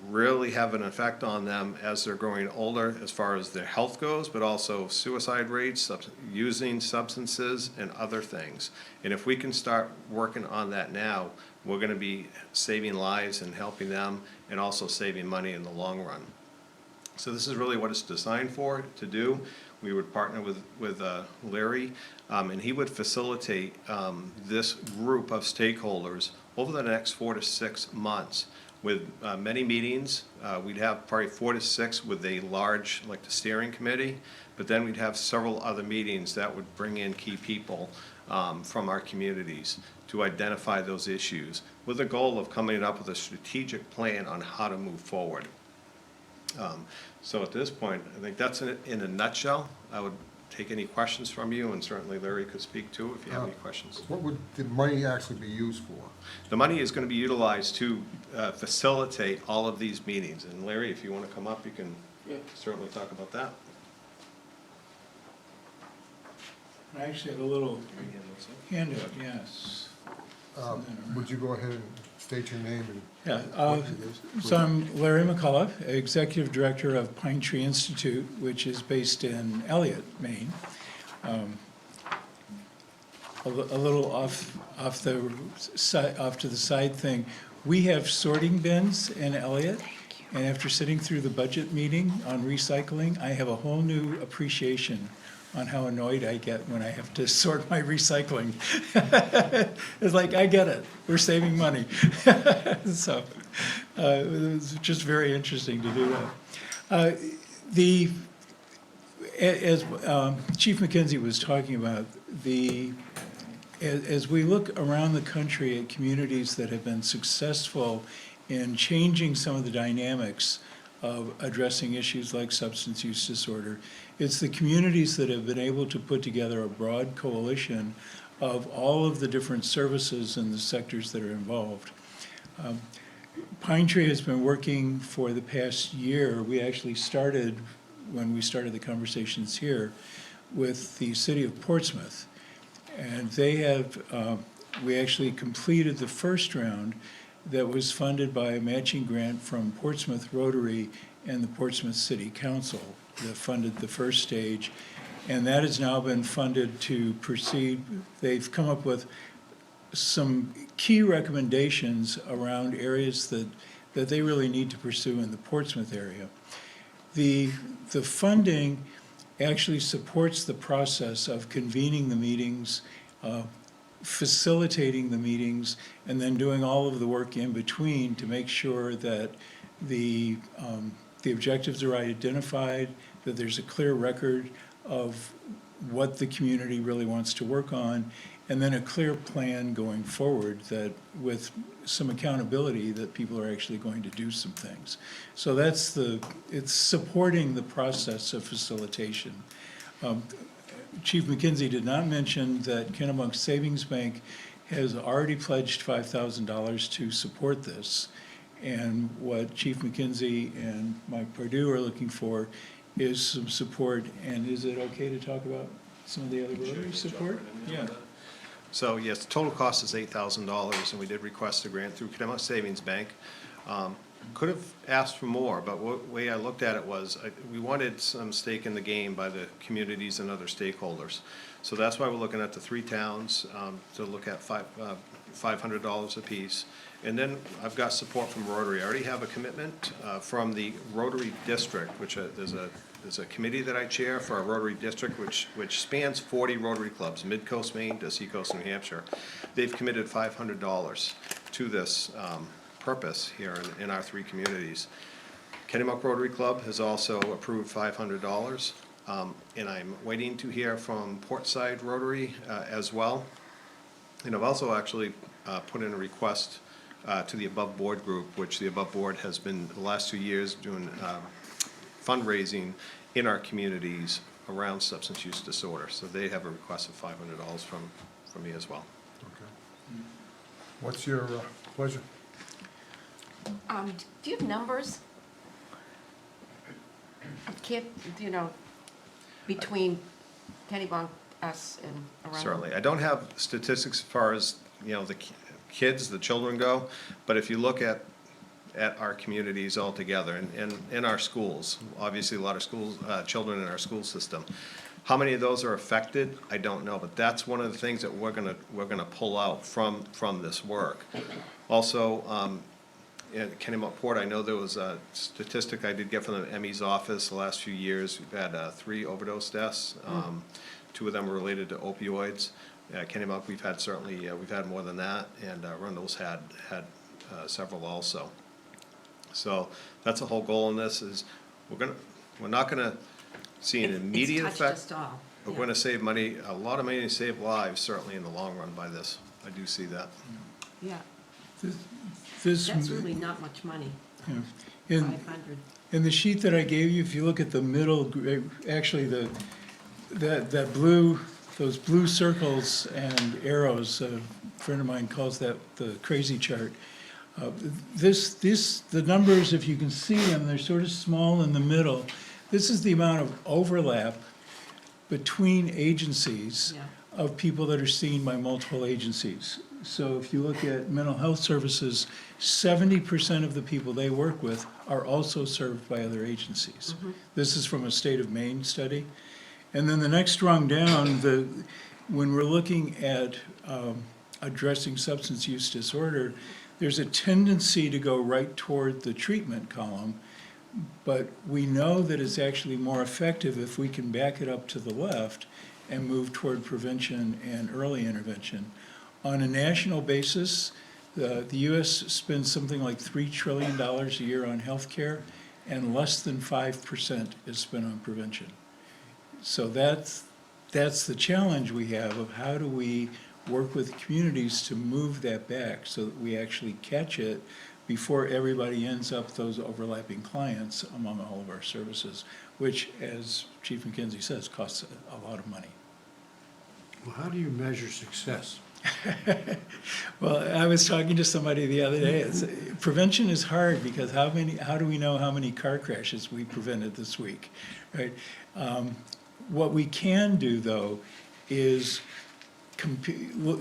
really have an effect on them as they're growing older, as far as their health goes, but also suicide rates, using substances, and other things. And if we can start working on that now, we're going to be saving lives and helping them, and also saving money in the long run. So this is really what it's designed for, to do. We would partner with Larry, and he would facilitate this group of stakeholders over the next 4 to 6 months. With many meetings. We'd have probably 4 to 6 with a large, like the steering committee, but then we'd have several other meetings that would bring in key people from our communities to identify those issues, with the goal of coming up with a strategic plan on how to move forward. So at this point, I think that's in a nutshell. I would take any questions from you, and certainly Larry could speak too if you have any questions. What would the money actually be used for? The money is going to be utilized to facilitate all of these meetings. And Larry, if you want to come up, you can certainly talk about that. I actually have a little handout, yes. Would you go ahead and state your name and Yeah, so I'm Larry McCullough, Executive Director of Pine Tree Institute, which is based in Elliott, Maine. A little off to the side thing. We have sorting bins in Elliott, and after sitting through the budget meeting on recycling, I have a whole new appreciation on how annoyed I get when I have to sort my recycling. It's like, I get it, we're saving money. So It was just very interesting to do that. As Chief McKenzie was talking about, as we look around the country at communities that have been successful in changing some of the dynamics of addressing issues like substance use disorder, it's the communities that have been able to put together a broad coalition of all of the different services and the sectors that are involved. Pine Tree has been working for the past year. We actually started, when we started the conversations here, with the city of Portsmouth. And they have, we actually completed the first round that was funded by a matching grant from Portsmouth Rotary and the Portsmouth City Council that funded the first stage. And that has now been funded to proceed. They've come up with some key recommendations around areas that they really need to pursue in the Portsmouth area. The funding actually supports the process of convening the meetings, facilitating the meetings, and then doing all of the work in between to make sure that the objectives are identified, that there's a clear record of what the community really wants to work on, and then a clear plan going forward that with some accountability that people are actually going to do some things. So it's supporting the process of facilitation. Chief McKenzie did not mention that Kennebunk Savings Bank has already pledged $5,000 to support this. And what Chief McKenzie and Mike Perdue are looking for is some support. And is it okay to talk about some of the other Rotary support? Yeah. So yes, the total cost is $8,000, and we did request a grant through Kennebunkport Savings Bank. Could have asked for more, but the way I looked at it was we wanted some stake in the game by the communities and other stakeholders. So that's why we're looking at the three towns to look at $500 apiece. And then I've got support from Rotary. I already have a commitment from the Rotary District, which there's a committee that I chair for our Rotary District, which spans 40 Rotary clubs, Mid-Coast Maine to Seacoast New Hampshire. They've committed $500 to this purpose here in our three communities. Kennebunk Rotary Club has also approved $500, and I'm waiting to hear from Portside Rotary as well. And I've also actually put in a request to the Above Board group, which the Above Board has been the last 2 years doing fundraising in our communities around substance use disorder. So they have a request of $500 from me as well. Okay. What's your pleasure? Do you have numbers? Between Kennebunk, us, and around? Certainly. I don't have statistics as far as, the kids, the children go, but if you look at our communities altogether and in our schools, obviously a lot of schools, children in our school system. How many of those are affected? I don't know, but that's one of the things that we're gonna pull out from this work. Also, at Kennebunkport, I know there was a statistic I did get from the ME's office the last few years. We've had 3 overdose deaths. 2 of them were related to opioids. Kennebunk, we've had more than that, and Rundle's had several also. So that's the whole goal in this is we're not gonna see an immediate effect. It's touched us all. But we're gonna save money, a lot of money to save lives, certainly in the long run by this. I do see that. Yeah, This, that's really not much money, in, 500. in the sheet that I gave you, if you look at the middle, actually that blue, those blue circles and arrows, a friend of mine calls that the crazy chart. The numbers, if you can see them, they're sort of small in the middle. This is the amount of overlap between agencies of people that are seen by multiple agencies. So if you look at mental health services, 70% of the people they work with are also served by other agencies. This is from a state of Maine study. And then the next rung down, when we're looking at addressing substance use disorder, there's a tendency to go right toward the treatment column, but we know that it's actually more effective if we can back it up to the left and move toward prevention and early intervention. On a national basis, The US spends something like $3 trillion a year on healthcare, and less than 5% is spent on prevention. So that's the challenge we have of how do we work with communities to move that back so that we actually catch it before everybody ends up those overlapping clients among all of our services, which, as Chief McKenzie says, costs a lot of money. Well, how do you measure success? Well, I was talking to somebody the other day. Prevention is hard because how do we know how many car crashes we prevented this week, right? What we can do, though, is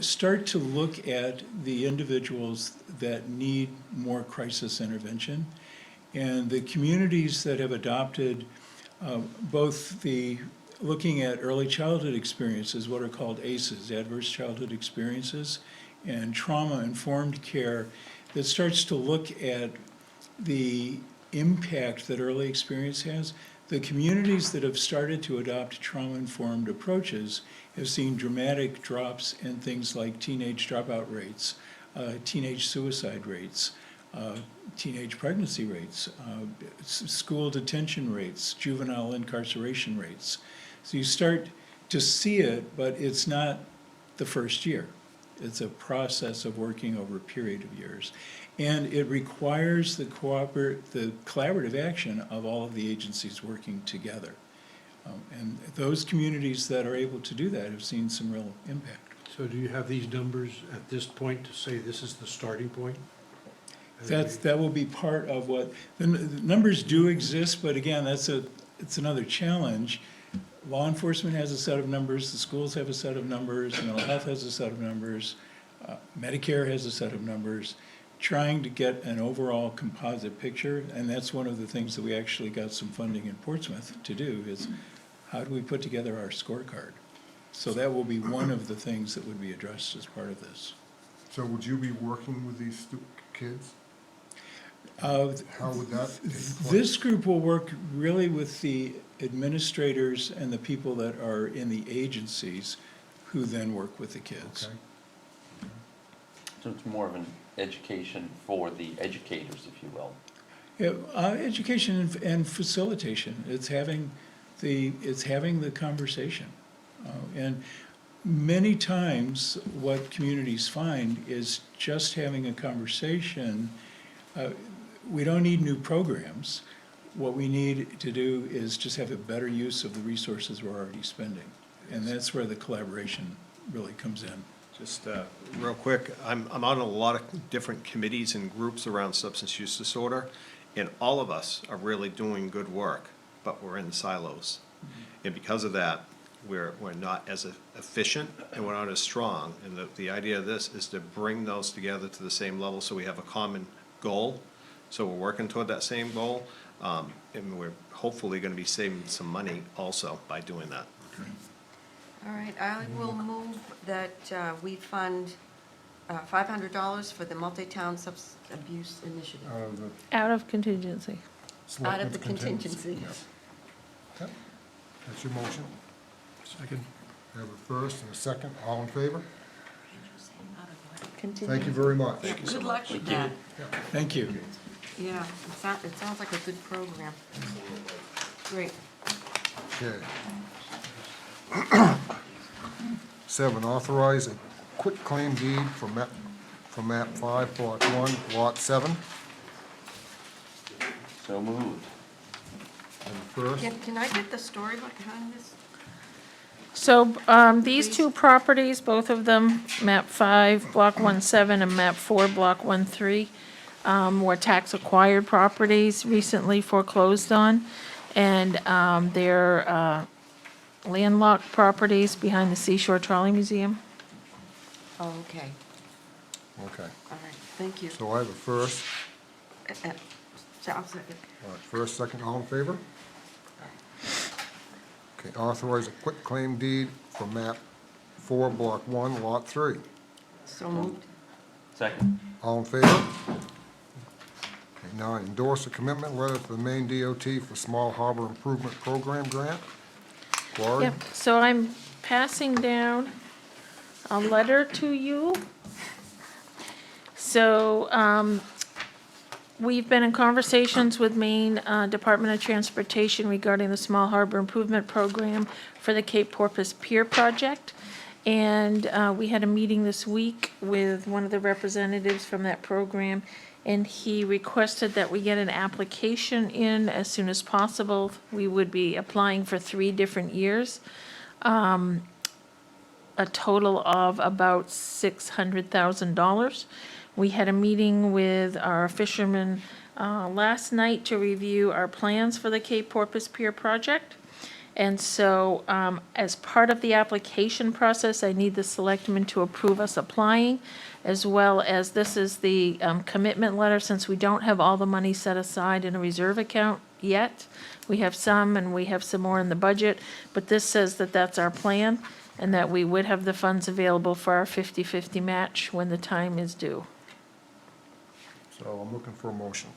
start to look at the individuals that need more crisis intervention, and the communities that have adopted both the looking at early childhood experiences, what are called ACEs, adverse childhood experiences, and trauma-informed care that starts to look at the impact that early experience has. The communities that have started to adopt trauma-informed approaches have seen dramatic drops in things like teenage dropout rates, teenage suicide rates, teenage pregnancy rates, school detention rates, juvenile incarceration rates. So you start to see it, but it's not the first year. It's a process of working over a period of years. And it requires the collaborative action of all of the agencies working together. And those communities that are able to do that have seen some real impact. So do you have these numbers at this point to say this is the starting point? That will be part of what, the numbers do exist, but again, it's another challenge. Law enforcement has a set of numbers, the schools have a set of numbers, mental health has a set of numbers, Medicare has a set of numbers, trying to get an overall composite picture, and that's one of the things that we actually got some funding in Portsmouth to do, is how do we put together our scorecard? So that will be one of the things that would be addressed as part of this. So would you be working with these kids? How would that take place? This group will work really with the administrators and the people that are in the agencies who then work with the kids. Okay. So it's more of an education for the educators, if you will. Yeah, education and facilitation. It's having the conversation. And many times what communities find is just having a conversation. We don't need new programs. What we need to do is just have a better use of the resources we're already spending. And that's where the collaboration really comes in. Just real quick, I'm on a lot of different committees and groups around substance use disorder, and all of us are really doing good work, but we're in silos. And because of that, we're not as efficient and we're not as strong. And the idea of this is to bring those together to the same level so we have a common goal. So we're working toward that same goal, and we're hopefully going to be saving some money also by doing that. All right, I will move that we fund $500 for the multi-town substance abuse initiative. Out of contingency. Out of the contingency. Okay. That's your motion. Second. We have a first and a second. All in favor? Contingency. Thank you very much. Yeah, good luck with that. Thank you. Yeah, it sounds like a good program. Great. Okay. 7, authorize a quitclaim deed for map 5, block 1, lot 7. So moved. And first, Can I get the story behind this? So these two properties, both of them, map 5, block 17, and map 4, block 13, were tax acquired properties recently foreclosed on. And they're landlocked properties behind the Seashore Trolley Museum. Oh, okay. okay. All right, thank you. So I have a first. So I'll second. All right, first, second, all in favor? Okay, authorize a quitclaim deed for map 4, block 1, lot 3. So moved. Second. All in favor? Okay, 9, endorse a commitment letter to the Maine DOT for Small Harbor Improvement Program grant. Gloria? Yep, so I'm passing down a letter to you so, we've been in conversations with Maine Department of Transportation regarding the Small Harbor Improvement Program for the Cape Porpoise Pier project. And we had a meeting this week with one of the representatives from that program, and he requested that we get an application in as soon as possible. We would be applying for 3 different years, a total of about $600,000. We had a meeting with our fishermen last night to review our plans for the Cape Porpoise Pier project. And so, as part of the application process, I need the selectmen to approve us applying, as well as this is the commitment letter, since we don't have all the money set aside in a reserve account yet. We have some, and we have some more in the budget, but this says that that's our plan, and that we would have the funds available for our 50-50 match when the time is due. So I'm looking for a motion.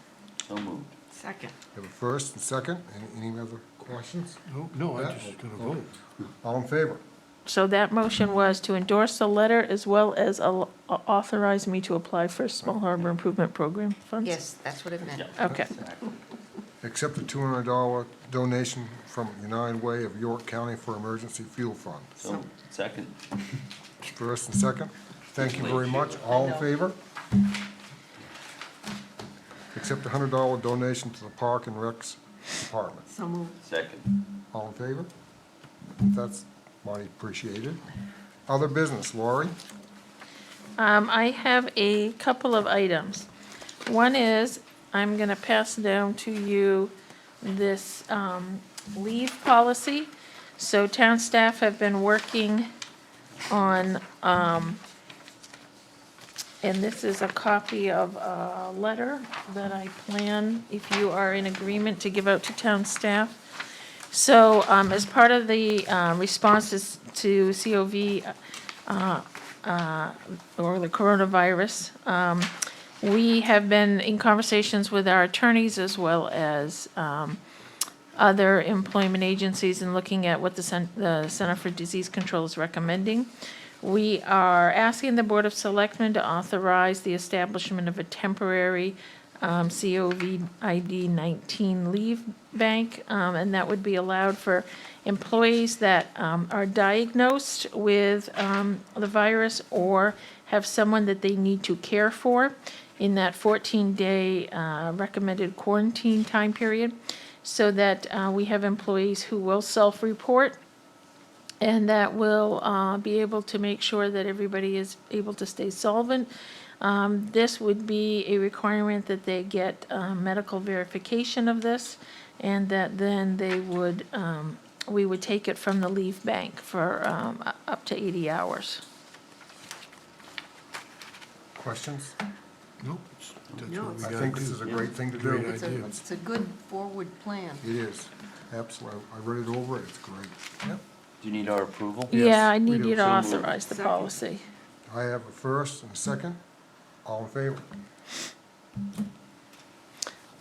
So moved. Second. We have a first and second. Any other questions? No, I just gonna vote. All in favor? So that motion was to endorse the letter as well as authorize me to apply for Small Harbor Improvement Program funds? Yes, that's what it meant. Okay. Accept a $200 donation from United Way of York County for Emergency Fuel Fund. So, second. First and second. Thank you very much. All in favor? Accept a $100 donation to the Park and Recs Department. So moved. Second. All in favor? That's mighty appreciated. Other business, Lori? I have a couple of items. One is, I'm gonna pass down to you this leave policy. So town staff have been working on, and this is a copy of a letter that I plan, if you are in agreement, to give out to town staff. So, as part of the responses to COVID, or the coronavirus, we have been in conversations with our attorneys as well as other employment agencies and looking at what the Center for Disease Control is recommending. We are asking the Board of Selectmen to authorize the establishment of a temporary COVID-19 leave bank, and that would be allowed for employees that are diagnosed with the virus or have someone that they need to care for in that 14-day recommended quarantine time period, so that we have employees who will self-report and that will be able to make sure that everybody is able to stay solvent. This would be a requirement that they get medical verification of this, and that then they would, we would take it from the leave bank for up to 80 hours. Questions? Nope. That's what we I gotta think do. this is a great thing to do. Great It's a, idea. it's a good forward plan. It is, absolutely. I read it over, it's great. Yep. Do you need our approval? Yes, Yeah, I we need do. you to So moved. authorize the Second. policy. I have a first and a second. All in favor?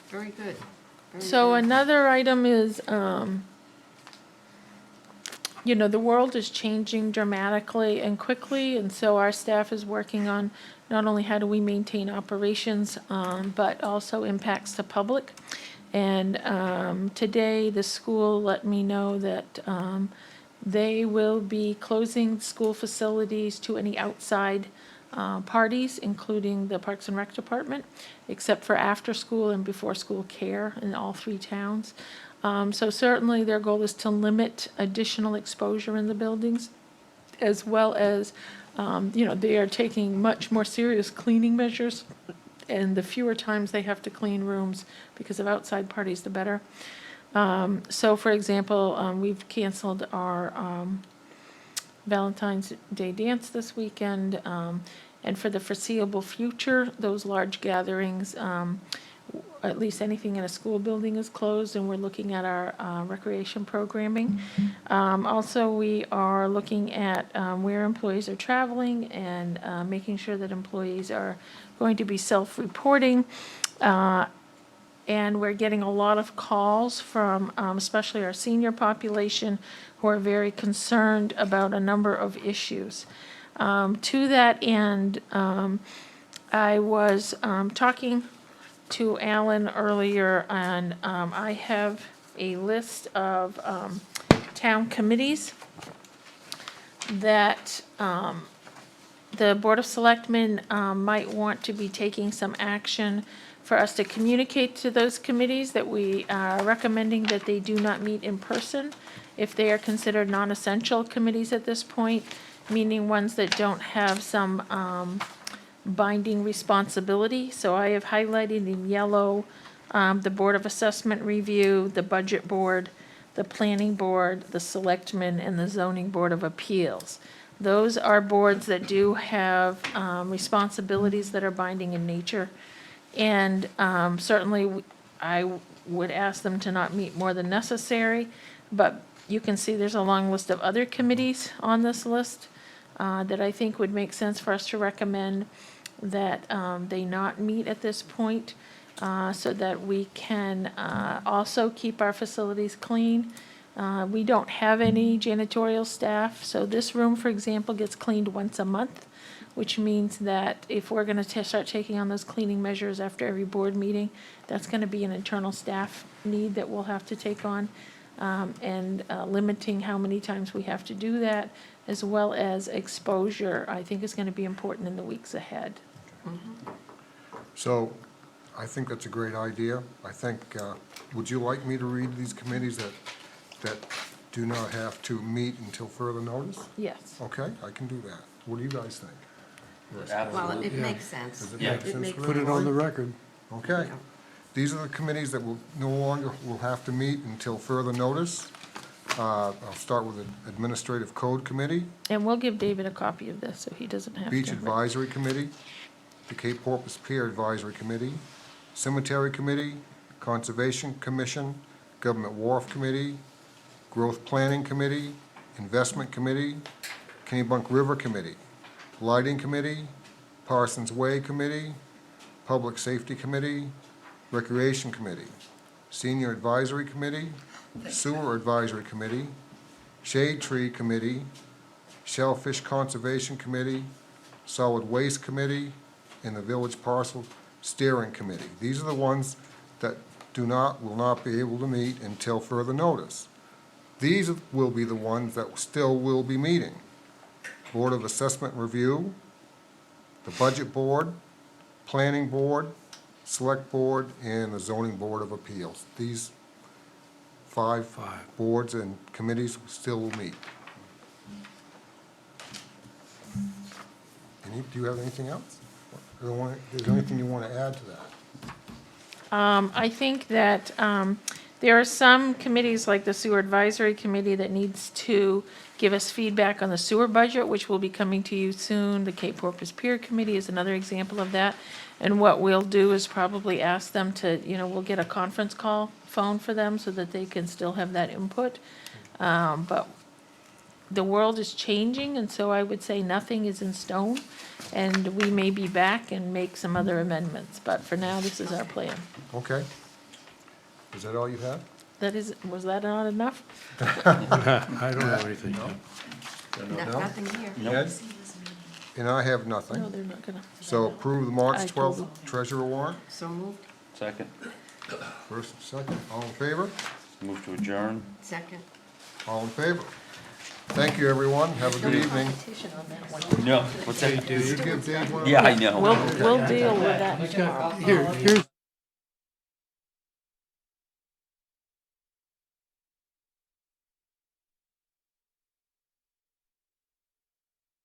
Very good. Very So good. another item is, you know, the world is changing dramatically and quickly, and so our staff is working on not only how do we maintain operations, but also impacts the public. And today, the school let me know that they will be closing school facilities to any outside parties, including the Parks and Rec Department, except for after-school and before-school care in all 3 towns. So certainly their goal is to limit additional exposure in the buildings, as well as, you know, they are taking much more serious cleaning measures, and the fewer times they have to clean rooms because of outside parties, the better. So for example, we've canceled our Valentine's Day dance this weekend, and for the foreseeable future, those large gatherings, at least anything in a school building is closed, and we're looking at our recreation programming. Also, we are looking at where employees are traveling and making sure that employees are going to be self-reporting. And we're getting a lot of calls from especially our senior population who are very concerned about a number of issues. To that end, I was talking to Alan earlier, and I have a list of town committees that the Board of Selectmen might want to be taking some action for us to communicate to those committees that we are recommending that they do not meet in person if they are considered non-essential committees at this point, meaning ones that don't have some binding responsibility. So I have highlighted in yellow the Board of Assessment Review, the Budget Board, the Planning Board, the Selectmen, and the Zoning Board of Appeals. Those are boards that do have responsibilities that are binding in nature. And certainly, I would ask them to not meet more than necessary. But you can see there's a long list of other committees on this list that I think would make sense for us to recommend that they not meet at this point, so that we can also keep our facilities clean. We don't have any janitorial staff, so this room, for example, gets cleaned once a month, which means that if we're gonna start taking on those cleaning measures after every board meeting, that's gonna be an internal staff need that we'll have to take on, and limiting how many times we have to do that, as well as exposure, I think is gonna be important in the weeks ahead. So, I think that's a great idea. I think, would you like me to read these committees that do not have to meet until further notice? Yes. Okay, I can do that. What do you guys think? Well, it makes sense. Does it make sense for Put it on the everybody? record. Okay. These are the committees that will no longer will have to meet until further notice. I'll start with the Administrative Code Committee, And we'll give David a copy of this, so he doesn't have to. Beach Advisory Committee, the Cape Porpoise Pier Advisory Committee, Cemetery Committee, Conservation Commission, Government Wharf Committee, Growth Planning Committee, Investment Committee, Kennebunk River Committee, Lighting Committee, Parsons Way Committee, Public Safety Committee, Recreation Committee, Senior Advisory Committee, Sewer Advisory Committee, Shade Tree Committee, Shellfish Conservation Committee, Solid Waste Committee, and the Village Parcel Steering Committee. These are the ones that will not be able to meet until further notice. These will be the ones that still will be meeting. Board of Assessment Review, the Budget Board, Planning Board, Select Board, and the Zoning Board of Appeals. These five boards and committees still will meet. Do you have anything else? Is there anything you want to add to that? I think that there are some committees, like the Sewer Advisory Committee, that needs to give us feedback on the sewer budget, which will be coming to you soon. The Cape Porpoise Pier Committee is another example of that. And what we'll do is probably ask them to, we'll get a conference call phone for them so that they can still have that input. But the world is changing, and so I would say nothing is in stone. And we may be back and make some other amendments, but for now, this is our plan. Okay. Is that all you have? Was that not enough? I don't have anything. Nothing here. Ed? And I have nothing. No, they're not gonna. So approve the March I told 12th them. treasurer warrant. So moved. Second. First and second. All in favor? Move to adjourn. Second. All in favor? Thank you, everyone. Have a good evening. Competition on that one. No, what's that? Did you give Dave one? Yeah, I know. We'll deal with that tomorrow. Here's